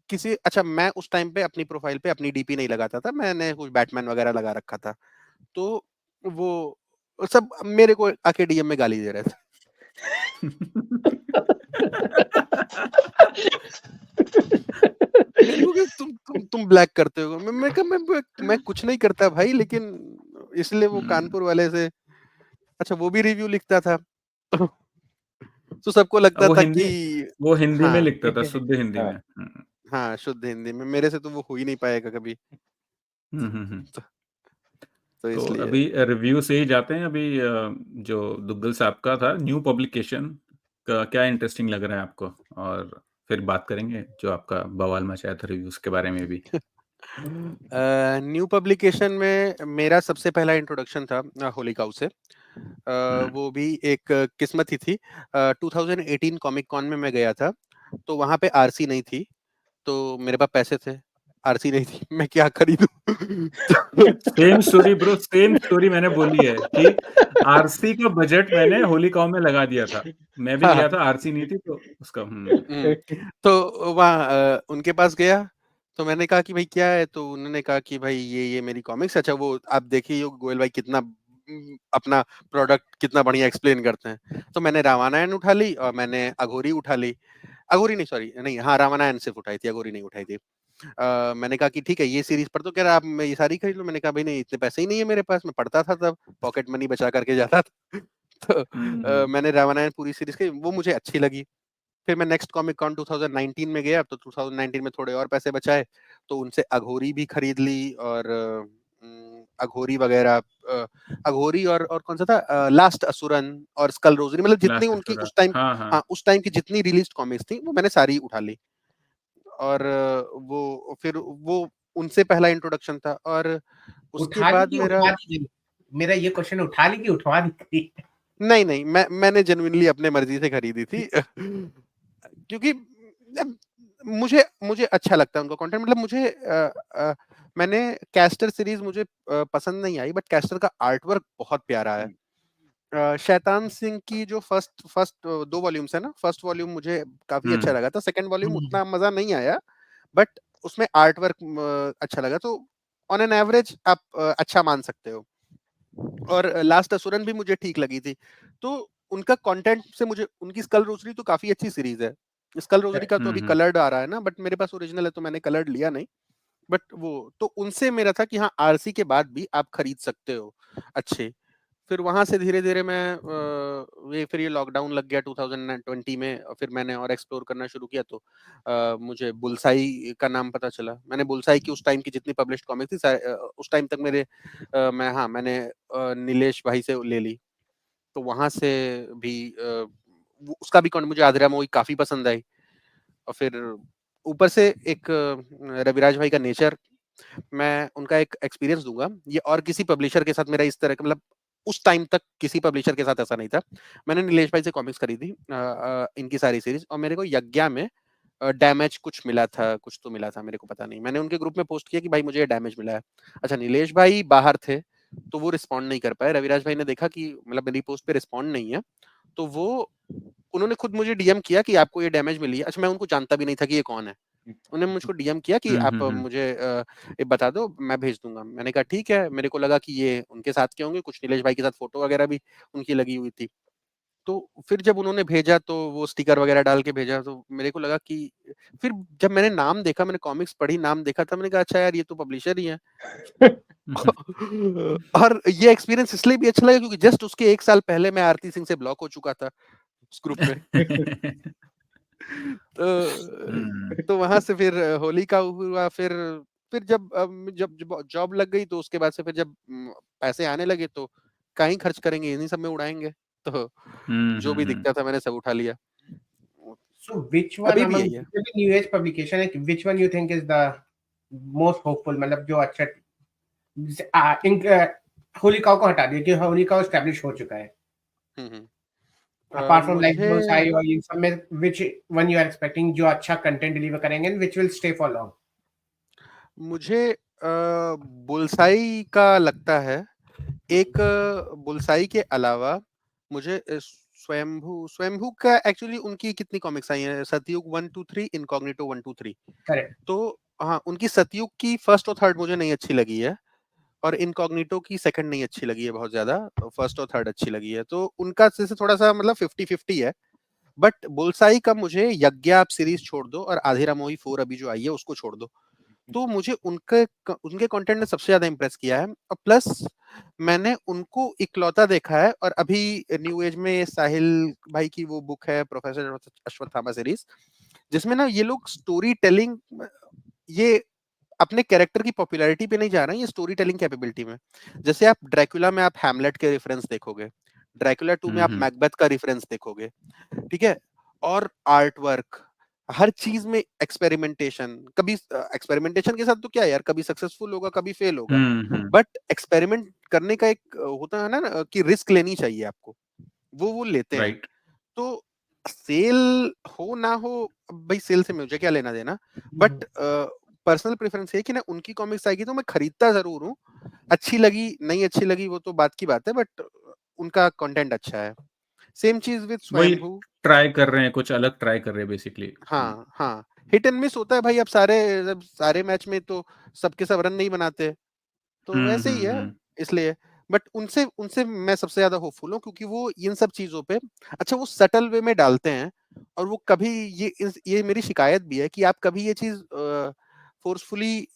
किसी, अच्छा, मैं उस टाइम पे अपनी प्रोफाइल पे अपनी DP नहीं लगाता था, मैंने कुछ बैटमैन वगैरह लगा रखा था। तो वो सब मेरे को आके DM में गाली दे रहे थे। मेरे को कि तुम ब्लैक करते हो। मैं कहा, मैं कुछ नहीं करता भाई, लेकिन इसलिए वो हम्म। कानपुर वाले से, अच्छा वो भी रिव्यू लिखता था। तो सबको लगता वो था हिंदी कि वो हिंदी में हाँ लिखता था, शुद्ध हिंदी हाँ। में। हाँ, शुद्ध हिंदी में मेरे से तो वो हो ही नहीं पाएगा कभी। हम्म। तो, तो तो इसलिए अभी रिव्यू से ही जाते हैं। अभी जो दुग्गल साहब का था न्यू पब्लिकेशन का, क्या इंटरेस्टिंग लग रहा है आपको? और फिर बात करेंगे जो आपका बवाल मचाया था रिव्यूज के बारे में भी। न्यू पब्लिकेशन में मेरा सबसे पहला इंट्रोडक्शन था होली काउ से। हम्म। वो भी एक किस्मत ही थी। 2018 कॉमिक कॉन में मैं गया था, तो वहां पे RC नहीं थी, तो मेरे पास पैसे थे, RC नहीं थी, मैं क्या खरीदूं। Same story bro, same story मैंने बोली है कि आरसी का बजट मैंने होली कॉम में लगा दिया था। मैं भी हाँ, गया था, आरसी नहीं थी तो उसका तो वहाँ उनके पास गया, तो मैंने कहा कि भाई क्या है, तो उन्होंने कहा कि भाई ये मेरी कॉमिक्स। अच्छा, वो आप देखिए गोयल भाई कितना अपना प्रोडक्ट कितना बढ़िया एक्सप्लेन करते हैं। तो मैंने रामायण उठा ली और मैंने अघोरी उठा ली। अघोरी नहीं, सॉरी नहीं, हाँ रामायण सिर्फ उठाई थी, अघोरी नहीं उठाई थी। मैंने कहा कि ठीक है ये सीरीज पर, तो कह रहा आप मैं ये सारी खरीद लूं। मैंने कहा भाई नहीं, इतने पैसे ही नहीं है मेरे पास, मैं पढ़ता था तब, पॉकेट मनी बचा करके जाता था। तो मैंने रामायण पूरी सीरीज की, वो मुझे अच्छी लगी। फिर मैं नेक्स्ट कॉमिक कॉन 2019 में गया, तो 2019 में थोड़े और पैसे बचाए, तो उनसे अघोरी भी खरीद ली। और अघोरी वगैरह, अघोरी और कौन सा था, लास्ट असुरन और स्कल रोजरी, मतलब जितनी लास्ट उनकी असुरा, उस टाइम, हाँ हाँ। हाँ उस टाइम की जितनी रिलीज कॉमिक्स थी वो मैंने सारी उठा ली। और वो फिर वो उनसे पहला इंट्रोडक्शन था। और उसके उठा ली बाद कि मेरा, उठवा दी? मेरा ये क्वेश्चन, उठा ली कि उठवा दी थी? नहीं नहीं, मैंने जेन्युइनली अपने मर्जी से खरीदी थी। क्योंकि मुझे मुझे अच्छा लगता है उनका कंटेंट, मतलब मुझे मैंने कैस्टर सीरीज मुझे पसंद नहीं आई, बट कैस्टर का आर्ट वर्क बहुत प्यारा है। शैतान सिंह की जो फर्स्ट फर्स्ट 2 वॉल्यूम्स है ना, फर्स्ट वॉल्यूम मुझे काफी अच्छा लगा था, सेकंड वॉल्यूम उतना मजा नहीं आया, बट उसमें आर्ट वर्क अच्छा लगा। तो ऑन एन एवरेज आप अच्छा मान सकते हो। और लास्ट असुरन भी मुझे ठीक लगी थी। तो उनका कंटेंट से मुझे, उनकी स्कल रोजरी तो काफी अच्छी सीरीज है। स्कल रोजरी का तो अभी कलर्ड आ रहा है ना, बट मेरे पास ओरिजिनल है तो मैंने कलर्ड लिया नहीं। बट वो तो उनसे मेरा था कि हाँ आरसी के बाद भी आप खरीद सकते हो अच्छे। फिर वहां से धीरे धीरे मैं फिर ये लॉकडाउन लग गया 2020 में, और फिर मैंने और एक्सप्लोर करना शुरू किया। तो मुझे बुलसाई का नाम पता चला। मैंने बुलसाई की उस टाइम की जितनी पब्लिश्ड कॉमिक थी उस टाइम तक मेरे मैंने नीलेश भाई से ले ली। तो वहां से भी उसका भी मुझे आदिरा मूवी काफी पसंद आई। और फिर ऊपर से एक रविराज भाई का नेचर, मैं उनका एक एक्सपीरियंस दूंगा, ये और किसी पब्लिशर के साथ मेरा इस तरह का, मतलब उस टाइम तक किसी पब्लिशर के साथ ऐसा नहीं था। मैंने नीलेश भाई से कॉमिक्स खरीदी, इनकी सारी सीरीज, और मेरे को यज्ञा में डैमेज कुछ मिला था, कुछ तो मिला था मेरे को पता नहीं। मैंने उनके ग्रुप में पोस्ट किया कि भाई मुझे डैमेज मिला है। अच्छा, नीलेश भाई बाहर थे तो वो रिस्पॉन्ड नहीं कर पाए। रविराज भाई ने देखा कि मतलब मेरी पोस्ट पे रिस्पॉन्ड नहीं है, तो वो उन्होंने खुद मुझे डीएम किया कि आपको ये डैमेज मिली है। अच्छा, मैं उनको जानता भी नहीं था कि ये कौन है। उन्होंने मुझको डीएम किया कि आप मुझे ये बता दो, मैं भेज दूंगा। मैंने कहा ठीक है। मेरे को लगा कि ये उनके साथ के होंगे, कुछ नीलेश भाई के साथ फोटो वगैरह भी उनकी लगी हुई थी। तो फिर जब उन्होंने भेजा तो वो स्टिकर वगैरह डाल के भेजा, तो मेरे को लगा कि, फिर जब मैंने नाम देखा, मैंने कॉमिक्स पढ़ी, नाम देखा था, मैंने कहा अच्छा यार ये तो पब्लिशर ही है। और ये एक्सपीरियंस इसलिए भी अच्छा लगा क्योंकि जस्ट उसके 1 साल पहले मैं आरती सिंह से ब्लॉक हो चुका था उस ग्रुप में। तो वहां से फिर होली का हुआ। फिर जब जॉब लग गई तो उसके बाद से फिर जब पैसे आने लगे तो कहीं खर्च करेंगे, इन्हीं सब में उड़ाएंगे। तो जो भी दिखता था मैंने सब उठा लिया। So which one अभी भी among यही है। जितने भी न्यू एज पब्लिकेशन है, which one you think is the most hopeful, मतलब जो अच्छा, होली काउ को हटा दिया कि होली काउ एस्टैब्लिश हो चुका है, अपार्ट फ्रॉम लाइक मुझे बोलसाई और इन सब में, which one you are expecting जो अच्छा कंटेंट डिलीवर करेंगे and which will stay for long? मुझे बुलसाई का लगता है। एक बुलसाई के अलावा मुझे स्वयंभू स्वयंभू का, एक्चुअली उनकी कितनी कॉमिक्स आई हैं, सतयुग 1 2 3, इनकॉग्निटो 1 2 3। करेक्ट। तो हाँ, उनकी सतयुग की फर्स्ट और थर्ड मुझे नहीं अच्छी लगी है, और इनकॉग्निटो की सेकंड नहीं अच्छी लगी है बहुत ज्यादा, फर्स्ट और थर्ड अच्छी लगी है। तो उनका जैसे थोड़ा सा मतलब 50-50 है। बट बुलसाई का मुझे यज्ञ आप सीरीज छोड़ दो और आधेरा मोही 4 अभी जो आई है उसको छोड़ दो, तो मुझे उनके कंटेंट ने सबसे ज्यादा इंप्रेस किया है। और प्लस मैंने उनको इकलौता देखा है, और अभी न्यू एज में साहिल भाई की वो बुक है प्रोफेसर अश्वत्थामा सीरीज, जिसमें ना ये लोग स्टोरी टेलिंग, ये अपने कैरेक्टर की पॉपुलैरिटी पे नहीं जा रहे हैं, ये स्टोरी टेलिंग कैपेबिलिटी में। जैसे आप ड्रैकुला में आप हैमलेट के रेफरेंस देखोगे, ड्रैकुला 2 में आप मैकबेथ का रेफरेंस देखोगे, ठीक है। और आर्ट वर्क, हर चीज में एक्सपेरिमेंटेशन, कभी एक्सपेरिमेंटेशन के साथ तो क्या यार, कभी सक्सेसफुल होगा कभी फेल होगा, बट एक्सपेरिमेंट करने का एक होता है ना कि रिस्क लेनी चाहिए आपको, वो लेते हैं। तो सेल हो ना हो, भाई सेल से मुझे क्या लेना देना, बट पर्सनल प्रेफरेंस है कि ना उनकी कॉमिक्स आएगी तो मैं खरीदता जरूर हूँ। अच्छी लगी नहीं अच्छी लगी वो तो बात की बात है, बट उनका कंटेंट अच्छा है। सेम चीज विद वही स्वयंभू। ट्राई कर रहे हैं, कुछ अलग ट्राई कर रहे हैं बेसिकली। हाँ हाँ, हिट एंड मिस होता है भाई। अब सारे मैच में तो सबके सब रन नहीं बनाते, तो वैसे ही है। इसलिए बट उनसे उनसे मैं सबसे ज्यादा होपफुल हूँ, क्योंकि वो इन सब चीजों पे अच्छा वो सटल वे में डालते हैं, और वो कभी ये मेरी शिकायत भी है कि आप कभी ये चीज फोर्सफुली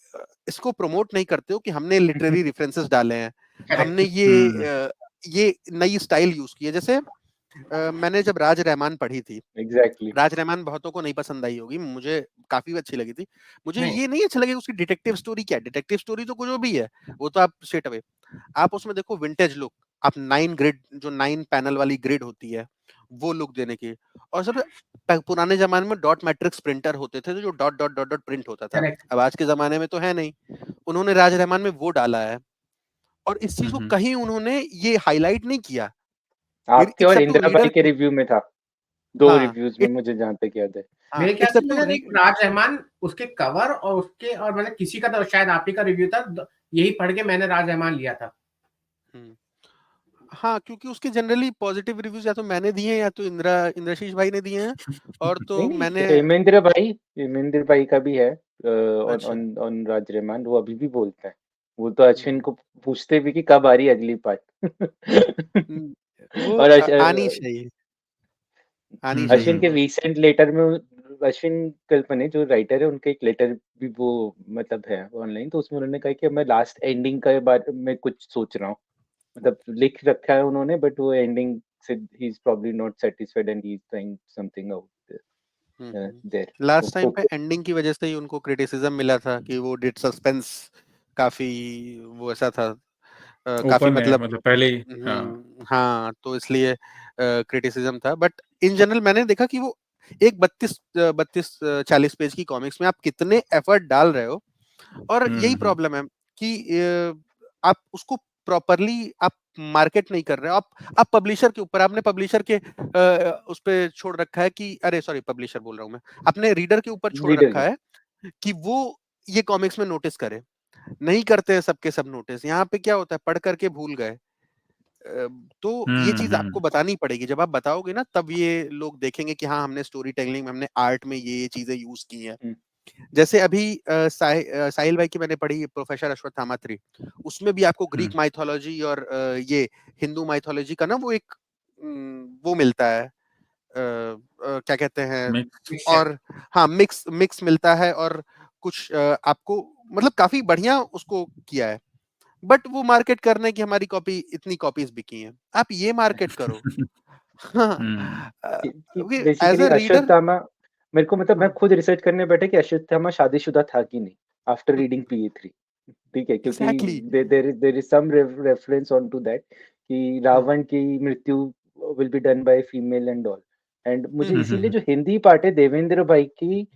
इसको प्रमोट नहीं करते हो कि हमने लिटरेरी रेफरेंसेस डाले हैं, हमने ये नई स्टाइल यूज की है। जैसे मैंने जब राज रहमान पढ़ी थी, एग्जैक्टली राज रहमान बहुतों को नहीं पसंद आई होगी, मुझे काफी अच्छी लगी थी। मुझे नहीं ये नहीं अच्छा लगे उसकी डिटेक्टिव स्टोरी क्या है, डिटेक्टिव स्टोरी तो कुछ जो भी है वो तो आप स्ट्रेट अवे आप उसमें देखो विंटेज लुक, आप 9 ग्रिड जो 9 पैनल वाली ग्रिड होती है वो लुक देने की, और सब पुराने जमाने में डॉट मैट्रिक्स प्रिंटर होते थे जो dot dot dot dot print होता था, करेक्ट अब आज के जमाने में तो है नहीं। उन्होंने राज रहमान में वो डाला है, और इस चीज को कहीं उन्होंने ये हाईलाइट नहीं किया, आपके और एक्सेप्ट टू इंदिरा रीडर। भाई के रिव्यू में था, 2 हाँ रिव्यूज में मुझे जहां तक याद है। हाँ मेरे ख्याल से एक्सेप्ट टू मैंने राज रहमान उसके कवर और उसके और मैंने किसी का तो शायद आप ही का रिव्यू था, यही पढ़ के मैंने राज रहमान लिया था। हाँ, क्योंकि उसके जनरली पॉजिटिव रिव्यूज या तो मैंने दिए हैं या तो इंद्रशीष भाई ने दिए हैं, और तो नहीं मैंने हेमेंद्र भाई का भी है ऑन अच्छा ऑन ऑन राज रहमान, वो अभी भी बोलता है। वो तो अश्विन को पूछते भी कि कब आ रही है अगली पार्ट। वो और आनी चाहिए, आनी चाहिए अश्विन के वो। रीसेंट लेटर में अश्विन कल्पने जो राइटर है उनका एक लेटर भी वो मतलब है ऑनलाइन, तो उसमें उन्होंने कहा कि मैं लास्ट एंडिंग के बारे में कुछ सोच रहा हूँ, मतलब लिख रखा है उन्होंने, बट वो एंडिंग से ही is probably not satisfied and he is trying something out there. Last time पे एंडिंग की वजह से ही उनको क्रिटिसिज्म मिला था कि वो डिड सस्पेंस काफी, वो ऐसा था काफी ओपन है, मतलब मतलब पहले ही। हाँ हाँ, तो इसलिए क्रिटिसिज्म था। बट इन जनरल मैंने देखा कि वो एक 32-40 पेज की कॉमिक्स में आप कितने एफर्ट डाल रहे हो, और यही प्रॉब्लम है कि आप उसको प्रॉपरली आप मार्केट नहीं कर रहे हो। आप पब्लिशर के ऊपर, आपने पब्लिशर के उस पे छोड़ रखा है कि अरे सॉरी पब्लिशर बोल रहा हूँ मैं, अपने रीडर के ऊपर छोड़ रीडर रखा है कि वो ये कॉमिक्स में नोटिस करे। नहीं करते हैं सबके सब नोटिस। यहाँ पे क्या होता है, पढ़ करके भूल गए। तो ये चीज आपको बतानी पड़ेगी, जब आप बताओगे ना तब ये लोग देखेंगे कि हाँ हमने स्टोरी टेलिंग में, हमने आर्ट में ये चीजें यूज की हैं। जैसे अभी साहिल भाई की मैंने पढ़ी प्रोफेसर अश्वत्थामा 3, उसमें भी आपको ग्रीक माइथोलॉजी और ये हिंदू माइथोलॉजी का ना वो एक वो मिलता है, क्या कहते हैं, और हाँ मिक्स मिक्स मिलता है, और कुछ आपको मतलब काफी बढ़िया उसको किया है। बट वो मार्केट करने की हमारी कॉपी इतनी कॉपीज बिकी हैं, आप ये मार्केट करो। हाँ as basically a reader. Ashwatthama मेरे को मतलब मैं खुद रिसर्च करने बैठे कि अश्वत्थामा शादीशुदा था कि नहीं आफ्टर रीडिंग PA3, ठीक है, क्योंकि exactly there is some reference on to that कि रावण की मृत्यु will be done by female and all, and मुझे इसीलिए जो हिंदी पार्ट है देवेंद्र भाई की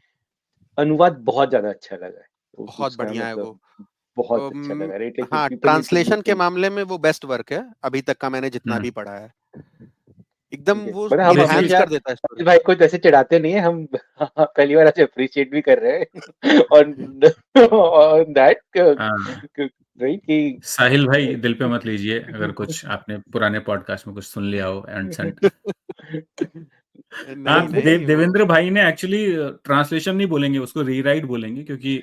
अनुवाद बहुत ज्यादा अच्छा लगा है, बहुत उसका बढ़िया है वो। मतलब बहुत अच्छा लगा, राइट, लाइक हाँ पीपल नीड टू ट्रांसलेशन के लिसन। मामले में वो बेस्ट वर्क है अभी तक का, मैंने जितना भी पढ़ा है। एकदम ठीक है, वो मतलब हम इनहैंस हमेशा कर देता है स्टोरी। साहिल भाई को जैसे चिढ़ाते नहीं है हम, पहली बार आज अप्रिशिएट भी कर रहे हैं ऑन दैट, राइट कि साहिल भाई दिल पे मत लीजिए अगर कुछ आपने पुराने पॉडकास्ट में कुछ सुन लिया हो एंड नहीं नहीं वो देवेंद्र भाई ने एक्चुअली ट्रांसलेशन नहीं बोलेंगे, उसको रीराइट बोलेंगे, क्योंकि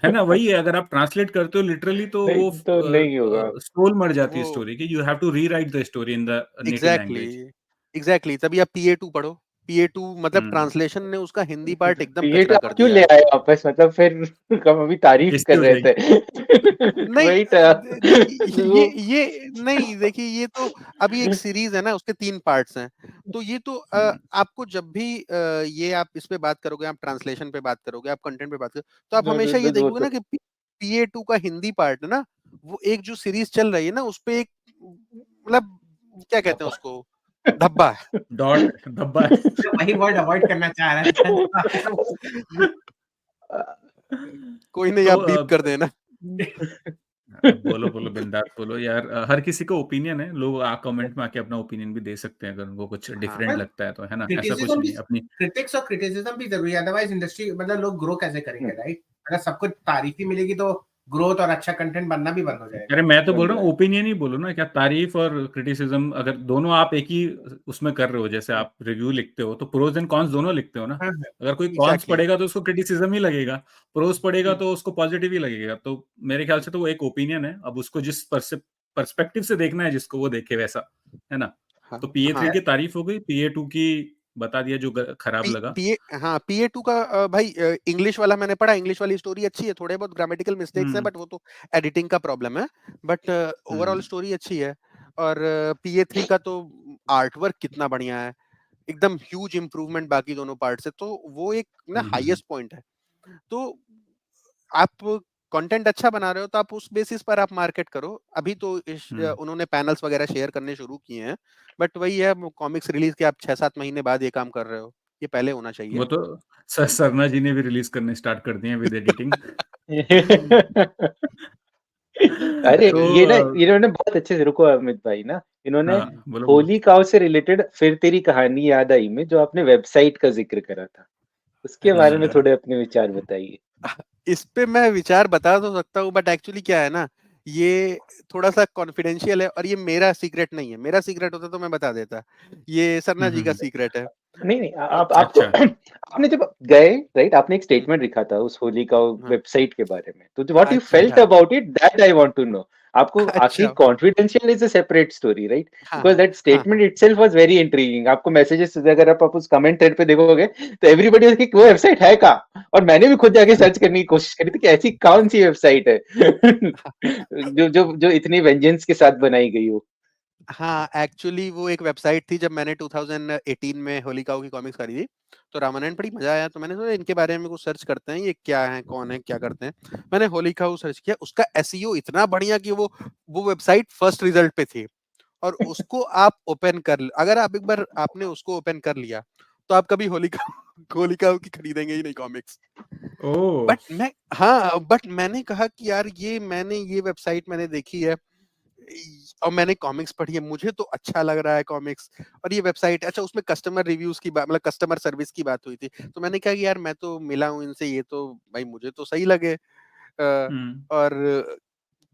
है ना, वही है, अगर आप ट्रांसलेट करते हो लिटरली तो नहीं वो तो नहीं होगा सोल मर जाती है वो स्टोरी की। You have to rewrite the story in the native exactly language. Exactly तभी आप PA2 पढ़ो। PA2 मतलब ट्रांसलेशन ने उसका हिंदी पार्ट एकदम ये तो कचरा आप कर क्यों दिया ले है। आए वापस, मतलब फिर हम अभी तारीफ बेइज्जती कर हो रहे जाएगी। थे नहीं राइट। देखिए ये नहीं, देखिए ये तो अभी एक सीरीज है ना, उसके 3 पार्ट्स हैं। तो ये तो आपको जब भी ये आप इस पे बात करोगे, आप ट्रांसलेशन पे बात करोगे, आप कंटेंट पे बात करोगे, तो आप हमेशा ये वो देखोगे तो ना कि PA2 का हिंदी पार्ट है ना, वो एक जो सीरीज चल रही है ना, उस पे एक मतलब क्या कहते हैं उसको, धब्बा है। डॉट धब्बा। मैं वही वर्ड अवॉइड करना चाह रहा था। कोई नहीं, तो आप बीप कर देना। बोलो बोलो बिंदास बोलो यार, हर किसी का ओपिनियन है, लोग कमेंट में आके अपना ओपिनियन भी दे सकते हैं अगर उनको कुछ हाँ डिफरेंट लगता है तो, है ना, ऐसा कुछ क्रिटिसिज्म भी, नहीं है अपनी। क्रिटिक्स और क्रिटिसिज्म भी जरूरी है, अदरवाइज इंडस्ट्री मतलब लोग ग्रो कैसे करेंगे, राइट? अगर सबको तारीफ ही मिलेगी तो ग्रोथ और अच्छा कंटेंट बनना भी बंद हो जाएगा। अरे मैं तो बोल रहा हूँ ओपिनियन ही बोलो ना, क्या तारीफ और क्रिटिसिज्म अगर दोनों आप एक ही उसमें कर रहे हो, जैसे आप रिव्यू लिखते हो तो प्रोज एंड कॉन्स दोनों लिखते हो ना। हाँ, अगर कोई कॉन्स एग्जैक्टली पढ़ेगा तो उसको क्रिटिसिज्म ही लगेगा, प्रोज पढ़ेगा तो उसको पॉजिटिव ही लगेगा। तो मेरे ख्याल से तो वो एक ओपिनियन है, अब उसको जिस पर्सपेक्टिव से देखना है जिसको वो देखे वैसा, है ना? हाँ तो PA3 हाँ की तारीफ हो गई, PA2 की बता दिया जो खराब लगा। PA2 का भाई इंग्लिश वाला मैंने पढ़ा, इंग्लिश वाली स्टोरी अच्छी है, थोड़े बहुत ग्रामेटिकल मिस्टेक्स है बट वो तो एडिटिंग का प्रॉब्लम है, बट ओवरऑल स्टोरी अच्छी है। और PA3 का तो आर्ट वर्क कितना बढ़िया है, एकदम ह्यूज इम्प्रूवमेंट बाकी दोनों पार्ट से, तो वो एक ना हाईएस्ट पॉइंट है। तो आप कंटेंट अच्छा बना रहे हो तो आप उस बेसिस पर आप मार्केट करो। अभी तो उन्होंने पैनल्स वगैरह शेयर करने शुरू किए हैं, बट वही है, कॉमिक्स रिलीज के आप 6-7 महीने बाद ये काम कर रहे हो, ये पहले होना चाहिए। वो तो सरना जी ने भी रिलीज करने स्टार्ट कर दिए विद एडिटिंग। अरे तो ये ना, इन्होंने बहुत अच्छे से, रुको अमित भाई ना, इन्होंने हाँ, बोलो होली काउ से रिलेटेड फिर तेरी कहानी याद आई में जो आपने वेबसाइट का जिक्र करा था, उसके बारे में अच्छा, थोड़े अपने विचार बताइए। इस पे मैं विचार बता तो सकता हूँ, बट एक्चुअली क्या है ना, ये थोड़ा सा कॉन्फिडेंशियल है और ये मेरा सीक्रेट नहीं है। मेरा सीक्रेट होता तो मैं बता देता, ये सरना जी का सीक्रेट है। नहीं नहीं, आप तो अच्छा। आपने जब गए, राइट, आपने एक हम्म, स्टेटमेंट लिखा था उस होली का हाँ, वेबसाइट के बारे में, तो व्हाट यू फेल्ट अच्छा about it, that I want to know. आपको आखिर अच्छा, confidential is a separate story, right, हाँ बिकॉज दैट हाँ statement itself was very intriguing. आपको मैसेजेस, अगर आप उस कमेंट थ्रेड पे देखोगे तो एवरीबॉडी वाज लाइक वो वेबसाइट है का, और मैंने भी खुद जाके सर्च करने की कोशिश करी थी कि ऐसी कौन सी वेबसाइट है जो इतनी वेंजेंस के साथ बनाई गई हो। हाँ, एक्चुअली वो एक वेबसाइट थी, जब मैंने 2018 में होलिकाओ की कॉमिक्स खरीदी तो रामायण पढ़ी, मजा आया, तो मैंने सोचा इनके बारे में कुछ सर्च करते हैं, ये क्या है, कौन है, क्या करते हैं। मैंने होलिकाओ सर्च किया, उसका एसईओ इतना बढ़िया कि वो वेबसाइट फर्स्ट रिजल्ट पे थी। और उसको आप ओपन कर, अगर आप एक बार आपने उसको ओपन कर लिया तो आप कभी होलिका होलिकाओ की खरीदेंगे ही नहीं कॉमिक्स। ओह! बट मैंने कहा कि यार ये वेबसाइट मैंने देखी है और मैंने कॉमिक्स पढ़ी है, मुझे तो अच्छा लग रहा है कॉमिक्स, और ये वेबसाइट अच्छा, उसमें कस्टमर रिव्यूज की बात, मतलब कस्टमर सर्विस की बात हुई थी, तो मैंने कहा कि यार मैं तो मिला हूँ इनसे, ये तो भाई मुझे तो सही लगे। हुँ, और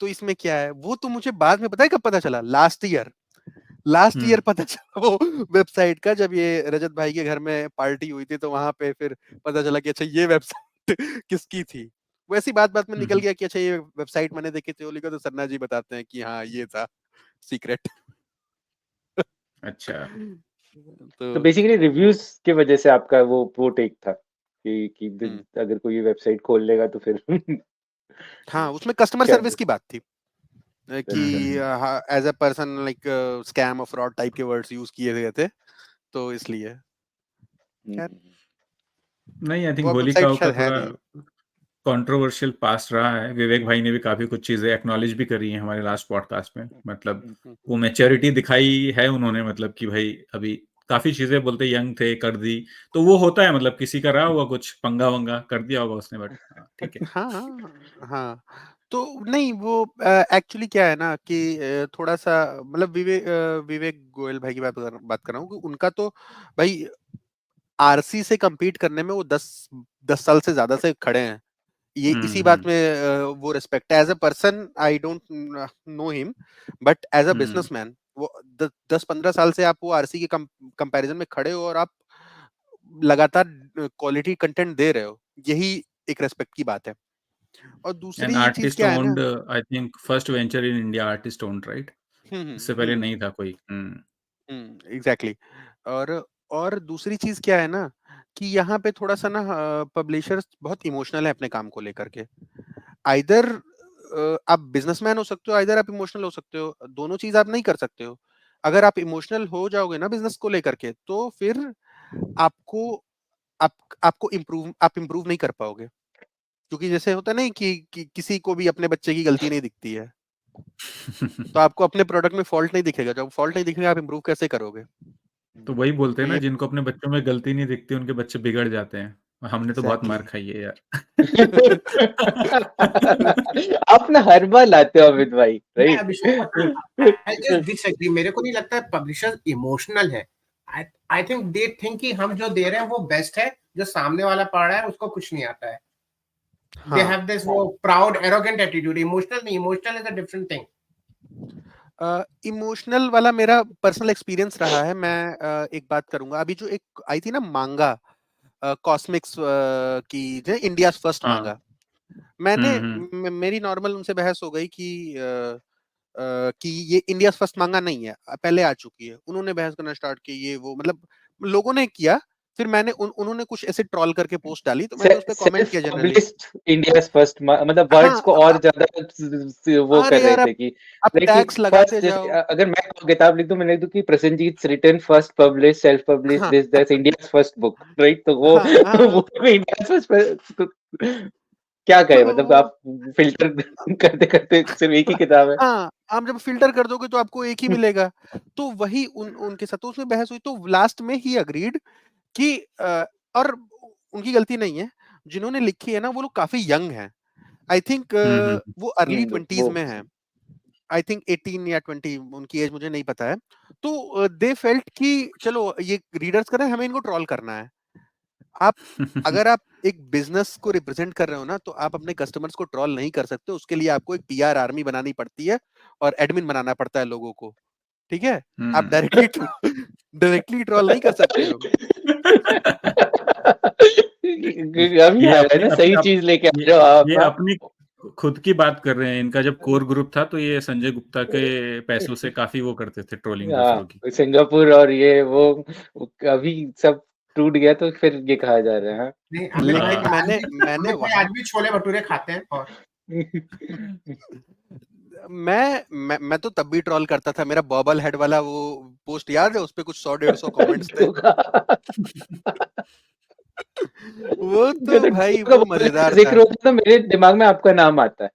तो इसमें क्या है, वो तो मुझे बाद में पता है कब पता चला, लास्ट ईयर हुँ, पता चला वो वेबसाइट का, जब ये रजत भाई के घर में पार्टी हुई थी तो वहां पे फिर पता चला कि अच्छा ये वेबसाइट किसकी थी। वैसी बात बात में हुँ, निकल गया कि अच्छा ये वेबसाइट मैंने देखी थी होली का, तो सरना जी बताते हैं कि हाँ ये था सीक्रेट। अच्छा। तो तो बेसिकली रिव्यूज की वजह से आपका वो टेक था कि हम्म, अगर कोई वेबसाइट खोल लेगा तो फिर हाँ उसमें कस्टमर सर्विस चलो। की बात थी, कि अच्छा। As a person like scam और फ्रॉड टाइप के वर्ड्स यूज किए गए थे, तो इसलिए खैर हम्म। नहीं, आई थिंक वो वेबसाइट होलिकाओ का शायद है थोड़ा नहीं। कंट्रोवर्शियल पास्ट रहा है। विवेक भाई ने भी काफ़ी कुछ चीज़ें एक्नॉलेज भी करी हैं हमारे लास्ट पॉडकास्ट में। मतलब हम्म, हम्म, वो मैच्योरिटी दिखाई है उन्होंने, मतलब कि भाई अभी काफ़ी चीज़ें बोलते यंग थे, कर दी। तो वो होता है, मतलब किसी का रहा होगा कुछ पंगा-वंगा कर दिया होगा उसने, बट हाँ, ठीक है। हाँ हाँ, तो नहीं वो एक्चुअली क्या है ना कि थोड़ा सा मतलब विवेक गोयल भाई की बात कर रहा हूँ कि उनका तो भाई आरसी से compete करने में वो 10 साल से ज्यादा से खड़े हैं, ये हुँ, इसी बात हुँ, में वो रिस्पेक्ट है। As a person I don't know him, but as a hmm, businessman वो 10-15 साल से आप वो आरसी के कंपैरिजन में खड़े हो और आप लगातार क्वालिटी कंटेंट दे रहे हो, यही एक रेस्पेक्ट की बात है। और एंड दूसरी चीज आर्टिस्ट क्या है ना, owned, I think first venture in India artist owned, right? इससे पहले हम्म, नहीं था कोई। एग्जैक्टली। और दूसरी चीज क्या है ना कि यहाँ पे थोड़ा सा ना पब्लिशर्स बहुत इमोशनल है अपने काम को लेकर के। आइदर आप बिजनेसमैन हो सकते हो, आइदर आप इमोशनल हो सकते हो, दोनों चीज आप नहीं कर सकते हो। अगर आप इमोशनल हो जाओगे ना बिजनेस को लेकर के, तो फिर आपको आप आपको इम्प्रूव नहीं कर पाओगे, क्योंकि जैसे होता नहीं कि किसी को भी अपने बच्चे की गलती नहीं दिखती है, तो आपको अपने प्रोडक्ट में फॉल्ट नहीं दिखेगा, जब फॉल्ट नहीं दिखेगा आप इम्प्रूव कैसे करोगे। तो वही बोलते तो हैं ना, ये जिनको अपने बच्चों में गलती नहीं दिखती उनके बच्चे बिगड़ जाते हैं। और हमने तो बहुत मार एग्जैक्टली। खाई है यार। आप ना हर बार लाते हो अमित भाई, मैं right. Abhishek I just disagree, मेरे को नहीं लगता है पब्लिशर्स इमोशनल है। आई थिंक दे थिंक कि हम जो दे रहे हैं वो बेस्ट है, जो सामने वाला पढ़ रहा है उसको कुछ नहीं आता है। दे हाँ, हैव दिस वो प्राउड एरोगेंट एटीट्यूड, इमोशनल नहीं, emotional is a different thing. Emotional वाला मेरा पर्सनल एक्सपीरियंस रहा है। मैं एक बात करूंगा, अभी जो एक आई थी ना मांगा, कॉस्मिक्स की, जो इंडिया फर्स्ट हाँ। मांगा, मैंने हुँ, हुँ। मेरी नॉर्मल उनसे बहस हो गई कि कि ये इंडिया फर्स्ट मांगा नहीं है, पहले आ चुकी है। उन्होंने बहस करना स्टार्ट की, ये वो मतलब लोगों ने किया। फिर मैंने उन्होंने कुछ ऐसे ट्रोल करके पोस्ट डाली, तो मैंने उस पे कमेंट सेल्फ किया जनरली। पब्लिश्ड इंडिया फर्स्ट, मतलब वर्ड्स हाँ, को और ज्यादा वो अरे कर रहे यार थे कि अब लाइक कि टैग्स लगाते फर्स्ट, जैसे जाओ। अगर मैं किताब लिख दूं, मैं लिख दूं कि Prasenjit written first publish self publish हाँ this that's India's first book, right? तो वो हाँ हाँ हाँ, वो इंडियाज फर्स्ट, क्या तो कहे, मतलब आप फिल्टर करते करते सिर्फ एक ही किताब है। हाँ, आप जब फ़िल्टर कर दोगे तो आपको एक ही मिलेगा। तो वही उनके साथ तो उसमें बहस हुई, तो लास्ट में ही एग्रीड कि और उनकी गलती नहीं है। जिन्होंने लिखी है ना वो लोग काफ़ी यंग हैं। आई थिंक वो अर्ली 20s वो में हैं। आई थिंक 18 या 20, उनकी एज मुझे नहीं पता है। तो दे फेल्ट कि चलो ये रीडर्स कर रहे हैं, हमें इनको ट्रोल करना है। आप अगर आप एक बिजनेस को रिप्रेजेंट कर रहे हो ना, तो आप अपने कस्टमर्स को ट्रोल नहीं कर सकते। उसके लिए आपको एक पीआर आर्मी बनानी पड़ती है और एडमिन बनाना पड़ता है लोगों को, ठीक है? आप डायरेक्टली डायरेक्टली ट्रोल नहीं कर सकते हो। अभी ये आ रहा है अपनी ना, अपनी सही आप चीज लेके आ ये रहे हो आप, ये हाँ? अपनी खुद की बात कर रहे हैं। इनका जब कोर ग्रुप था तो ये संजय गुप्ता के पैसों से काफी वो करते थे, ट्रोलिंग दूसरों की। हाँ, सिंगापुर और ये वो अभी सब टूट गया, तो फिर ये कहा जा रहा है, नहीं, अमित भाई लेकिन हाँ। मैंने अमित भाई आज वहाँ भी छोले भटूरे खाते हैं। और मैं तो तब भी ट्रोल करता था। मेरा बॉबल हेड वाला वो पोस्ट याद है? उसपे कुछ 100-150 कमेंट्स थे। धोखा। वो तो जब भाई धोखा का वो बोलने का मजेदार था। जिक्र होता है तो मेरे दिमाग में आपका नाम आता है।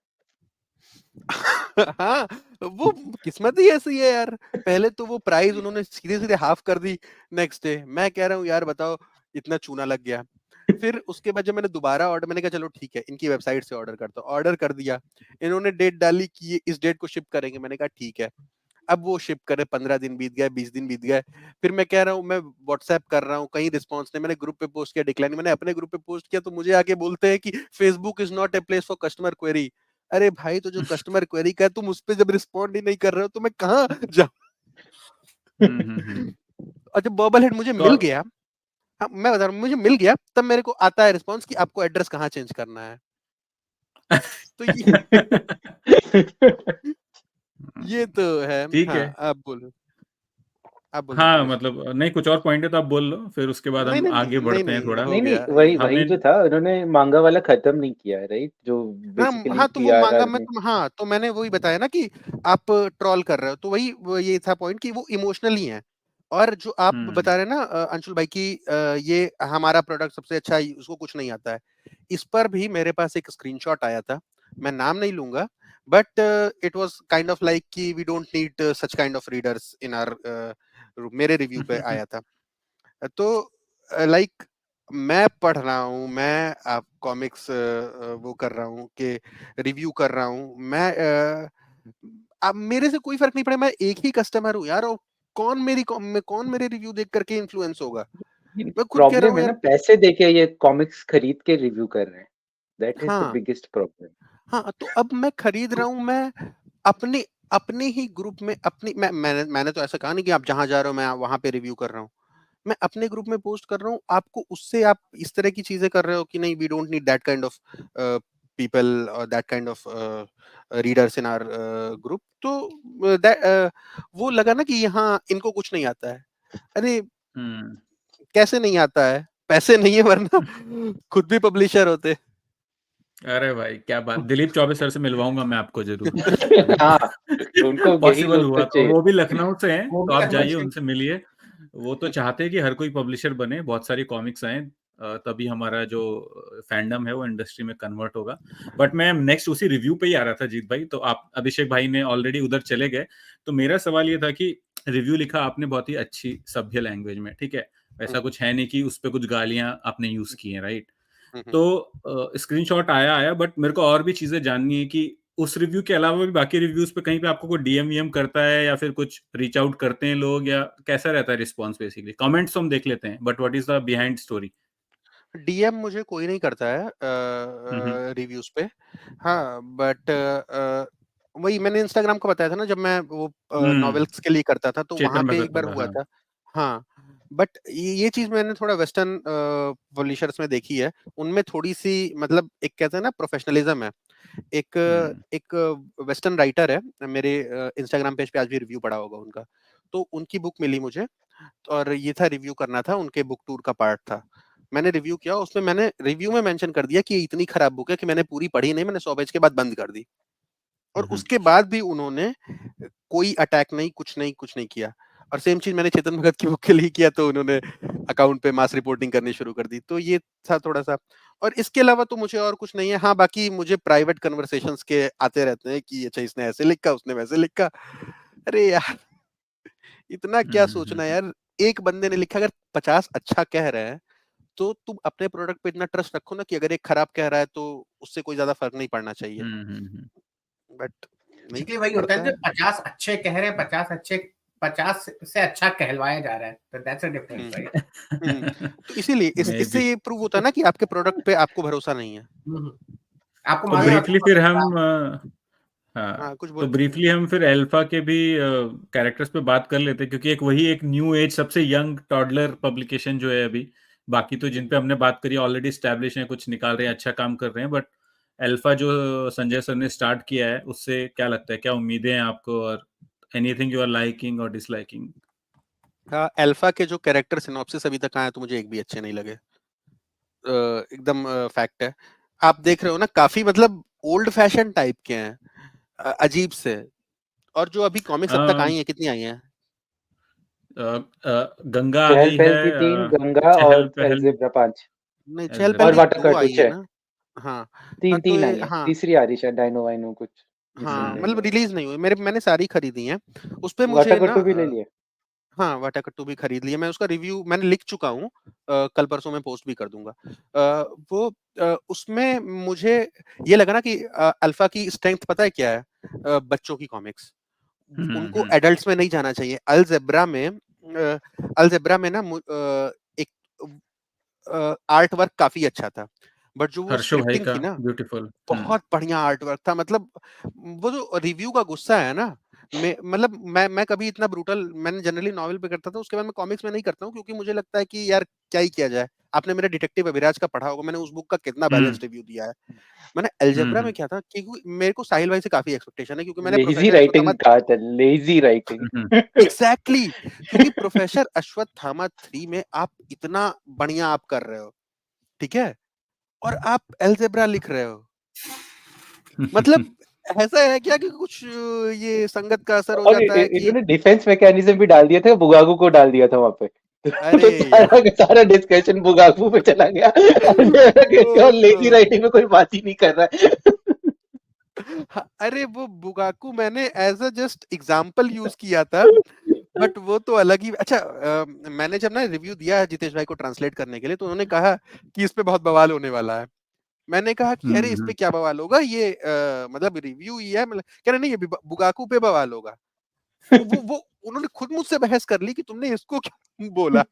हाँ, वो किस्मत ही ऐसी है यार। पहले तो वो प्राइस उन्होंने सीधे-सीधे हाफ कर दी नेक्स्ट डे। मैं कह रहा हूँ यार बताओ, इतना चूना लग गया। फिर उसके बाद जब मैंने दोबारा ऑर्डर, मैंने कहा चलो ठीक है, इनकी वेबसाइट से ऑर्डर करता हूँ। ऑर्डर कर दिया। इन्होंने डेट डाली कि ये इस डेट को शिप करेंगे। मैंने कहा ठीक है। अब वो शिप करे, 15 दिन बीत गए, 20 दिन बीत गए। फिर मैं कह रहा हूँ, मैं व्हाट्सएप कर रहा हूँ, कहीं रिस्पॉन्स नहीं। मैंने ग्रुप पे पोस्ट किया, डिक्लाइन। मैंने अपने ग्रुप पे पोस्ट किया तो मुझे आके बोलते हैं कि Facebook is not a place for customer query. अरे भाई, तो जो कस्टमर क्वेरी का है, तुम उस पे जब रिस्पॉन्ड ही नहीं कर रहे हो तो मैं कहाँ जाऊँ? हम्म। और जब बॉबल हेड मुझे तो मिल गया, हाँ, मैं बता रहा हूँ, मुझे मिल गया, तब मेरे को आता है रिस्पॉन्स कि आपको एड्रेस कहाँ चेंज करना है। तो ये तो है। ठीक हाँ, है। आप बोलो, आप बोलो हाँ, नरेश। मतलब नहीं, कुछ और पॉइंट है तो आप बोल लो, फिर उसके बाद नहीं हम नहीं आगे नहीं बढ़ते हैं नहीं, थोड़ा। हो नहीं नहीं, गया वही वही हमने जो था, उन्होंने मांगा वाला खत्म नहीं किया है, राइट? जो हाँ बेसिकली हाँ, तो वो पीआर मांगा मैं आर्मी। तो, हाँ, तो मैंने वही बताया ना कि आप ट्रोल कर रहे हो, तो वही ये था पॉइंट कि वो इमोशनली हैं। और जो आप बता रहे हैं ना अंशुल भाई की, ये हमारा प्रोडक्ट सबसे अच्छा है, उसको कुछ नहीं आता है। इस पर भी मेरे पास एक स्क्रीनशॉट आया था। मैं नाम नहीं लूंगा, but it was kind of like कि we don't need such kind of readers in our, मेरे रिव्यू पे आया था। तो लाइक मैं पढ़ रहा हूँ, मैं आप कॉमिक्स वो कर रहा हूँ कि रिव्यू कर रहा हूँ मैं, अब मेरे से कोई फर्क नहीं पड़ा। मैं एक ही कस्टमर हूँ यार, और कौन मेरे रिव्यू देख करके इन्फ्लुएंस होगा? मैं खुद कह रहा प्रॉब्लम हूँ है ना, यार। पैसे देके ये कॉमिक्स खरीद के रिव्यू कर रहे हैं, दैट इज द हाँ बिगेस्ट प्रॉब्लम। हाँ, तो अब मैं खरीद रहा हूँ, मैं अपने अपने ही ग्रुप में, अपनी मैंने तो ऐसा कहा नहीं कि आप जहां जा रहे हो मैं वहां पे रिव्यू कर रहा हूँ। मैं अपने ग्रुप में पोस्ट कर रहा हूँ, आपको उससे आप इस तरह की चीजें कर रहे हो कि नहीं, we don't need that kind of people और that kind of readers in our group. तो वो लगा ना कि यहाँ इनको कुछ नहीं आता है। अरे हम्म। कैसे नहीं आता है? पैसे नहीं है, वरना खुद भी पब्लिशर होते। अरे भाई क्या बात, दिलीप चौबे सर से मिलवाऊंगा मैं आपको जरूर। हाँ, उनको यही पॉसिबल लोग तो हुआ तो, चाहिए। वो भी लखनऊ से हैं, वो तो भी आप लखनऊ जाइए से। उनसे मिलिए। वो तो चाहते हैं कि हर कोई पब्लिशर बने, बहुत सारी कॉमिक्स आए, तभी हमारा जो फैंडम है वो इंडस्ट्री में कन्वर्ट होगा। बट मैं नेक्स्ट उसी रिव्यू पे ही आ रहा था जीत भाई, तो आप अभिषेक भाई ने ऑलरेडी उधर चले गए। तो मेरा सवाल ये था कि रिव्यू लिखा आपने बहुत ही अच्छी सभ्य लैंग्वेज में, ठीक है, ऐसा कुछ है नहीं कि उस पर कुछ गालियां आपने यूज की हैं, राइट? तो स्क्रीनशॉट आया आया, बट मेरे को और भी चीजें जाननी है कि उस रिव्यू के अलावा भी बाकी रिव्यूज पे कहीं पे आपको कोई डीएम वीएम करता है, या फिर कुछ रीच आउट करते हैं लोग, या कैसा रहता है रिस्पॉन्स? बेसिकली कमेंट्स तो हम देख लेते हैं, but what is the behind story? DM मुझे कोई नहीं करता है हम्म। रिव्यूज पे। हाँ, बट वही मैंने इंस्टाग्राम का बताया था ना, जब मैं वो हम्म। नॉवेल्स के लिए करता था, तो वहां चेतन पे भगत एक बार वाला, हुआ हाँ। था। हाँ, बट ये चीज मैंने थोड़ा वेस्टर्न पब्लिशर्स में देखी है। उनमें थोड़ी सी मतलब एक कहते हैं ना प्रोफेशनलिज्म है। एक एक वेस्टर्न राइटर है, मेरे इंस्टाग्राम पेज पे आज भी रिव्यू पड़ा होगा उनका, तो उनकी बुक मिली मुझे और ये था रिव्यू करना था, उनके बुक टूर का पार्ट था। मैंने रिव्यू किया, उसमें मैंने रिव्यू में मेंशन कर दिया कि ये इतनी खराब बुक है कि मैंने पूरी पढ़ी नहीं, मैंने 100 पेज के बाद बंद कर दी। और उसके बाद भी उन्होंने कोई अटैक नहीं, कुछ नहीं किया। और सेम चीज मैंने चेतन भगत की बुक के लिए किया, तो उन्होंने अकाउंट पे मास रिपोर्टिंग करनी शुरू कर दी। तो ये था थोड़ा सा, और इसके अलावा तो मुझे और कुछ नहीं है। हाँ, बाकी मुझे प्राइवेट कन्वर्सेशंस के आते रहते हैं कि अच्छा इसने ऐसे लिखा, उसने वैसे लिखा। अरे यार, इतना क्या सोचना यार। एक बंदे ने लिखा, अगर 50 अच्छा कह रहे हैं तो तुम अपने प्रोडक्ट पे इतना ट्रस्ट रखो ना कि अगर एक खराब कह रहा है तो उससे कोई ज्यादा फर्क नहीं पड़ना चाहिए। बट नहीं इसलिए वही होता है, पड़ता जो 50 अच्छे कह रहे हैं, 50 से अच्छा कहलवाया जा रहा है, तो दैट्स अ डिफरेंस, राइट? तो इसीलिए इससे ये प्रूव होता है ना कि आपके प्रोडक्ट पे आपको भरोसा नहीं है। आपको तो मालूम है ब्रीफली फिर हम हाँ, कुछ तो बोल। ब्रीफली हम फिर अल्फा के भी कैरेक्टर्स पे बात कर लेते हैं, क्योंकि एक न्यू एज सबसे यंग टॉडलर पब्लिकेशन जो है अभी। बाकी तो जिन पे हमने बात करी ऑलरेडी स्टैब्लिश हैं, कुछ निकाल रहे हैं, अच्छा काम कर रहे हैं, बट अल्फा जो संजय सर ने स्टार्ट किया है, उससे क्या लगता है, क्या उम्मीदें हैं आपको, और एनीथिंग यू आर लाइकिंग और डिसलाइकिंग? हाँ, अल्फा के जो कैरेक्टर सिनॉप्सिस अभी तक आए तो मुझे एक भी अच्छे नहीं लगे। एकदम फैक्ट है। आप देख रहे हो ना, काफी मतलब ओल्ड फैशन टाइप के हैं, अजीब से। और जो अभी कॉमिक्स अब तक आई हैं, कितनी आई हैं? गंगा आ चहल गई पहल है, की 3, गंगा चहल और पहल, अलजेब्रा 5, नहीं, चहल अलजेब्रा। पहल और की वाटर 2 कार्टून आई है 6, ना। हाँ, हाँ, 3 तो आई है, हाँ, तीसरी आ रही शायद, डायनो वाइनो कुछ हाँ, मिसिंग है। मतलब रिलीज नहीं हुई, मैंने सारी खरीदी हैं। उस पे वाटर मुझे ना कट्टू भी ले लिए। हाँ, वाटाकट्टू भी खरीद लिया। मैं उसका रिव्यू मैंने लिख चुका हूँ, कल परसों में पोस्ट भी कर दूंगा। वो उसमें मुझे ये लगा ना कि अल्फा की स्ट्रेंथ पता है क्या है? बच्चों की कॉमिक्स, उनको एडल्ट्स में नहीं जाना चाहिए। अल ज़ेब्रा में ना एक आर्ट वर्क काफी अच्छा था, बट जो वो हर्षो भाई स्क्रिप्टिंग का थी ना, ब्यूटीफुल। बहुत बढ़िया आर्ट वर्क था। मतलब वो जो रिव्यू का गुस्सा है ना, मैं कभी इतना ब्रूटल मैंने जनरली नॉवेल पे करता था, उसके बाद मैं कॉमिक्स में नहीं करता हूँ, क्योंकि मुझे लगता है कि यार क्या ही किया जाए। आपने मेरा डिटेक्टिव अभिराज का पढ़ा होगा, मैंने उस बुक का कितना बैलेंस रिव्यू दिया है। मैंने अलजेब्रा में क्या था, क्योंकि मेरे को साहिल भाई से काफी एक्सपेक्टेशन है, क्योंकि मैंने लेजी प्रोफेसर राइटिंग अश्वत्थामा कहा था, लेजी राइटिंग। एग्जैक्टली क्योंकि प्रोफेसर अश्वत्थामा 3 में आप इतना बढ़िया आप कर रहे हो, ठीक है, और आप अलजेब्रा लिख रहे हो। मतलब ऐसा है क्या कि कुछ ये संगत का असर हो और जाता है कि इन्होंने डिफेंस मैकेनिज्म भी डाल दिया था, बुगागू को डाल दिया था वहां पे। अरे तो सारा यार, का सारा डिस्कशन बुगागू पे चला गया। वो और लेजी तो राइटिंग में कोई बात ही नहीं कर रहा है। हाँ, अरे वो बुगाकू मैंने as a just example use किया था, बट वो तो अलग ही। अच्छा, मैंने जब ना रिव्यू दिया है जितेश भाई को ट्रांसलेट करने के लिए, तो उन्होंने कहा कि इस पे बहुत बवाल होने वाला है। मैंने कहा कि अरे इस पे क्या बवाल होगा, ये मतलब रिव्यू ही है। मतलब कह रहे नहीं, ये बुगाकू पे बवाल होगा। वो उन्होंने खुद मुझसे बहस कर ली कि तुमने इसको क्यों बोला।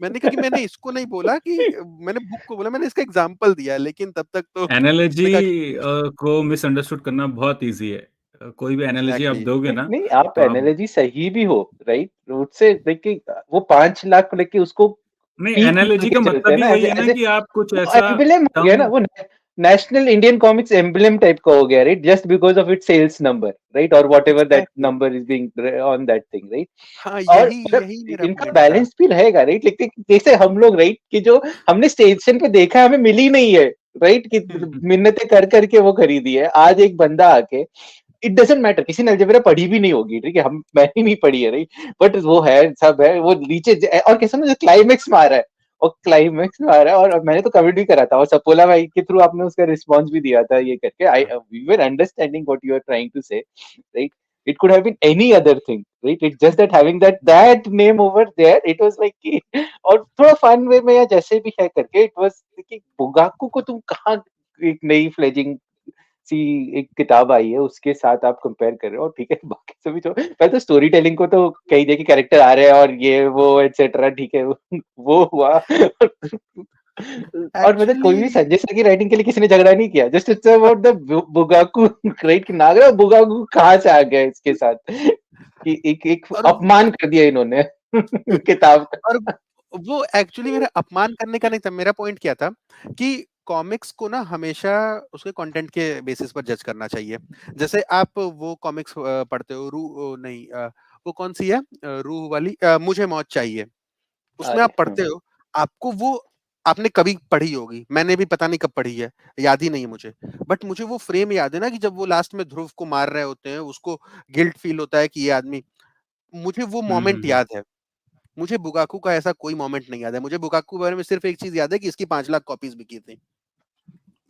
मैंने कहा कि मैंने इसको नहीं बोला, कि मैंने बुक को बोला, मैंने इसका एग्जांपल दिया, लेकिन तब तक तो एनालॉजी मैंने कहा को मिसअंडरस्टूड करना बहुत इजी है। कोई भी एनालॉजी आप एग्जैक्टली दोगे नहीं ना, नहीं, आप तो आप एनालॉजी सही भी हो, राइट, रूट से देखिए, वो 5 लाख को लेके उसको नहीं, पीक मान एनालॉजी के का चलते मतलब हैं ही ना, वही एज है ना एज कि आप कुछ वो ऐसा एम्बलम हो गया ना, टर्म। वो national Indian comics emblem type का हो गया, right, just because of its sales number, right, और whatever that exactly number is being on that thing, right. हाँ, और यही मतलब यही मेरा इनका पॉइंट था। बैलेंस भी रहेगा, राइट, लेकिन जैसे हम लोग, राइट, कि जो हमने स्टेशन पे देखा है, हमें मिली नहीं है, राइट, कि मिन्नतें कर करके वो खरीदी है। आज एक बंदा आके, इट डजेंट मैटर, किसी ने अलजेब्रा पढ़ी भी नहीं होगी, ठीक है, हम मैंने नहीं पढ़ी है, राइट, बट वो है, सब है, वो नीचे और कैसे ना क्लाइमेक्स में आ रहा है, और क्लाइमेक्स में आ रहा है, और मैंने तो कमेंट भी करा था, और सपोला भाई के थ्रू आपने उसका रिस्पॉन्स भी दिया था, ये करके I we were understanding what you are trying to say, right. It could have been any other thing, right? It's just that having that name over there, it was like कि, और थोड़ा फन वे में या जैसे भी है करके, it was कि बुगाकू को तुम कहाँ एक नई फ्लेजिंग सी एक किताब आई है उसके साथ आप कंपेयर कर रहे हो, ठीक है, बाकी सभी तो पहले तो स्टोरी टेलिंग को तो कई देखिए कैरेक्टर आ रहे हैं और ये वो एटसेट्रा, ठीक है, वो हुआ। और मतलब कोई भी एक्चुअली संजय सर की राइटिंग के लिए किसी ने झगड़ा नहीं किया, just it's about the bugaku, right, कि नागरा बुगाकू कहाँ से आ गया इसके साथ, कि एक और अपमान कर दिया इन्होंने किताब का। और वो एक्चुअली मेरा अपमान करने का नहीं था। मेरा पॉइंट क्या था कि कॉमिक्स को ना हमेशा उसके कंटेंट के बेसिस पर जज करना चाहिए। जैसे आप वो कॉमिक्स पढ़ते हो, नहीं, वो कौन सी है, रूह वाली, मुझे मौत चाहिए। उसमें आप पढ़ते हो, आपको वो आपने कभी पढ़ी होगी, मैंने भी पता नहीं कब पढ़ी है, याद ही नहीं है मुझे, बट मुझे वो फ्रेम याद है ना कि जब वो लास्ट में ध्रुव को मार रहे होते हैं, उसको गिल्ट फील होता है कि ये आदमी, मुझे वो मोमेंट याद है। मुझे बुगाकू का ऐसा कोई मोमेंट नहीं याद है। मुझे बुगाकू के बारे में सिर्फ एक चीज याद है कि इसकी 5 लाख कॉपीज बिकी थी।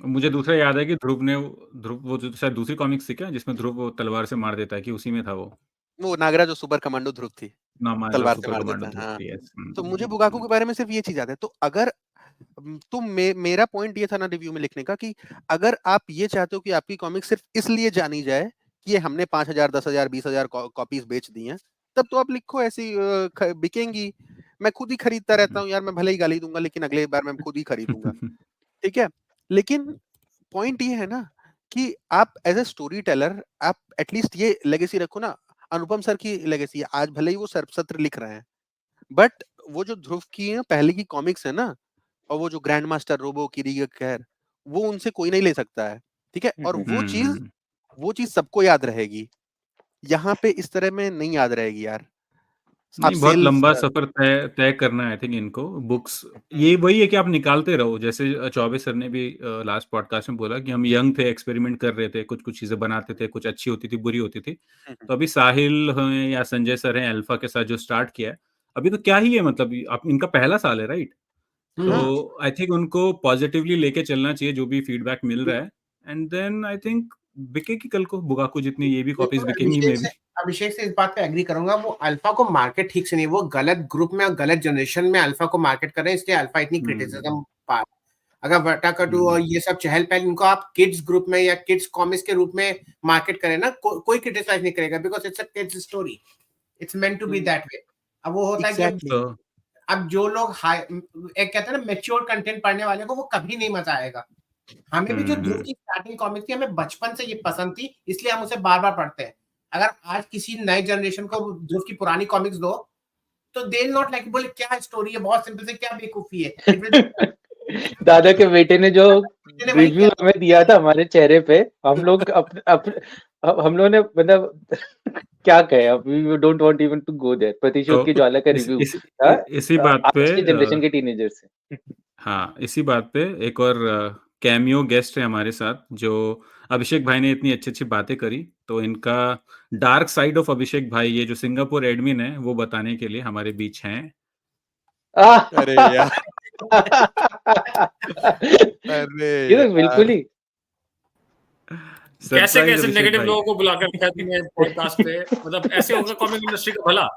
मुझे दूसरा याद है कि ध्रुव वो जो शायद दूसरी कॉमिक्स थी क्या, जिसमें ध्रुव वो तलवार से मार देता है, कि उसी में था वो नागरा जो सुपर कमांडो ध्रुव थी, नामाजा तलवार से सुपर मार कमांडो देता है। ध्रुव हाँ, थी, यस। तो मुझे बुगाकू के बारे में सिर्फ ये चीज याद है। तो अगर तो मेरा पॉइंट ये था ना रिव्यू में लिखने का कि अगर आप ये चाहते हो कि आपकी कॉमिक सिर्फ इसलिए जानी जाए कि ये हमने 5,000, 10,000, 20,000 कॉपीज बेच दी हैं, तब तो आप लिखो, ऐसी बिकेंगी। मैं खुद ही खरीदता रहता हूँ यार, मैं भले ही गाली दूंगा लेकिन अगले बार मैं खुद ही खरीदूंगा। ठीक है, लेकिन पॉइंट ये है ना कि आप एज ए स्टोरी टेलर आप एटलीस्ट ये लेगेसी रखो ना। अनुपम सर की लेगेसी है, आज भले ही वो सर्पसत्र लिख रहे हैं, बट वो जो ध्रुव की है पहले की कॉमिक्स है ना, और वो जो ग्रैंड मास्टर रोबो किरीगा खैर, वो उनसे कोई नहीं ले सकता है। ठीक है, और वो चीज सबको याद रहेगी। यहाँ पे इस तरह में नहीं याद रहेगी यार। आप नहीं, बहुत सेल्स लंबा सफर तय तय करना है आई थिंक इनको बुक्स। ये वही है कि आप निकालते रहो, जैसे चौबे सर ने भी लास्ट पॉडकास्ट में बोला कि हम यंग थे, एक्सपेरिमेंट कर रहे थे, कुछ कुछ चीजें बनाते थे, कुछ अच्छी होती थी, बुरी होती थी। तो अभी साहिल हैं या संजय सर हैं अल्फा के साथ जो स्टार्ट किया है, अभी तो क्या ही है, मतलब आप इनका पहला साल है, राइट? तो आई थिंक उनको पॉजिटिवली लेके चलना चाहिए जो भी फीडबैक मिल रहा है, एंड देन आई थिंक बिकेगी कल को बुगाकू जितनी ये भी कॉपीज बिकेंगी मे बी। अभिषेक से इस बात पे एग्री करूंगा। वो अल्फा को मार्केट ठीक से नहीं, वो गलत ग्रुप में और गलत जनरेशन में अल्फा को मार्केट कर रहे हैं, इसलिए अल्फा इतनी क्रिटिसिज्म पा। अगर वटाकटू और ये सब चहल पहल इनको आप किड्स ग्रुप में या किड्स कॉमिक्स के रूप में मार्केट करें ना, कोई क्रिटिसाइज नहीं करेगा, because it's a kids story, it's meant to be that way. अब वो होता है कि अब जो लोग एक कहते हैं ना मैच्योर कंटेंट पढ़ने वाले को वो कभी नहीं मजा आएगा। हमें भी जो ध्रुव की स्टार्टिंग कॉमिक थी, हमें बचपन से ये पसंद थी, इसलिए हम उसे बार बार पढ़ते हैं। अगर आज किसी नए जनरेशन को ध्रुव की पुरानी कॉमिक्स दो तो दे नॉट लाइक, बोले क्या स्टोरी है, बहुत सिंपल से क्या बेवकूफी है। दादा के बेटे ने जो रिव्यू हमें दिया था हमारे चेहरे पे, हम लोग हम लोगों ने मतलब क्या कहे, अब we don't want even to go there. प्रतिशोध की ज्वाला का रिव्यू इसी बात पे आज की जनरेशन के टीनेजर से। हाँ, इसी बात पे एक और कैमियो गेस्ट है हमारे साथ, जो अभिषेक भाई ने इतनी अच्छी-अच्छी बातें करी, तो इनका डार्क साइड ऑफ अभिषेक भाई, ये जो सिंगापुर एडमिन है, वो बताने के लिए हमारे बीच हैं। अरे यार अरे ये तो बिल्कुल ही कैसे नेगेटिव लोगों को बुलाकर रखा है तुमने पॉडकास्ट पे, मतलब ऐसे होगा कॉमिक इंडस्ट्री का भला।